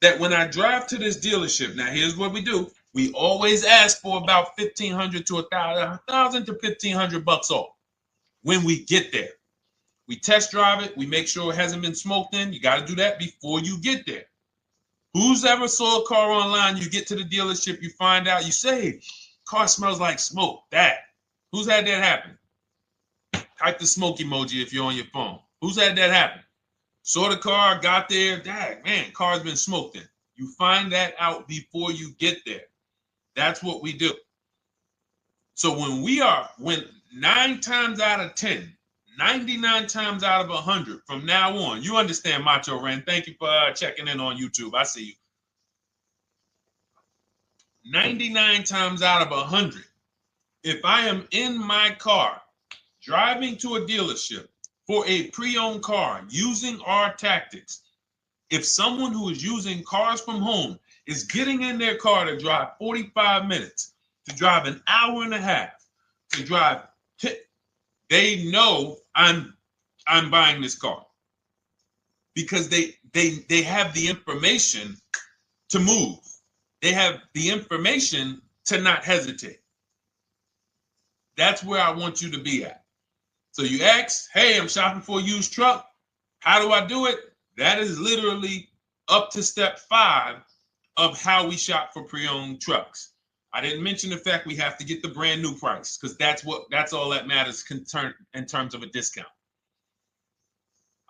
that when I drive to this dealership, now here's what we do. We always ask for about $1,500 to $1,000 to $1,500 off when we get there. We test drive it. We make sure it hasn't been smoked in. You got to do that before you get there. Who's ever saw a car online? You get to the dealership, you find out, you say, car smells like smoke. That. Who's had that happen? Type the smoke emoji if you're on your phone. Who's had that happen? Saw the car, got there, dang, man, car's been smoked in. You find that out before you get there. That's what we do. So when 9 times out of 10, 99 times out of 100 from now on, you understand, Macho Ren. Thank you for checking in on YouTube. I see you. 99 times out of 100, if I am in my car driving to a dealership for a pre-owned car using our tactics, if someone who is using cars from home is getting in their car to drive 45 minutes, to drive an hour and a half, to drive, they know I'm buying this car because they have the information to move. They have the information to not hesitate. That's where I want you to be at. So you ask, hey, I'm shopping for a used truck. How do I do it? That is literally up to step 5 of how we shop for pre-owned trucks. I didn't mention the fact we have to get the brand new price because that's all that matters in terms of a discount.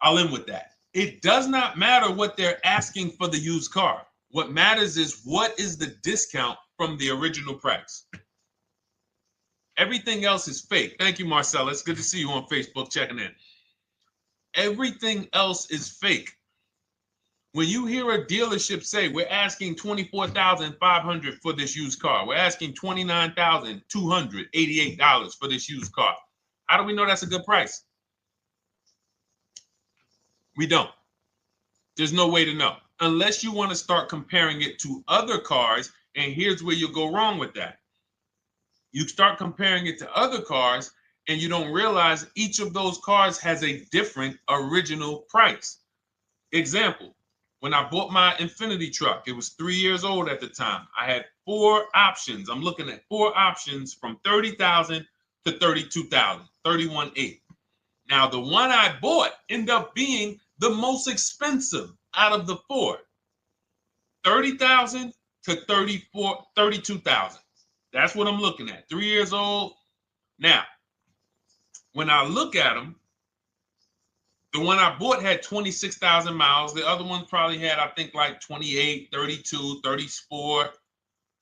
I'll end with that. It does not matter what they're asking for the used car. What matters is what is the discount from the original price. Everything else is fake. Thank you, Marcella. It's good to see you on Facebook checking in. Everything else is fake. When you hear a dealership say, we're asking $24,500 for this used car, we're asking $29,288 for this used car, how do we know that's a good price? We don't. There's no way to know. Unless you want to start comparing it to other cars, and here's where you'll go wrong with that. You start comparing it to other cars, and you don't realize each of those cars has a different original price. Example. When I bought my Infiniti truck, it was 3 years old at the time. I had 4 options. I'm looking at 4 options from $30,000 to $32,000, $31,800. Now, the one I bought ended up being the most expensive out of the 4. $30,000 to $32,000. That's what I'm looking at. 3 years old. Now, when I look at them, the one I bought had 26,000 miles. The other one probably had, I think, like 28, 32, 34.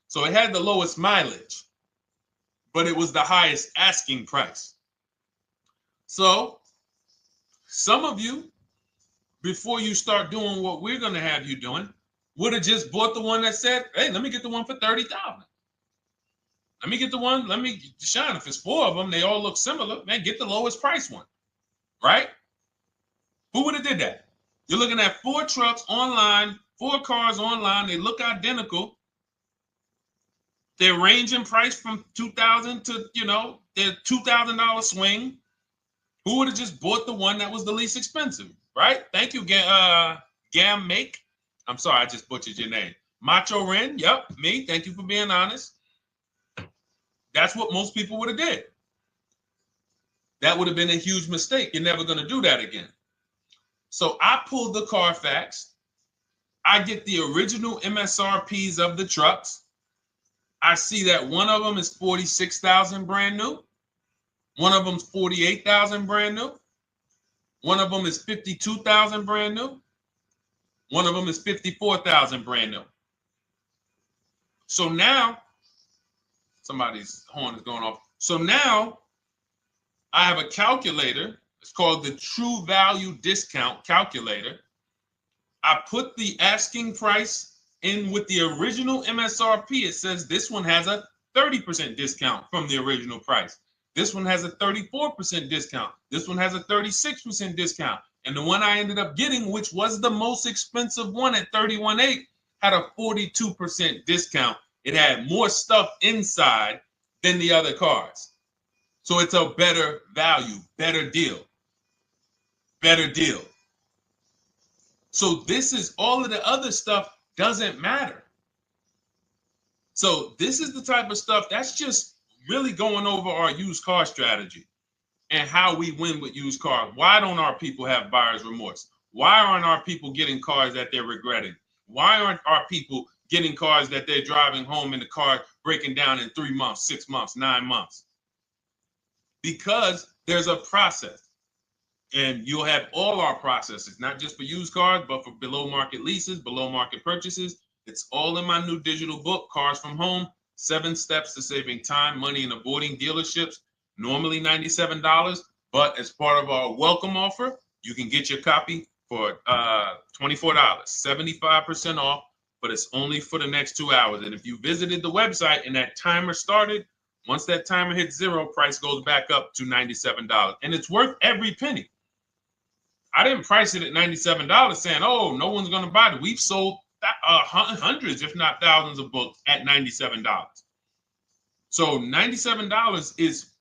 So it had the lowest mileage. but it was the highest asking price. So some of you, before you start doing what we're going to have you doing, would have just bought the one that said, hey, let me get the one for $30,000. Let me get the one, Deshone, if it's 4 of them, they all look similar, man, get the lowest price one, right? Who would have did that? You're looking at 4 trucks online, 4 cars online, they look identical. They're ranging price from $2,000 to, their $2,000 swing. Who would have just bought the one that was the least expensive, right? Thank you, Gam Make. I'm sorry, I just butchered your name. Macho Ren, yep, me. Thank you for being honest. That's what most people would have did. That would have been a huge mistake. You're never going to do that again. So I pulled the Carfax. I get the original MSRPs of the trucks. I see that one of them is $46,000 brand new. One of them's $48,000 brand new. One of them is $52,000 brand new. One of them is $54,000 brand new. So now, somebody's horn is going off. So now I have a calculator. It's called the True Value Discount Calculator. I put the asking price in with the original MSRP. It says this one has a 30% discount from the original price. This one has a 34% discount. This one has a 36% discount. And the one I ended up getting, which was the most expensive one at $31,800, had a 42% discount. It had more stuff inside than the other cars. So it's a better value, better deal. Better deal. So this is all of the other stuff doesn't matter. So this is the type of stuff that's just really going over our used car strategy and how we win with used cars. Why don't our people have buyer's remorse? Why aren't our people getting cars that they're regretting? Why aren't our people getting cars that they're driving home and the car breaking down in 3 months, 6 months, 9 months? Because there's a process. And you'll have all our processes, not just for used cars, but for below market leases, below market purchases. It's all in my new digital book, Cars from Home, 7 Steps to Saving Time, Money, and Avoiding Dealerships. Normally $97, but as part of our welcome offer, you can get your copy for $24, 75% off, but it's only for the next 2 hours. And if you visited the website and that timer started, once that timer hits 0, price goes back up to $97. And it's worth every penny. I didn't price it at $97 saying, oh, no one's going to buy it. We've sold hundreds, if not thousands of books at $97. So $97 is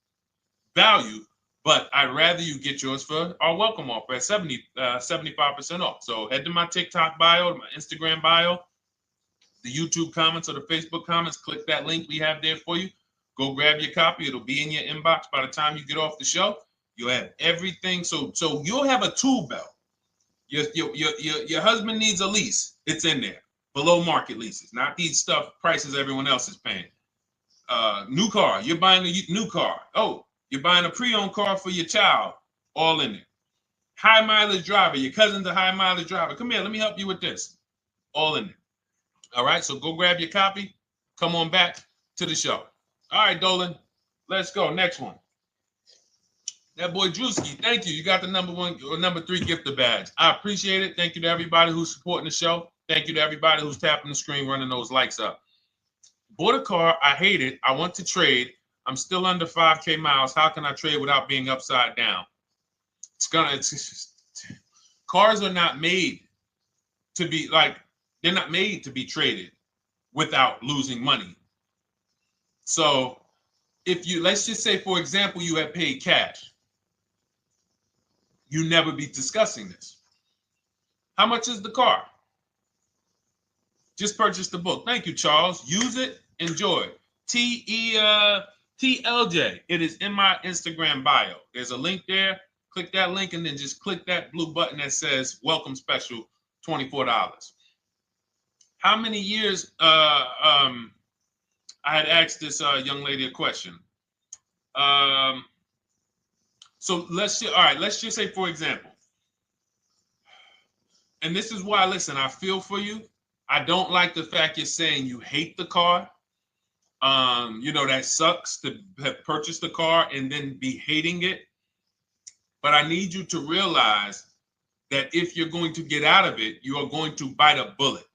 value, but I'd rather you get yours for our welcome offer at 75% off. So head to my TikTok bio, my Instagram bio, the YouTube comments or the Facebook comments, click that link we have there for you. Go grab your copy. It'll be in your inbox by the time you get off the show. You'll have everything. So you'll have a tool belt. Your husband needs a lease. It's in there. Below market leases, not these stuff prices everyone else is paying. New car. You're buying a new car. Oh, you're buying a pre-owned car for your child. All in there. High mileage driver. Your cousin's a high mileage driver. Come here. Let me help you with this. All in there. All right. So go grab your copy. Come on back to the show. All right, Dolan. Let's go. Next one. That boy Drewski, thank you. You got the number 3 gifter badge. I appreciate it. Thank you to everybody who's supporting the show. Thank you to everybody who's tapping the screen, running those likes up. Bought a car. I hate it. I want to trade. I'm still under 5K miles. How can I trade without being upside down? Cars are not made to be they're not made to be traded without losing money. So let's just say, for example, you have paid cash. You never be discussing this. How much is the car? Just purchase the book. Thank you, Charles. Use it. Enjoy. TLJ. It is in my Instagram bio. There's a link there. Click that link and then just click that blue button that says welcome special, $24. How many years? I had asked this young lady a question. So let's just say, for example, and this is why, listen, I feel for you. I don't like the fact you're saying you hate the car. That sucks to have purchased a car and then be hating it. But I need you to realize that if you're going to get out of it, you are going to bite a bullet.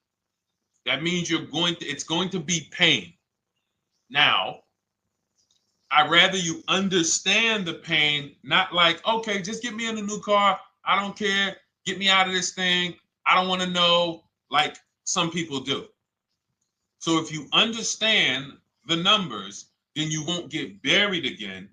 That means it's going to be pain. Now, I'd rather you understand the pain, not like, okay, just get me in a new car. I don't care. Get me out of this thing. I don't want to know, like some people do. So if you understand the numbers, then you won't get buried again.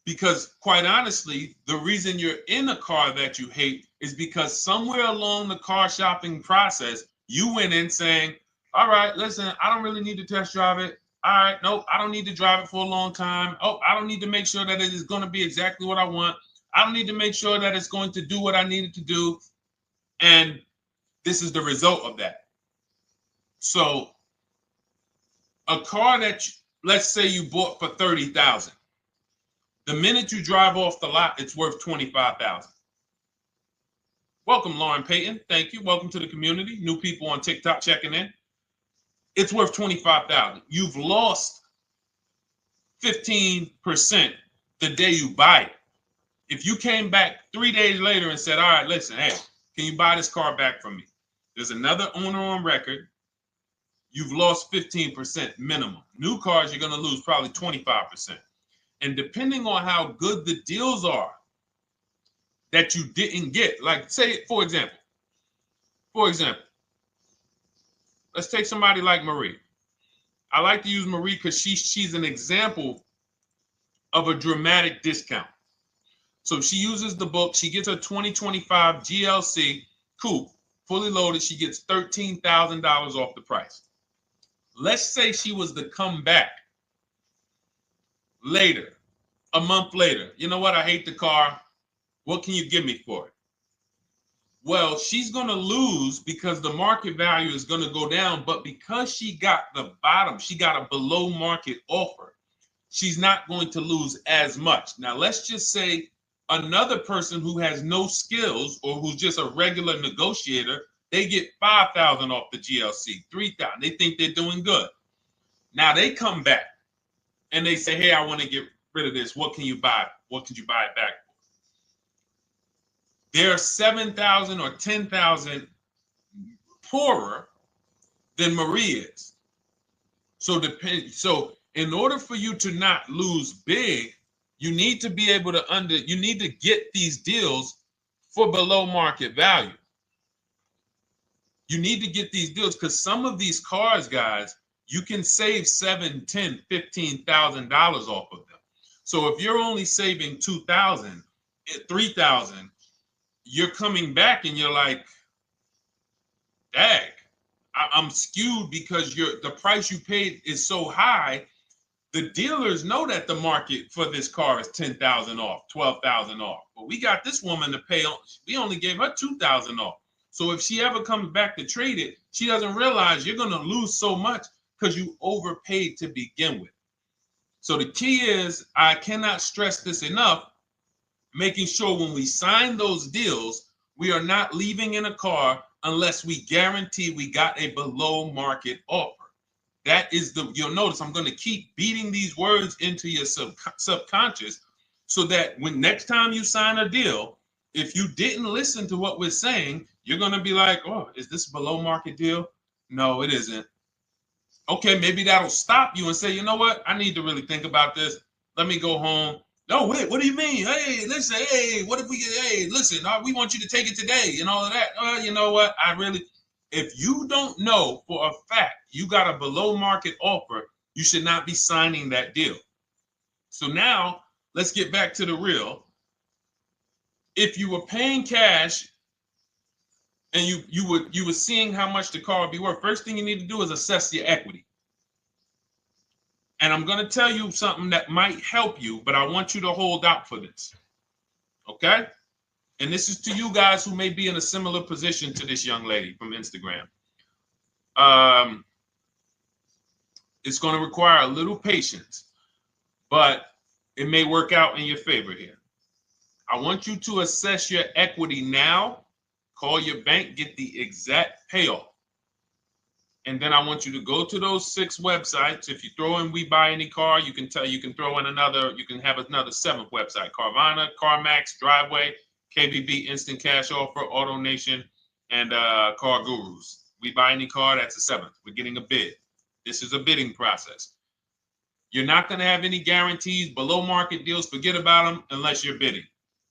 Because quite honestly, the reason you're in a car that you hate is because somewhere along the car shopping process, you went in saying, all right, listen, I don't really need to test drive it. All right, nope, I don't need to drive it for a long time. Oh, I don't need to make sure that it is going to be exactly what I want. I don't need to make sure that it's going to do what I need it to do. And this is the result of that. So a car that, let's say you bought for $30,000. The minute you drive off the lot, it's worth $25,000. Welcome, Lauren Payton. Thank you. Welcome to the community. New people on TikTok checking in. It's worth $25,000. You've lost 15% the day you buy it. If you came back 3 days later and said, all right, listen, hey, can you buy this car back from me? There's another owner on record. You've lost 15% minimum. New cars, you're going to lose probably 25%. And depending on how good the deals are that you didn't get, like say, for example, let's take somebody like Marie. I like to use Marie because she's an example of a dramatic discount. So she uses the book. She gets a 2025 GLC coupe, fully loaded. She gets $13,000 off the price. Let's say she was to come back later, a month later. You know what? I hate the car. What can you give me for it? Well, she's going to lose because the market value is going to go down. But because she got the bottom, she got a below market offer, she's not going to lose as much. Now, let's just say another person who has no skills or who's just a regular negotiator, they get $5,000 off the GLC, $3,000. They think they're doing good. Now they come back and they say, hey, I want to get rid of this. What can you buy? What could you buy it back for? They're 7,000 or 10,000 poorer than Marie is. So in order for you to not lose big, you need to be able to you need to get these deals for below market value. You need to get these deals because some of these cars, guys, you can save $7,000, $10,000, $15,000 off of them. So if you're only saving $2,000, $3,000, you're coming back and you're like, dang, I'm skewed because the price you paid is so high. The dealers know that the market for this car is $10,000 off, $12,000 off. But we got this woman to pay. We only gave her $2,000 off. So if she ever comes back to trade it, she doesn't realize you're going to lose so much because you overpaid to begin with. So the key is, I cannot stress this enough, making sure when we sign those deals, we are not leaving in a car unless we guarantee we got a below market offer. That is you'll notice I'm going to keep beating these words into your subconscious so that when next time you sign a deal, if you didn't listen to what we're saying, you're going to be like, oh, is this a below market deal? No, it isn't. Okay, maybe that'll stop you and say, you know what? I need to really think about this. Let me go home. No, wait, what do you mean? Hey, listen, hey, what if we get, hey, listen, we want you to take it today and all of that. You know what? If you don't know for a fact you got a below market offer, you should not be signing that deal. So now let's get back to the real. If you were paying cash and you were seeing how much the car would be worth, first thing you need to do is assess your equity. And I'm going to tell you something that might help you, but I want you to hold out for this. Okay? And this is to you guys who may be in a similar position to this young lady from Instagram. It's going to require a little patience, but it may work out in your favor here. I want you to assess your equity now. Call your bank, get the exact payoff. And then I want you to go to those 6 websites. If you throw in We Buy Any Car, you can throw in another, you can have another 7th website: Carvana, CarMax, Driveway, KBB, Instant Cash Offer, AutoNation, and Car Gurus. We Buy Any Car, that's the 7th. We're getting a bid. This is a bidding process. You're not going to have any guarantees, below market deals. Forget about them unless you're bidding.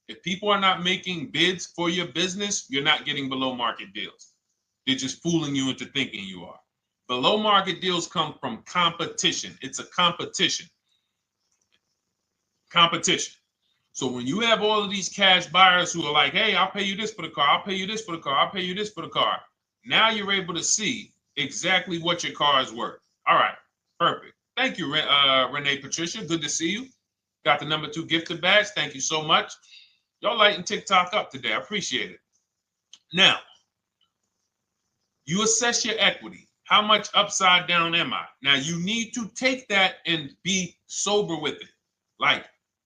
If people are not making bids for your business, you're not getting below market deals. They're just fooling you into thinking you are. Below market deals come from competition. It's a competition. Competition. So when you have all of these cash buyers who are like, hey, I'll pay you this for the car, I'll pay you this for the car, I'll pay you this for the car. Now you're able to see exactly what your car is worth. All right, perfect. Thank you, Renee Patricia. Good to see you. Got the number 2 gifted badge. Thank you so much. Y'all lighting TikTok up today. I appreciate it. Now, you assess your equity. How much upside down am I? Now, you need to take that and be sober with it. Like,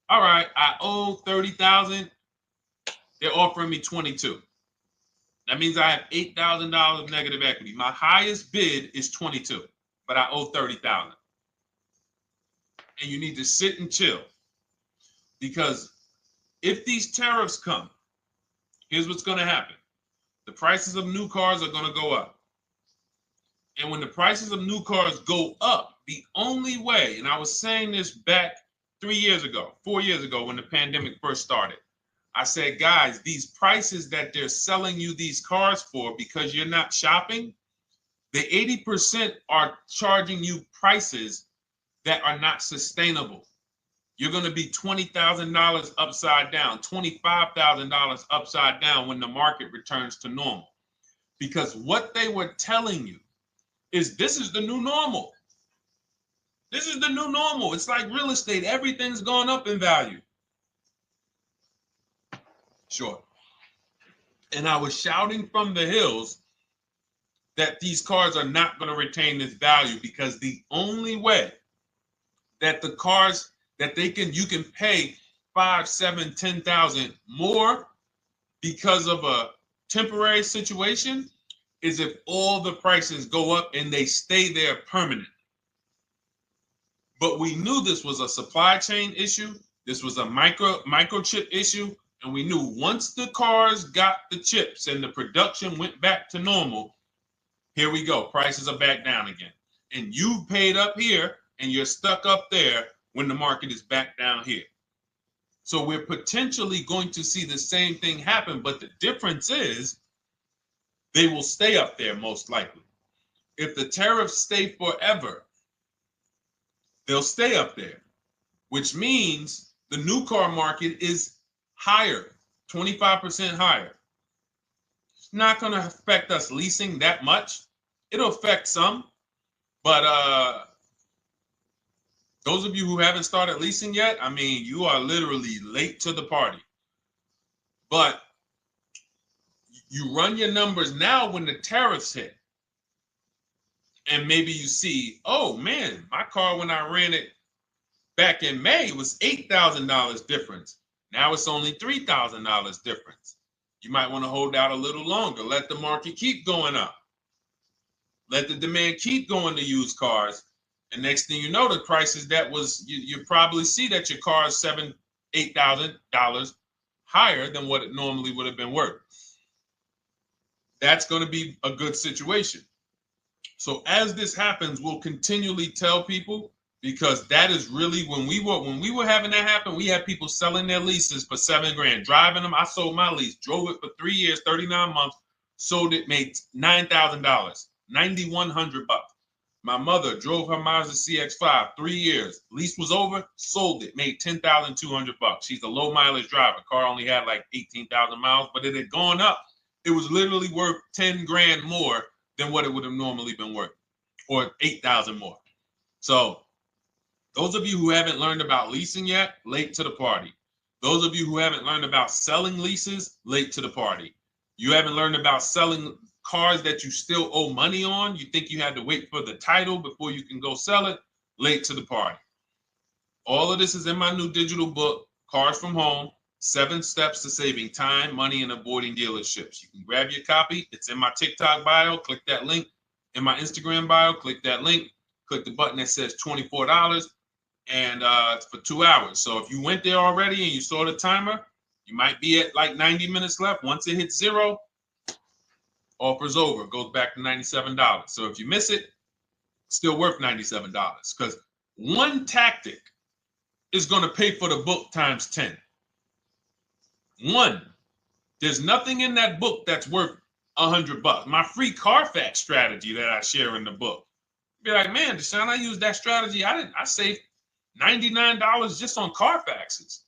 all right, I owe $30,000. They're offering me 22. That means I have $8,000 of negative equity. My highest bid is 22, but I owe 30,000. And you need to sit and chill, because if these tariffs come, here's what's going to happen. The prices of new cars are going to go up. And when the prices of new cars go up, the only way, and I was saying this back 4 years ago, when the pandemic first started, I said, guys, these prices that they're selling you these cars for, because you're not shopping, the 80% are charging you prices that are not sustainable. You're going to be $20,000 upside down, $25,000 upside down when the market returns to normal. Because what they were telling you is this is the new normal. This is the new normal. It's like real estate. Everything's gone up in value. Sure. And I was shouting from the hills that these cars are not going to retain this value, because the only way that the cars that you can pay 5, 7, 10,000 more because of a temporary situation is if all the prices go up and they stay there permanently. But we knew this was a supply chain issue. This was a microchip issue. And we knew once the cars got the chips and the production went back to normal, here we go. Prices are back down again. And you paid up here and you're stuck up there when the market is back down here. So we're potentially going to see the same thing happen, but the difference is they will stay up there most likely. If the tariffs stay forever, they'll stay up there, which means the new car market is higher, 25% higher. It's not going to affect us leasing that much. It'll affect some, but those of you who haven't started leasing yet, I mean, you are literally late to the party. But you run your numbers now when the tariffs hit. And maybe you see, oh man, my car when I ran it back in May was $8,000 difference. Now it's only $3,000 difference. You might want to hold out a little longer. Let the market keep going up. Let the demand keep going to used cars. And next thing you know, the prices that was, you probably see that your car is $7,000, $8,000 higher than what it normally would have been worth. That's going to be a good situation. So as this happens, we'll continually tell people, because that is really when we were having that happen, we had people selling their leases for $7,000, driving them. I sold my lease, drove it for 3 years, 39 months, sold it, made $9,000, $9,100. My mother drove her Mazda CX-5, 3 years. Lease was over, sold it, made $10,200. She's a low mileage driver. Car only had like 18,000 miles, but it had gone up. It was literally worth $10,000 more than what it would have normally been worth, or 8,000 more. So those of you who haven't learned about leasing yet, late to the party. Those of you who haven't learned about selling leases, late to the party. You haven't learned about selling cars that you still owe money on. You think you had to wait for the title before you can go sell it, late to the party. All of this is in my new digital book, Cars from Home, 7 Steps to Saving Time, Money, and Avoiding Dealerships. You can grab your copy. It's in my TikTok bio. Click that link. in my Instagram bio. Click that link. Click the button that says $24, and it's for 2 hours. So if you went there already and you saw the timer, you might be at like 90 minutes left. Once it hits 0, offer's over. It goes back to $97. So if you miss it, still worth $97, because one tactic is going to pay for the book times 10. One. There's nothing in that book that's worth $100. My free Carfax strategy that I share in the book. Be like, man, Deshone, I used that strategy. I saved $99 just on Carfaxes.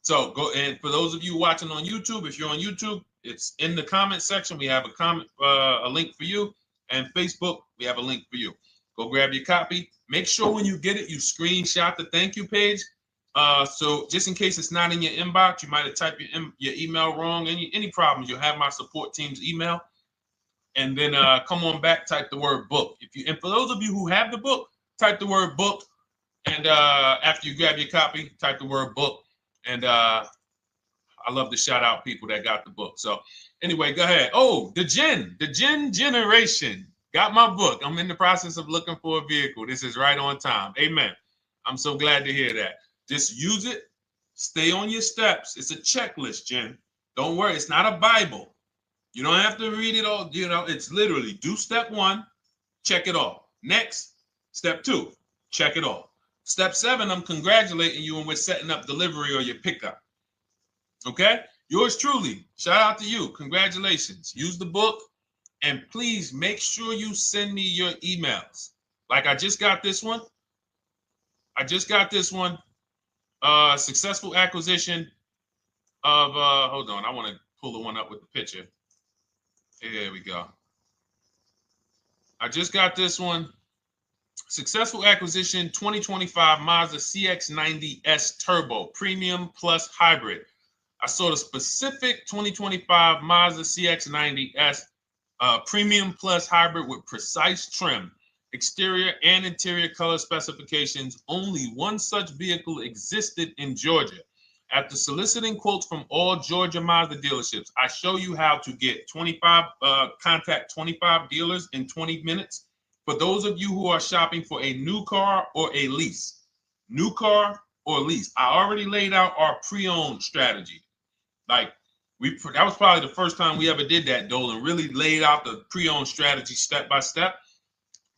So go, and for those of you watching on YouTube, if you're on YouTube, it's in the comment section. We have a link for you, and Facebook, we have a link for you. Go grab your copy. Make sure when you get it, you screenshot the thank you page. So just in case it's not in your inbox, you might have typed your email wrong. Any problems, you'll have my support team's email. And then come on back, type the word book. And for those of you who have the book, type the word book. And after you grab your copy, type the word book. And I love to shout out people that got the book. So anyway, go ahead. Oh, the Gen Generation got my book. I'm in the process of looking for a vehicle. This is right on time. Amen. I'm so glad to hear that. Just use it. Stay on your steps. It's a checklist, Jen. Don't worry. It's not a Bible. You don't have to read it all. You know, it's literally do step 1, check it off. Next, step 2, check it off. Step 7, I'm congratulating you and we're setting up delivery or your pickup. Okay? Yours truly. Shout out to you. Congratulations. Use the book, and please make sure you send me your emails. Like I just got this one. Successful acquisition of, hold on. I want to pull the one up with the picture. There we go. I just got this one. Successful acquisition 2025 Mazda CX-90S Turbo Premium Plus Hybrid. I saw the specific 2025 Mazda CX-90S Premium Plus Hybrid with precise trim, exterior and interior color specifications. Only one such vehicle existed in Georgia. After soliciting quotes from all Georgia Mazda dealerships, I show you how to get contact 25 dealers in 20 minutes. For those of you who are shopping for a new car or a lease, new car or lease, I already laid out our pre-owned strategy. Like that was probably the first time we ever did that, Dolan, really laid out the pre-owned strategy step by step.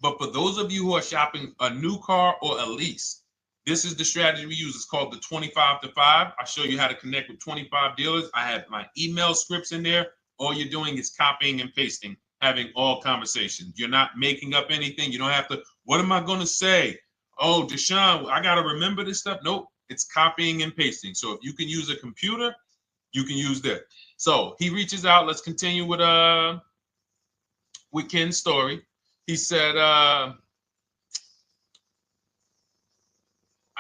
But for those of you who are shopping a new car or a lease, this is the strategy we use. It's called the 25 to 5. I show you how to connect with 25 dealers. I have my email scripts in there. All you're doing is copying and pasting, having all conversations. You're not making up anything. You don't have to, what am I going to say? Oh, Deshone, I got to remember this stuff. Nope, it's copying and pasting. So if you can use a computer, you can use that. So he reaches out. Let's continue with Ken's story. He said,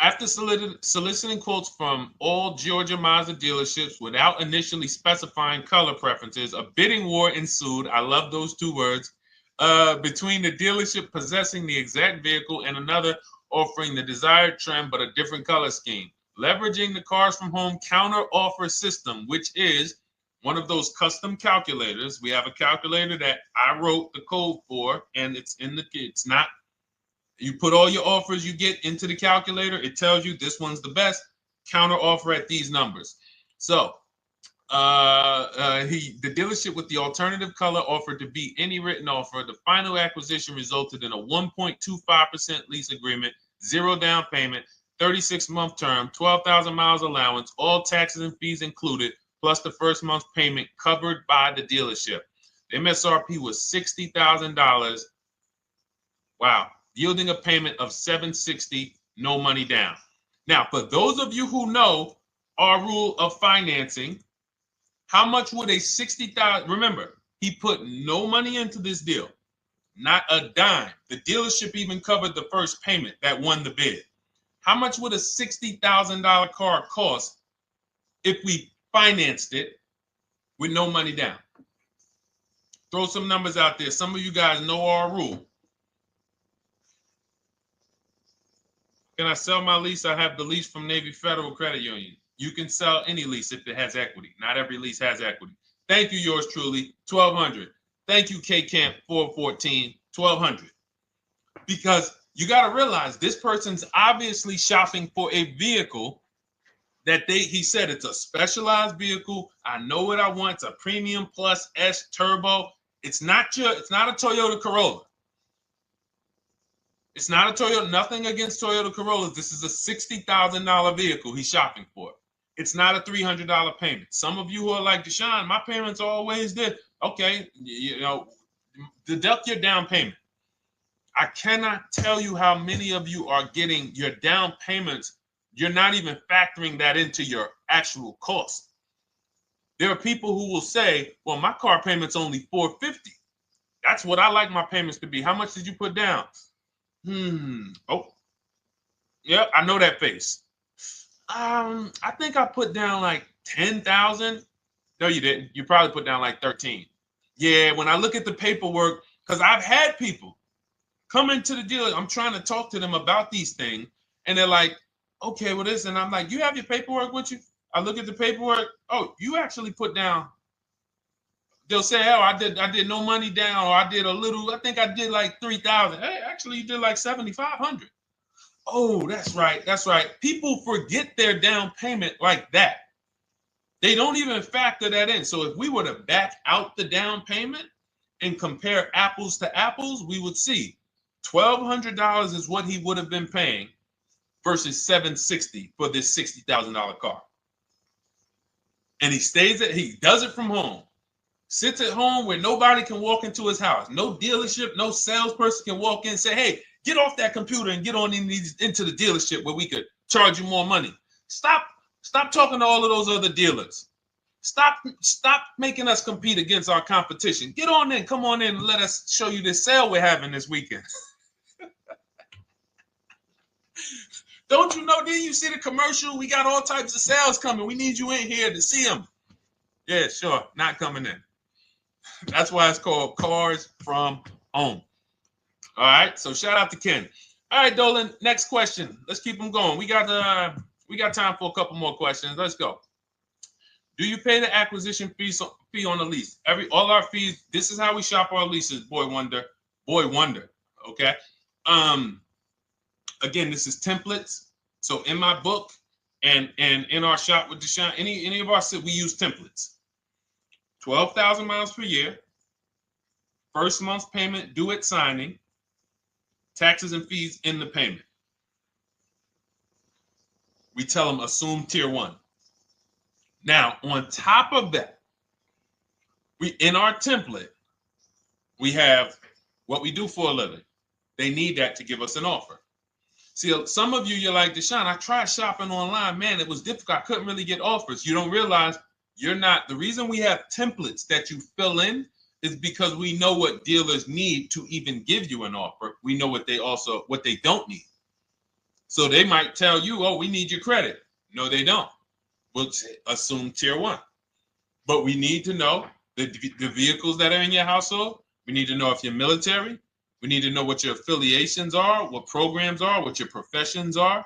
after soliciting quotes from all Georgia Mazda dealerships without initially specifying color preferences, a bidding war ensued. I love those two words. Between the dealership possessing the exact vehicle and another offering the desired trim but a different color scheme. Leveraging the Cars from Home counter offer system, which is one of those custom calculators. We have a calculator that I wrote the code for, and it's not. You put all your offers you get into the calculator. It tells you this one's the best. Counter offer at these numbers. So the dealership with the alternative color offered to beat any written offer. The final acquisition resulted in a 1.25% lease agreement, 0 down payment, 36-month term, 12,000 miles allowance, all taxes and fees included, plus the first month's payment covered by the dealership. The MSRP was $60,000. Wow. Yielding a payment of $760, no money down. Now, for those of you who know our rule of financing, how much would a $60,000, remember, he put no money into this deal, not a dime. The dealership even covered the first payment that won the bid. How much would a $60,000 car cost if we financed it with no money down? Throw some numbers out there. Some of you guys know our rule. Can I sell my lease? I have the lease from Navy Federal Credit Union. You can sell any lease if it has equity. Not every lease has equity. Thank you, yours truly, 1200. Thank you, K Camp 414. $1,200. Because you got to realize this person's obviously shopping for a vehicle that he said it's a specialized vehicle. I know what I want. It's a premium plus S turbo. It's not a Toyota Corolla. It's not a Toyota, nothing against Toyota Corollas. This is a $60,000 vehicle he's shopping for. It's not a $300 payment. Some of you who are like, Deshone, my payments are always there. Okay, deduct your down payment. I cannot tell you how many of you are getting your down payments. You're not even factoring that into your actual cost. There are people who will say, well, my car payment's only $450. That's what I like my payments to be. How much did you put down? Oh, yeah, I know that face. I think I put down like 10,000. No, you didn't. You probably put down like 13. Yeah, when I look at the paperwork, because I've had people come into the dealer, I'm trying to talk to them about these things, and they're like, okay, well, this, and I'm like, you have your paperwork with you? I look at the paperwork. Oh, you actually put down. They'll say, oh, I did no money down, or I did a little. I think I did like 3,000. Hey, actually, you did like 7,500. Oh, that's right. That's right. People forget their down payment like that. They don't even factor that in. So if we were to back out the down payment and compare apples to apples, we would see $1,200 is what he would have been paying versus $760 for this $60,000 car. And he does it from home. Sits at home where nobody can walk into his house. No dealership, no salesperson can walk in and say, hey, get off that computer and get on into the dealership where we could charge you more money. Stop talking to all of those other dealers. Stop making us compete against our competition. Get on in, come on in and let us show you this sale we're having this weekend. Don't you know, didn't you see the commercial? We got all types of sales coming. We need you in here to see them. Yeah, sure, not coming in. That's why it's called Cars from Home. All right, so shout out to Ken. All right, Dolan, next question. Let's keep them going. We got time for a couple more questions. Let's go. Do you pay the acquisition fee on the lease? All our fees, this is how we shop our leases, Boy Wonder. Okay. Again, this is templates. So in my book and in our shop with Deshone, any of our, we use templates. 12,000 miles per year, first month's payment due at signing, taxes and fees in the payment. We tell them assume tier 1. Now, on top of that, in our template, we have what we do for a living. They need that to give us an offer. See, some of you, you're like, Deshone, I tried shopping online. Man, it was difficult. I couldn't really get offers. You don't realize you're not. The reason we have templates that you fill in is because we know what dealers need to even give you an offer. We know what they don't need. So they might tell you, oh, we need your credit. No, they don't. We'll assume tier 1. But we need to know the vehicles that are in your household. We need to know if you're military. We need to know what your affiliations are, what programs are, what your professions are.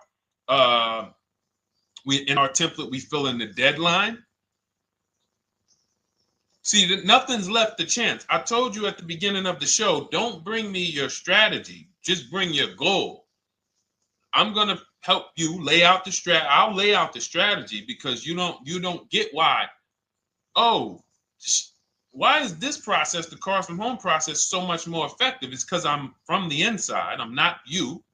In our template, we fill in the deadline. See, nothing's left to chance. I told you at the beginning of the show, don't bring me your strategy. Just bring your goal. I'm going to help you lay out the strategy. I'll lay out the strategy because you don't get why. Oh, why is this process, the Cars from Home process, so much more effective? It's because I'm from the inside. I'm not you.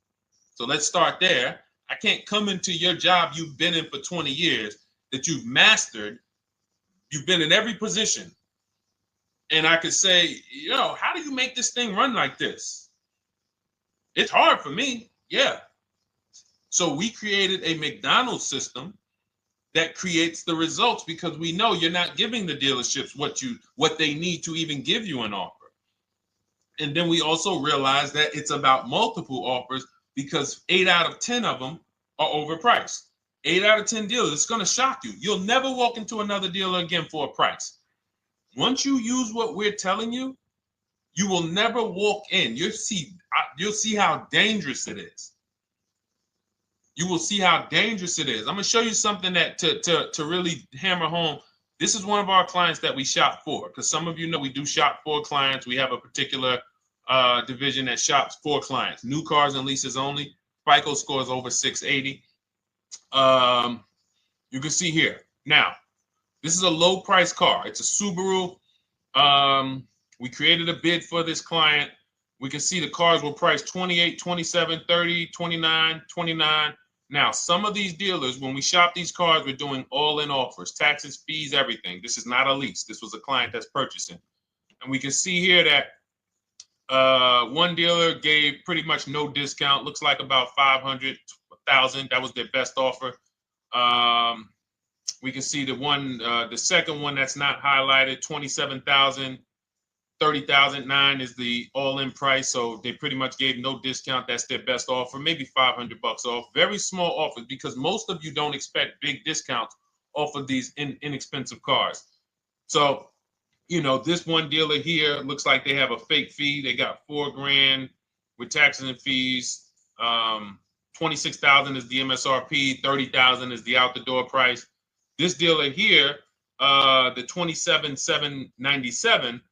So let's start there. I can't come into your job you've been in for 20 years that you've mastered. You've been in every position. And I could say, how do you make this thing run like this? It's hard for me. Yeah. So we created a McDonald's system that creates the results because we know you're not giving the dealerships what they need to even give you an offer. And then we also realize that it's about multiple offers because 8 out of 10 of them are overpriced. 8 out of 10 dealers, it's going to shock you. You'll never walk into another dealer again for a price. Once you use what we're telling you, you will never walk in. You'll see how dangerous it is. You will see how dangerous it is. I'm going to show you something that to really hammer home. This is one of our clients that we shop for because some of you know we do shop for clients. We have a particular division that shops for clients. New cars and leases only. FICO scores over 680. You can see here. Now, this is a low price car. It's a Subaru. We created a bid for this client. We can see the cars were priced 28, 27, 30, 29, 29. Now, some of these dealers, when we shop these cars, we're doing all-in offers, taxes, fees, everything. This is not a lease. This was a client that's purchasing. And we can see here that one dealer gave pretty much no discount. Looks like about 500, 1,000. That was their best offer. We can see the second one that's not highlighted, 27,000. 30,009 is the all-in price, so they pretty much gave no discount. That's their best offer, maybe 500 bucks off. Very small offers because most of you don't expect big discounts off of these inexpensive cars. So, you know, this one dealer here looks like they have a fake fee. They got $4,000 with taxes and fees. 26,000 is the MSRP. 30,000 is the out the door price. This dealer here, the 27,797.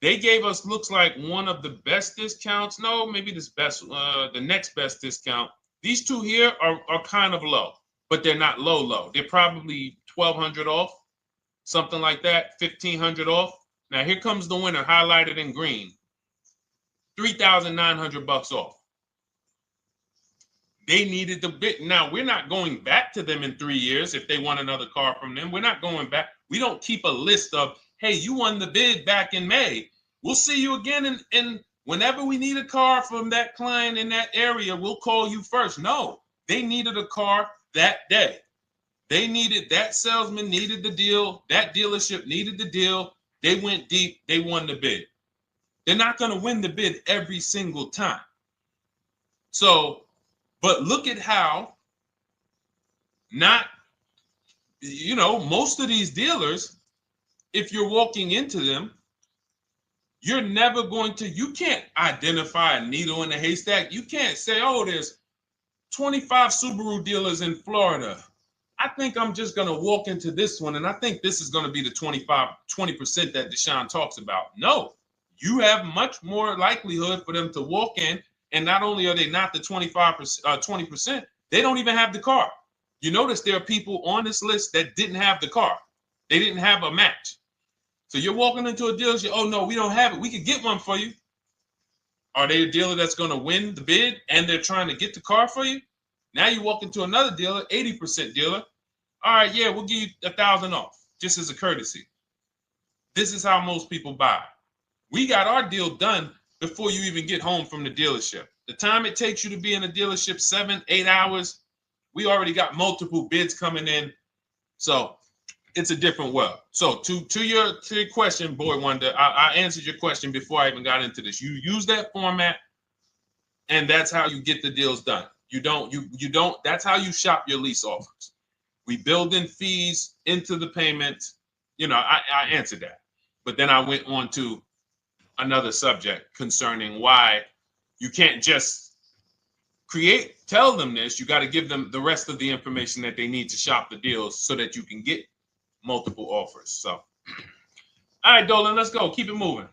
They gave us, looks like, one of the best discounts. No, maybe the next best discount. These two here are kind of low, but they're not low. They're probably 1,200 off, something like that, 1,500 off. Now here comes the winner, highlighted in green, 3,900 bucks off. They needed the bid. Now we're not going back to them in 3 years if they want another car from them. We're not going back. We don't keep a list of, hey, you won the bid back in May. We'll see you again. And whenever we need a car from that client in that area, we'll call you first. No, they needed a car that day. That salesman needed the deal. That dealership needed the deal. They went deep. They won the bid. They're not going to win the bid every single time. So, but look at how most of these dealers, if you're walking into them, you're never going to, you can't identify a needle in a haystack. You can't say, oh, there's 25 Subaru dealers in Florida. I think I'm just going to walk into this one, and I think this is going to be the 20% that Deshone talks about. No, you have much more likelihood for them to walk in, and not only are they not the 20%, they don't even have the car. You notice there are people on this list that didn't have the car. They didn't have a match. So you're walking into a dealership, oh no, we don't have it. We could get one for you. Are they a dealer that's going to win the bid and they're trying to get the car for you? Now you walk into another dealer, 80% dealer. All right, yeah, we'll give you 1,000 off, just as a courtesy. This is how most people buy. We got our deal done before you even get home from the dealership. The time it takes you to be in a dealership, 7-8 hours, we already got multiple bids coming in. So it's a different world. So to your question, Boy Wonder, I answered your question before I even got into this. You use that format, and that's how you get the deals done. You don't, that's how you shop your lease offers. We build in fees into the payments. I answered that. But then I went on to another subject concerning why you can't just tell them this. You got to give them the rest of the information that they need to shop the deals so that you can get multiple offers. So, all right, Dolan, let's go. Keep it moving.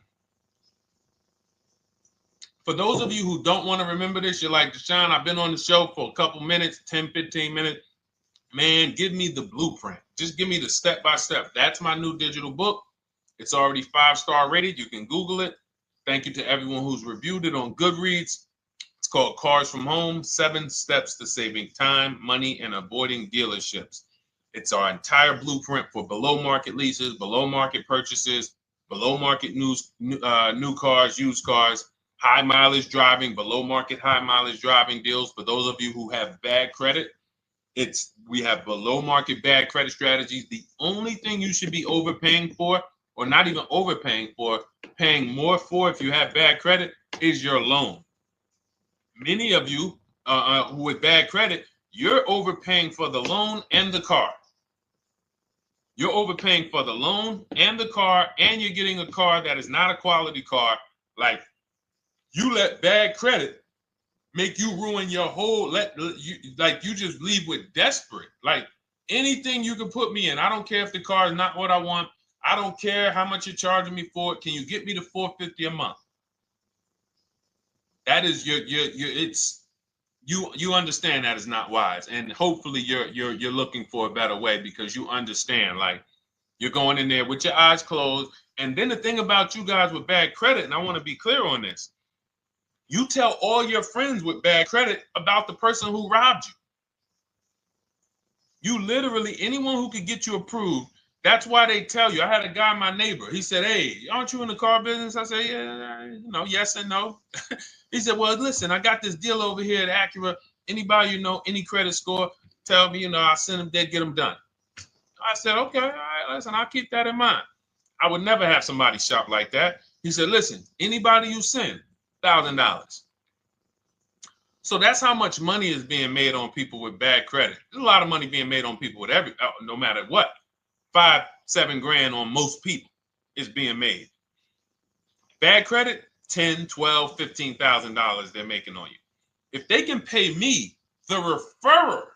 For those of you who don't want to remember this, you're like, Deshone, I've been on the show for a couple minutes, 10, 15 minutes. Man, give me the blueprint. Just give me the step-by-step. That's my new digital book. It's already 5-star rated. You can Google it. Thank you to everyone who's reviewed it on Goodreads. It's called Cars from Home, 7 Steps to Saving Time, Money, and Avoiding Dealerships. It's our entire blueprint for below market leases, below market purchases, below market new cars, used cars, high mileage driving, below market high mileage driving deals. For those of you who have bad credit, we have below market bad credit strategies. The only thing you should be overpaying for, or not even overpaying for, paying more for if you have bad credit, is your loan. Many of you who with bad credit, you're overpaying for the loan and the car. You're overpaying for the loan and the car, and you're getting a car that is not a quality car. Like, you let bad credit make you ruin your whole, you just leave with desperate. Like, anything you can put me in. I don't care if the car is not what I want. I don't care how much you're charging me for it. Can you get me to $450 a month? That is you understand that is not wise, and hopefully you're looking for a better way, because you understand, like, you're going in there with your eyes closed. And then the thing about you guys with bad credit, and I want to be clear on this, you tell all your friends with bad credit about the person who robbed you. You literally, anyone who could get you approved, that's why they tell you. I had a guy, my neighbor, he said, "Hey, aren't you in the car business?" I said, "Yeah, yes and no." He said, "Well, listen, I got this deal over here at Acura. Anybody any credit score, tell me, I'll send them, they'd get them done." I said, "Okay, all right, listen, I'll keep that in mind." I would never have somebody shop like that. He said, "Listen, anybody you send, $1,000. So that's how much money is being made on people with bad credit. There's a lot of money being made on people with no matter what. 5, 7 grand on most people is being made. Bad credit, $10, $12, $15,000 they're making on you. If they can pay me, the referrer,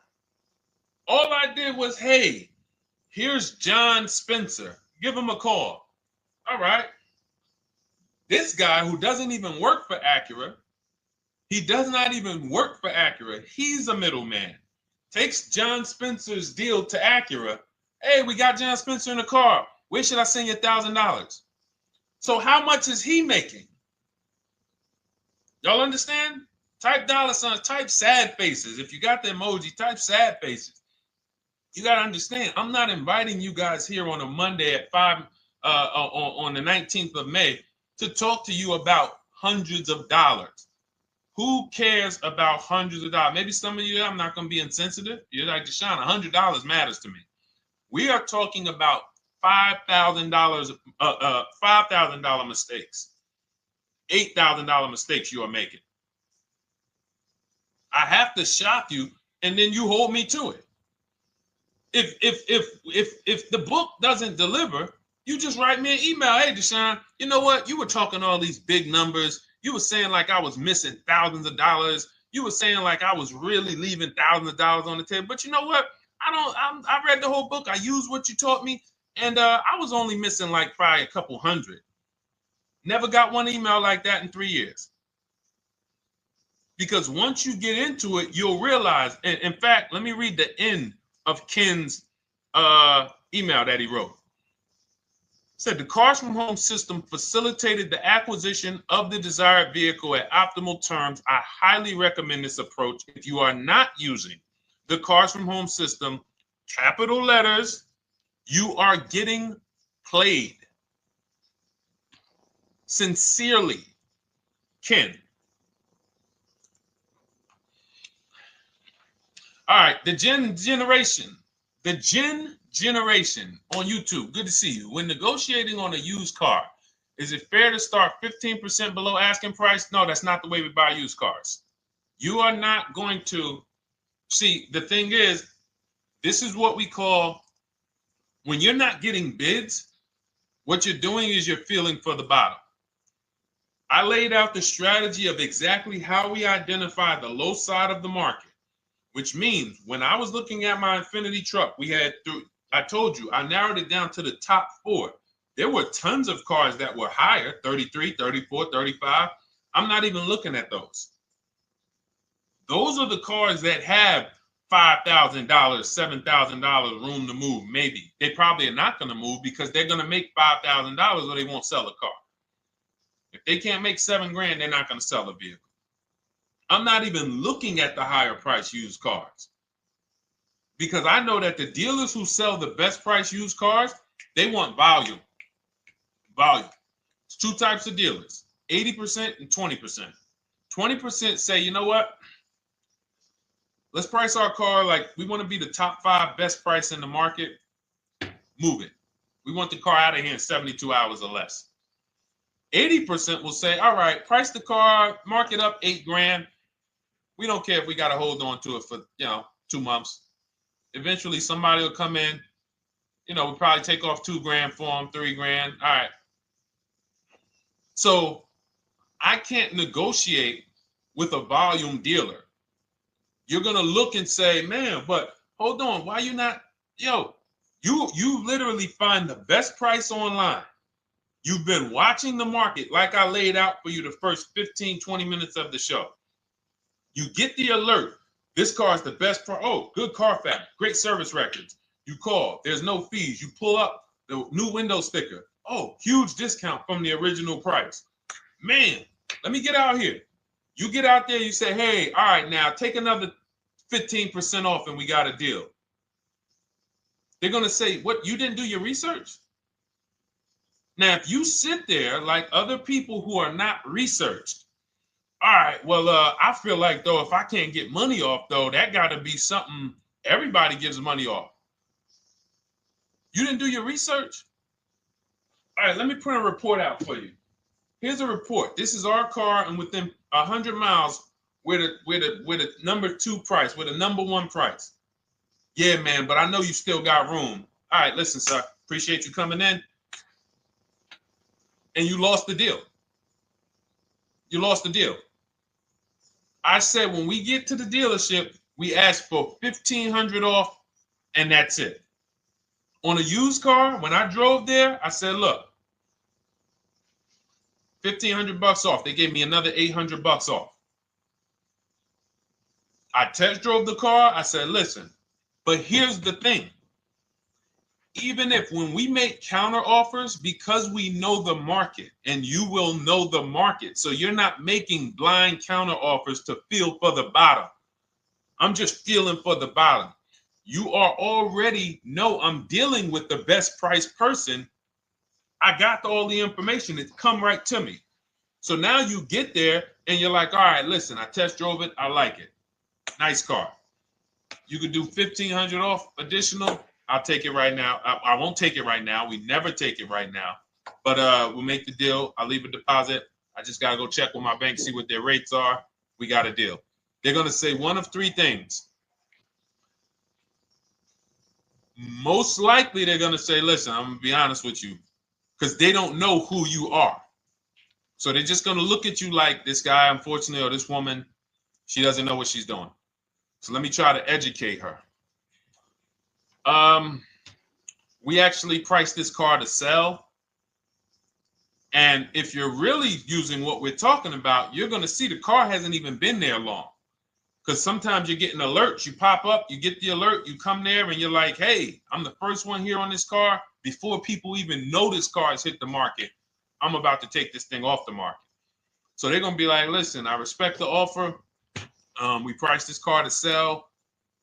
all I did was, hey, here's John Spencer. Give him a call. All right. This guy who doesn't even work for Acura, he does not even work for Acura. He's a middleman. Takes John Spencer's deal to Acura. Hey, we got John Spencer in the car. Where should I send you $1,000? So how much is he making? Y'all understand? Type $signs, type sad faces. If you got the emoji, type sad faces. You got to understand, I'm not inviting you guys here on a Monday at 5 on the 19th of May to talk to you about hundreds of dollars. Who cares about hundreds of dollars? Maybe some of you, I'm not going to be insensitive. You're like, Deshone, $100 matters to me. We are talking about $5,000 mistakes, $8,000 mistakes you are making. I have to shock you, and then you hold me to it. If the book doesn't deliver, you just write me an email. Hey, Deshone, you know what? You were talking all these big numbers. You were saying like I was missing thousands of dollars. You were saying like I was really leaving thousands of dollars on the table. But you know what? I read the whole book. I used what you taught me, and I was only missing like probably a couple hundred. Never got one email like that in 3 years. Because once you get into it, you'll realize. And in fact, let me read the end of Ken's email that he wrote. It said, the Cars from Home system facilitated the acquisition of the desired vehicle at optimal terms. I highly recommend this approach. If you are not using the Cars from Home system, capital letters, you are getting played. Sincerely, Ken. All right, the Gen Generation on YouTube. Good to see you. When negotiating on a used car, is it fair to start 15% below asking price? No, that's not the way we buy used cars. You are not going to see. The thing is, this is what we call, when you're not getting bids, what you're doing is you're feeling for the bottom. I laid out the strategy of exactly how we identify the low side of the market, which means when I was looking at my Infinity truck, I told you, I narrowed it down to the top 4. There were tons of cars that were higher, 33, 34, 35. I'm not even looking at those. Those are the cars that have $5,000, $7,000 room to move, maybe. They probably are not going to move because they're going to make $5,000 or they won't sell a car. If they can't make $7 grand, they're not going to sell a vehicle. I'm not even looking at the higher price used cars, because I know that the dealers who sell the best price used cars, they want volume. Volume. It's 2 types of dealers, 80% and 20%. 20% say, you know what? Let's price our car like we want to be the top 5 best price in the market. Move it. We want the car out of here in 72 hours or less. 80% will say, all right, price the car, mark it up 8 grand. We don't care if we got to hold on to it for, 2 months. Eventually, somebody will come in. We'll probably take off 2 grand for them, 3 grand. All right. So I can't negotiate with a volume dealer. You're going to look and say, man, but hold on. Why you not? You literally find the best price online. You've been watching the market like I laid out for you the first 15, 20 minutes of the show. You get the alert. This car is the best car. Oh, good Carfax, great service records. You call. There's no fees. You pull up the new window sticker. Oh, huge discount from the original price. Man, let me get out here. You get out there, you say, hey, all right, now take another 15% off and we got a deal. They're going to say, what, you didn't do your research? Now, if you sit there like other people who are not researched, all right, well, I feel like, though, if I can't get money off, though, that got to be something everybody gives money off. You didn't do your research? All right, let me print a report out for you. Here's a report. This is our car, and within 100 miles, we're the number 2 price, we're the number 1 price. Yeah, man, but I know you still got room. All right, listen, sir, appreciate you coming in. And you lost the deal. You lost the deal. I said when we get to the dealership, we ask for $1,500 off, and that's it. On a used car, when I drove there, I said, look, $1,500 off. They gave me another $800 off. I test drove the car. I said, listen, but here's the thing. Even if when we make counter offers, because we know the market, and you will know the market, so you're not making blind counter offers to feel for the bottom. I'm just feeling for the bottom. You are already know I'm dealing with the best price person. I got all the information. It's come right to me. So now you get there and you're like, all right, listen, I test drove it. I like it. Nice car. You could do $1,500 off additional. I'll take it right now. I won't take it right now. We never take it right now. But we'll make the deal. I'll leave a deposit. I just got to go check with my bank, see what their rates are. We got a deal. They're going to say one of 3 things. Most likely they're going to say, listen, I'm going to be honest with you, because they don't know who you are. So they're just going to look at you like this guy, unfortunately, or this woman, she doesn't know what she's doing. So let me try to educate her. We actually priced this car to sell. And if you're really using what we're talking about, you're going to see the car hasn't even been there long. Because sometimes you're getting alerts. You pop up, you get the alert, you come there, and you're like, hey, I'm the first one here on this car. Before people even know this car has hit the market, I'm about to take this thing off the market. So they're going to be like, listen, I respect the offer. We priced this car to sell.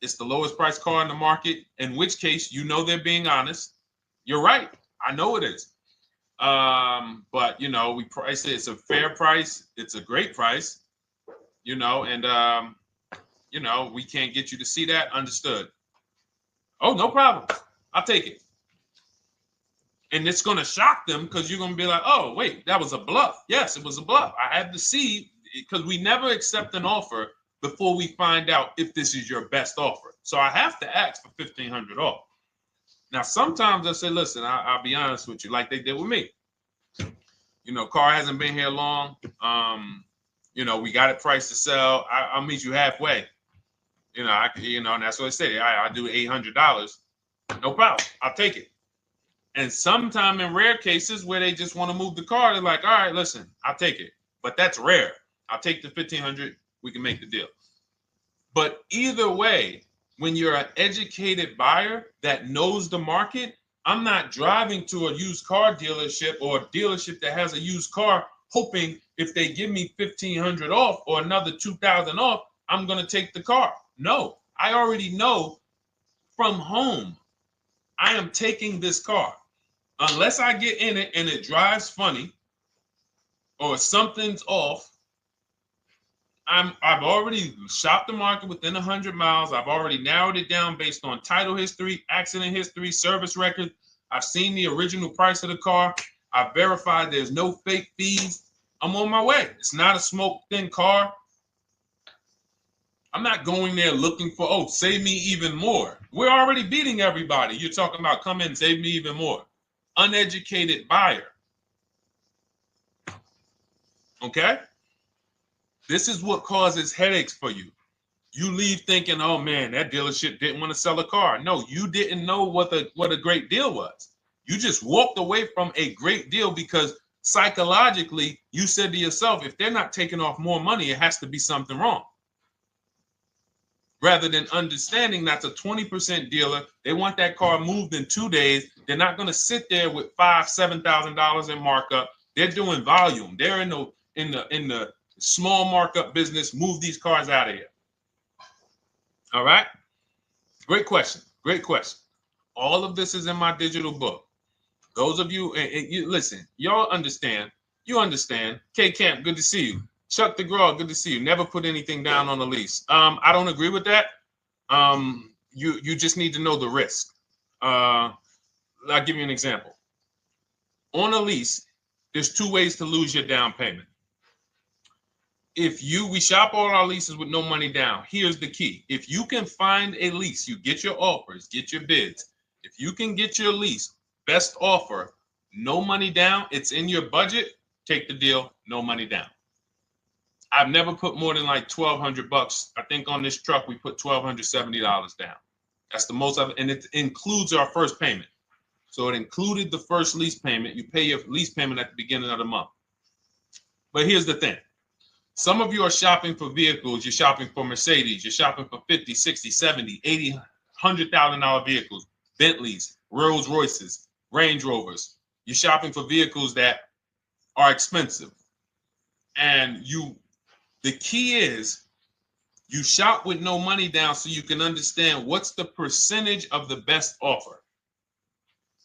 It's the lowest price car in the market, in which case, you know, they're being honest. You're right. I know it is. But, you know, we priced it. It's a fair price. It's a great price, you know, and, you know, we can't get you to see that. Understood. Oh, no problem. I'll take it. And it's going to shock them because you're going to be like, oh, wait, that was a bluff. Yes, it was a bluff. I had to see, because we never accept an offer before we find out if this is your best offer. So I have to ask for $1,500 off. Now, sometimes I say, listen, I'll be honest with you, like they did with me. You know, car hasn't been here long. You know, we got it priced to sell. I'll meet you halfway. You know, and that's what I say. I do $800. No problem. I'll take it. And sometime in rare cases where they just want to move the car, they're like, all right, listen, I'll take it. But that's rare. I'll take the $1,500. We can make the deal. But either way, when you're an educated buyer that knows the market, I'm not driving to a used car dealership or a dealership that has a used car hoping if they give me $1,500 off or another $2,000 off, I'm going to take the car. No, I already know from home, I am taking this car. Unless I get in it and it drives funny or something's off, I've already shopped the market within 100 miles. I've already narrowed it down based on title history, accident history, service record. I've seen the original price of the car. I've verified there's no fake fees. I'm on my way. It's not a smoke-thin car. I'm not going there looking for, oh, save me even more. We're already beating everybody. You're talking about come in, save me even more. Uneducated buyer. Okay? This is what causes headaches for you. You leave thinking, oh man, that dealership didn't want to sell a car. No, you didn't know what a great deal was. You just walked away from a great deal because psychologically you said to yourself, if they're not taking off more money, it has to be something wrong. Rather than understanding that's a 20% dealer, they want that car moved in 2 days. They're not going to sit there with $5,000-$7,000 in markup. They're doing volume. They're in the small markup business. Move these cars out of here. All right. Great question. Great question. All of this is in my digital book. Those of you, and you listen, y'all understand. You understand. K Camp, good to see you. Chuck DeGraw, good to see you. Never put anything down on a lease. I don't agree with that. You just need to know the risk. I'll give you an example. On a lease, there's 2 ways to lose your down payment. We shop all our leases with no money down. Here's the key. If you can find a lease, you get your offers, get your bids. If you can get your lease, best offer, no money down, it's in your budget, take the deal, no money down. I've never put more than like $1,200. I think on this truck, we put $1,270 down. That's the most of it. And it includes our first payment. So it included the first lease payment. You pay your lease payment at the beginning of the month. But here's the thing. Some of you are shopping for vehicles. You're shopping for Mercedes. You're shopping for 50, 60, 70, 80, $100,000 vehicles, Bentleys, Rolls Royces, Range Rovers. You're shopping for vehicles that are expensive. And the key is you shop with no money down so you can understand what's the percentage of the best offer.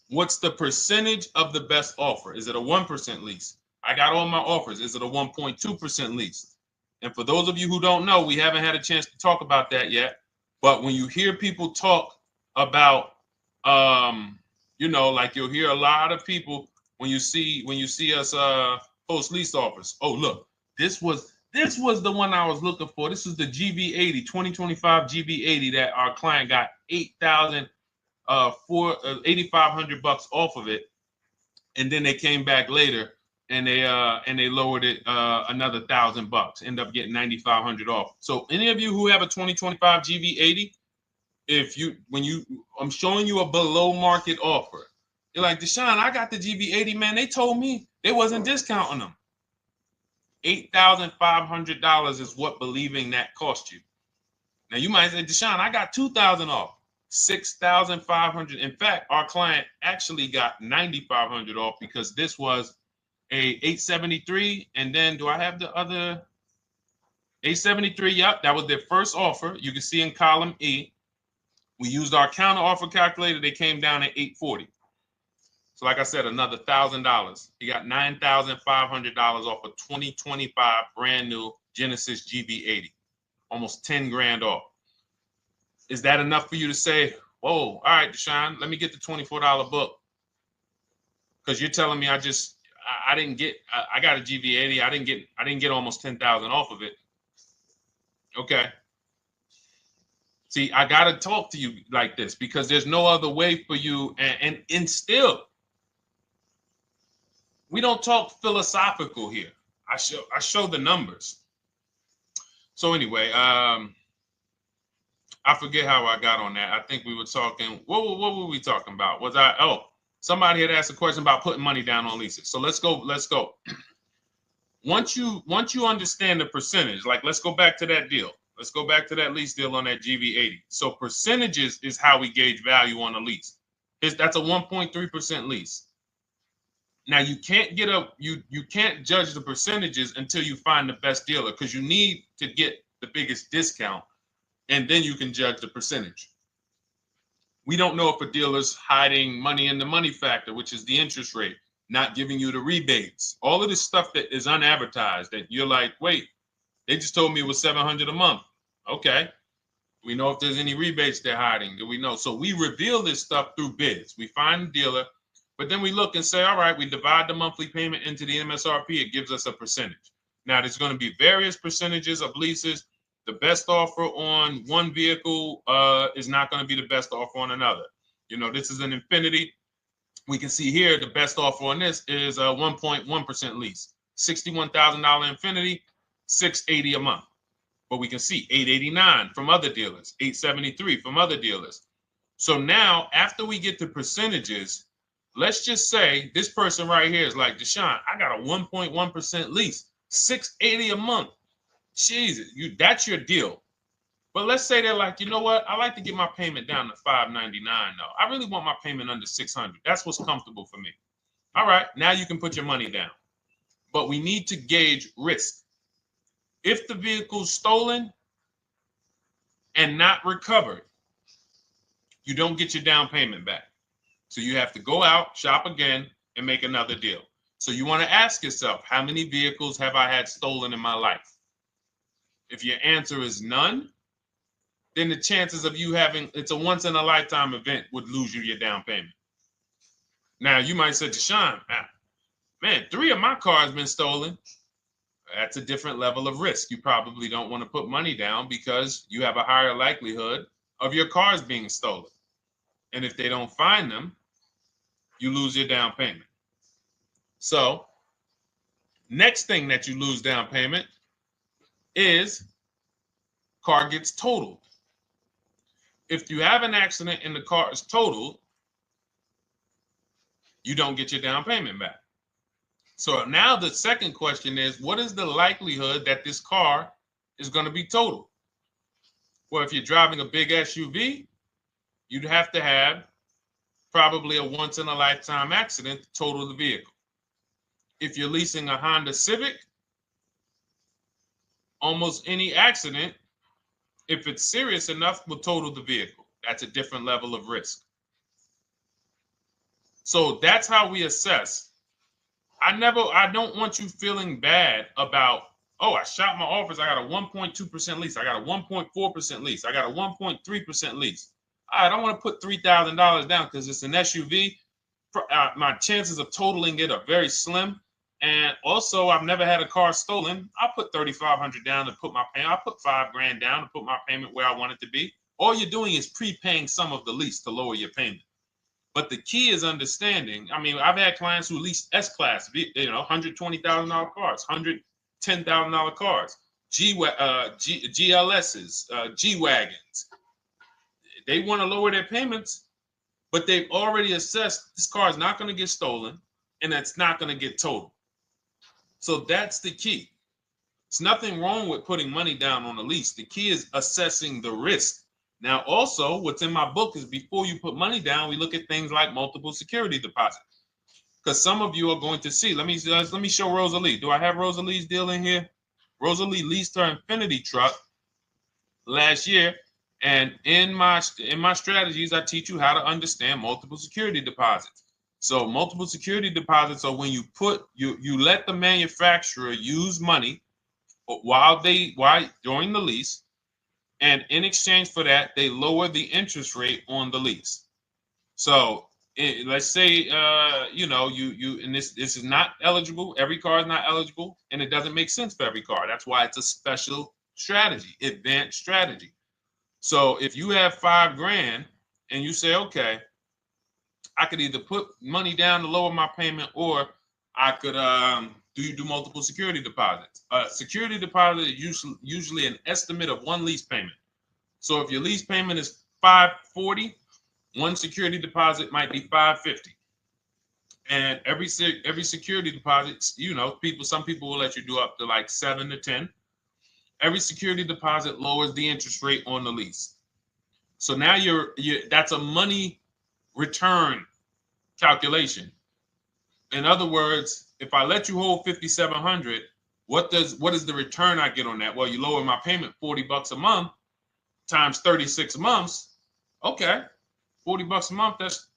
What's the percentage of the best offer? Is it a 1% lease? I got all my offers. Is it a 1.2% lease? And for those of you who don't know, we haven't had a chance to talk about that yet. But when you hear people talk about, like you'll hear a lot of people when you see us post lease offers. Oh, look, this was the one I was looking for. This is the GV80, 2025 GV80 that our client got $8,500 off of it, and then they came back later and they lowered it another $1,000. End up getting $9,500 off. So any of you who have a 2025 GV80, I'm showing you a below market offer. You're like, Deshone, I got the GV80, man. They told me they wasn't discounting them. $8,500 is what believing that cost you. Now you might say, Deshone, I got $2,000 off. $6,500. In fact, our client actually got $9,500 off because this was a 873. And then do I have the other 873? Yep, that was their first offer. You can see in column E. We used our counter offer calculator. They came down at 840. So like I said, another $1,000. He got $9,500 off a 2025 brand new Genesis GV80. Almost 10 grand off. Is that enough for you to say, whoa, all right, Deshone, let me get the $24 book? Because you're telling me I got a GV80. I didn't get almost 10,000 off of it. Okay. See, I got to talk to you like this because there's no other way for you. And still, we don't talk philosophical here. I show the numbers. So anyway, I forget how I got on that. I think we were talking. What were we talking about? Somebody had asked a question about putting money down on leases. So let's go. Once you understand the percentage, like let's go back to that deal. Let's go back to that lease deal on that GV80. So percentages is how we gauge value on a lease. That's a 1.3% lease. Now you can't you can't judge the percentages until you find the best dealer because you need to get the biggest discount, and then you can judge the percentage. We don't know if a dealer's hiding money in the money factor, which is the interest rate, not giving you the rebates, all of this stuff that is unadvertised that you're like, wait, they just told me it was $700 a month. Okay. We know if there's any rebates they're hiding. Do we know? So we reveal this stuff through bids. We find the dealer, but then we look and say, all right, we divide the monthly payment into the MSRP. It gives us a percentage. Now, there's going to be various percentages of leases. The best offer on one vehicle is not going to be the best offer on another. You know, this is an Infiniti. We can see here the best offer on this is a 1.1% lease. $61,000 Infiniti, $680 a month. But we can see $889 from other dealers, $873 from other dealers. So now, after we get the percentages, let's just say this person right here is like, Deshone, I got a 1.1% lease, $680 a month. Jesus, that's your deal. But let's say they're like, you know what? I like to get my payment down to $599 though. I really want my payment under $600. That's what's comfortable for me. All right, now you can put your money down. But we need to gauge risk. If the vehicle's stolen and not recovered, you don't get your down payment back. So you have to go out, shop again, and make another deal. So you want to ask yourself, how many vehicles have I had stolen in my life? If your answer is none, then the chances of you having, it's a once in a lifetime event, would lose you your down payment. Now you might say, Deshone, man, 3 of my cars been stolen. That's a different level of risk. You probably don't want to put money down because you have a higher likelihood of your cars being stolen. And if they don't find them, you lose your down payment. So next thing that you lose down payment is car gets totaled. If you have an accident and the car is totaled, you don't get your down payment back. So now the second question is, what is the likelihood that this car is going to be totaled? Well, if you're driving a big SUV, you'd have to have probably a once in a lifetime accident to total the vehicle. If you're leasing a Honda Civic, almost any accident, if it's serious enough, will total the vehicle. That's a different level of risk. So that's how we assess. I don't want you feeling bad about, oh, I shot my offers. I got a 1.2% lease. I got a 1.4% lease. I got a 1.3% lease. I don't want to put $3,000 down because it's an SUV. My chances of totaling it are very slim. And also, I've never had a car stolen. I put $3,500 down to put my payment. I put $5,000 down to put my payment where I want it to be. All you're doing is prepaying some of the lease to lower your payment. But the key is understanding. I mean, I've had clients who lease S-Class, $120,000 cars, $110,000 cars, GLSs, G-Wagons. They want to lower their payments, but they've already assessed this car is not going to get stolen and it's not going to get totaled. So that's the key. It's nothing wrong with putting money down on a lease. The key is assessing the risk. Now, also, what's in my book is before you put money down, we look at things like multiple security deposit. Because some of you are going to see, let me show Rosalie. Do I have Rosalie's deal in here? Rosalie leased her Infinity truck last year. And in my strategies, I teach you how to understand multiple security deposits. So multiple security deposits are when you let the manufacturer use money during the lease, and in exchange for that, they lower the interest rate on the lease. So let's say and this is not eligible. Every car is not eligible, and it doesn't make sense for every car. That's why it's a special strategy, advanced strategy. So if you have $5,000 and you say, okay, I could either put money down to lower my payment, or I could do multiple security deposits. Security deposit is usually an estimate of one lease payment. So if your lease payment is $540, one security deposit might be $550. And every security deposit, some people will let you do up to like 7 to 10. Every security deposit lowers the interest rate on the lease. So now that's a money return calculation. In other words, if I let you hold $5,700, what is the return I get on that? Well, you lower my payment $40 a month times 36 months. Okay, $40 a month. That's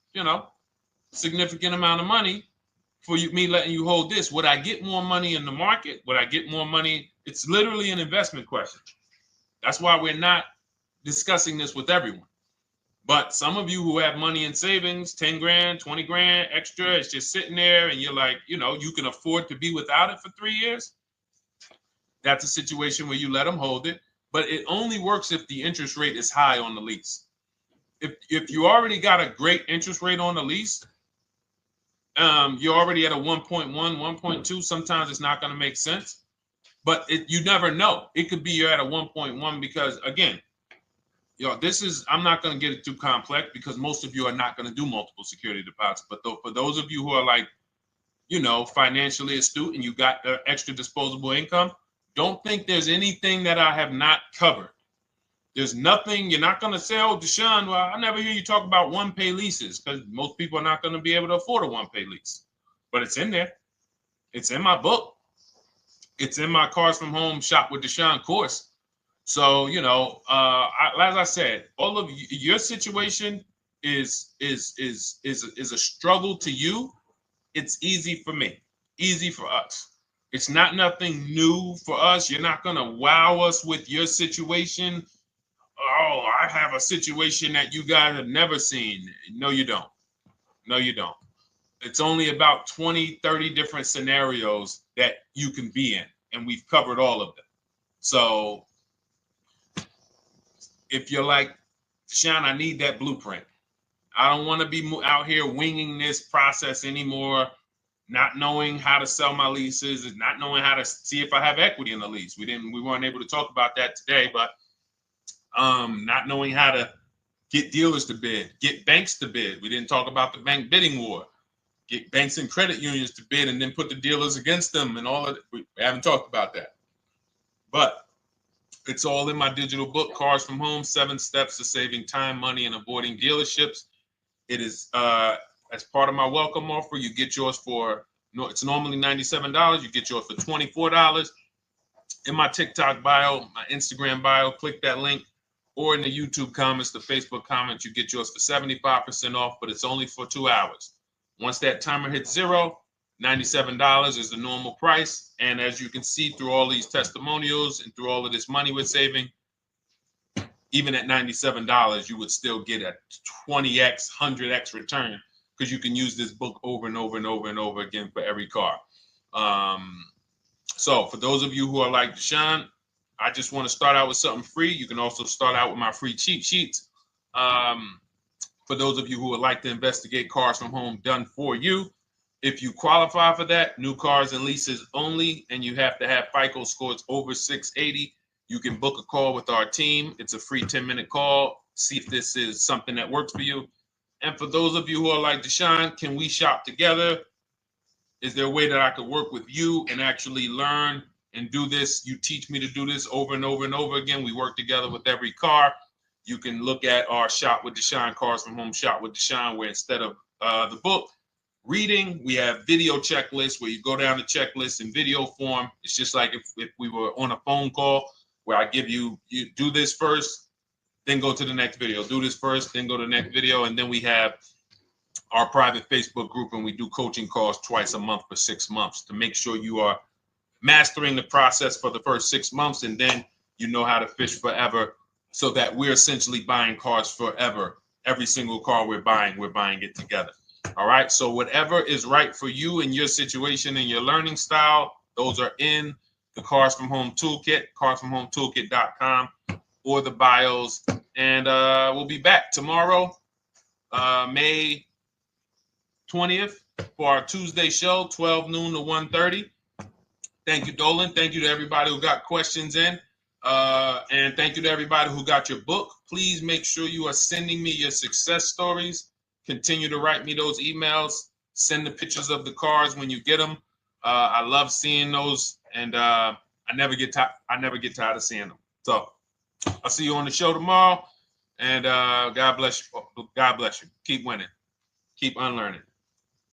significant amount of money for me letting you hold this. Would I get more money in the market? Would I get more money? It's literally an investment question. That's why we're not discussing this with everyone. But some of you who have money in savings, 10 grand, 20 grand extra, it's just sitting there and you're like, you can afford to be without it for 3 years. That's a situation where you let them hold it, but it only works if the interest rate is high on the lease. If you already got a great interest rate on the lease, you're already at a 1.1, 1.2. Sometimes it's not going to make sense, but you never know. It could be you're at a 1.1 because, again, I'm not going to get it too complex because most of you are not going to do multiple security deposits. But for those of you who are like, financially astute and you got extra disposable income, don't think there's anything that I have not covered. There's nothing. You're not going to say, oh, Deshone, well, I never hear you talk about one-pay leases, because most people are not going to be able to afford a one-pay lease. But it's in there. It's in my book. It's in my Cars from Home Shop with Deshone course. So, as I said, all of your situation is a struggle to you. It's easy for me, easy for us. It's not nothing new for us. You're not going to wow us with your situation. Oh, I have a situation that you guys have never seen. No, you don't. No, you don't. It's only about 20, 30 different scenarios that you can be in, and we've covered all of them. So if you're like, Deshone, I need that blueprint. I don't want to be out here winging this process anymore, not knowing how to sell my leases, and not knowing how to see if I have equity in the lease. We weren't able to talk about that today, but not knowing how to get dealers to bid, get banks to bid. We didn't talk about the bank bidding war. Get banks and credit unions to bid and then put the dealers against them and all of it. We haven't talked about that. But it's all in my digital book, Cars from Home, 7 Steps to Saving Time, Money, and Avoiding Dealerships. It is, as part of my welcome offer, you get yours for, it's normally $97. You get yours for $24. In my TikTok bio, my Instagram bio, click that link, or in the YouTube comments, the Facebook comments, you get yours for 75% off, but it's only for 2 hours. Once that timer hits 0, $97 is the normal price. And as you can see through all these testimonials and through all of this money we're saving, even at $97, you would still get a 20x, 100x return, because you can use this book over and over and over and over again for every car. So for those of you who are like, Deshone, I just want to start out with something free, you can also start out with my free cheat sheets. For those of you who would like to investigate Cars from Home done for you, if you qualify for that, new cars and leases only, and you have to have FICO scores over 680, you can book a call with our team. It's a free 10-minute call. See if this is something that works for you. And for those of you who are like, Deshone, can we shop together? Is there a way that I could work with you and actually learn and do this? You teach me to do this over and over and over again. We work together with every car. You can look at our Shop with Deshone, Cars from Home Shop with Deshone, where instead of the book reading, we have video checklists where you go down the checklist in video form. It's just like if we were on a phone call where I give you do this first, then go to the next video, do this first, then go to the next video. And then we have our private Facebook group, and we do coaching calls twice a month for 6 months to make sure you are mastering the process for the first 6 months, and then you know how to fish forever, so that we're essentially buying cars forever. Every single car we're buying it together. All right. So whatever is right for you and your situation and your learning style, those are in the Cars from Home Toolkit, carsfromhometoolkit.com, or the bios. And we'll be back tomorrow, May 20th, for our Tuesday show, 12 noon to 1:30. Thank you, Dolan. Thank you to everybody who got questions in. And thank you to everybody who got your book. Please make sure you are sending me your success stories. Continue to write me those emails. Send the pictures of the cars when you get them. I love seeing those, and I never get tired of seeing them. So I'll see you on the show tomorrow, and God bless you. God bless you. Keep winning. Keep unlearning.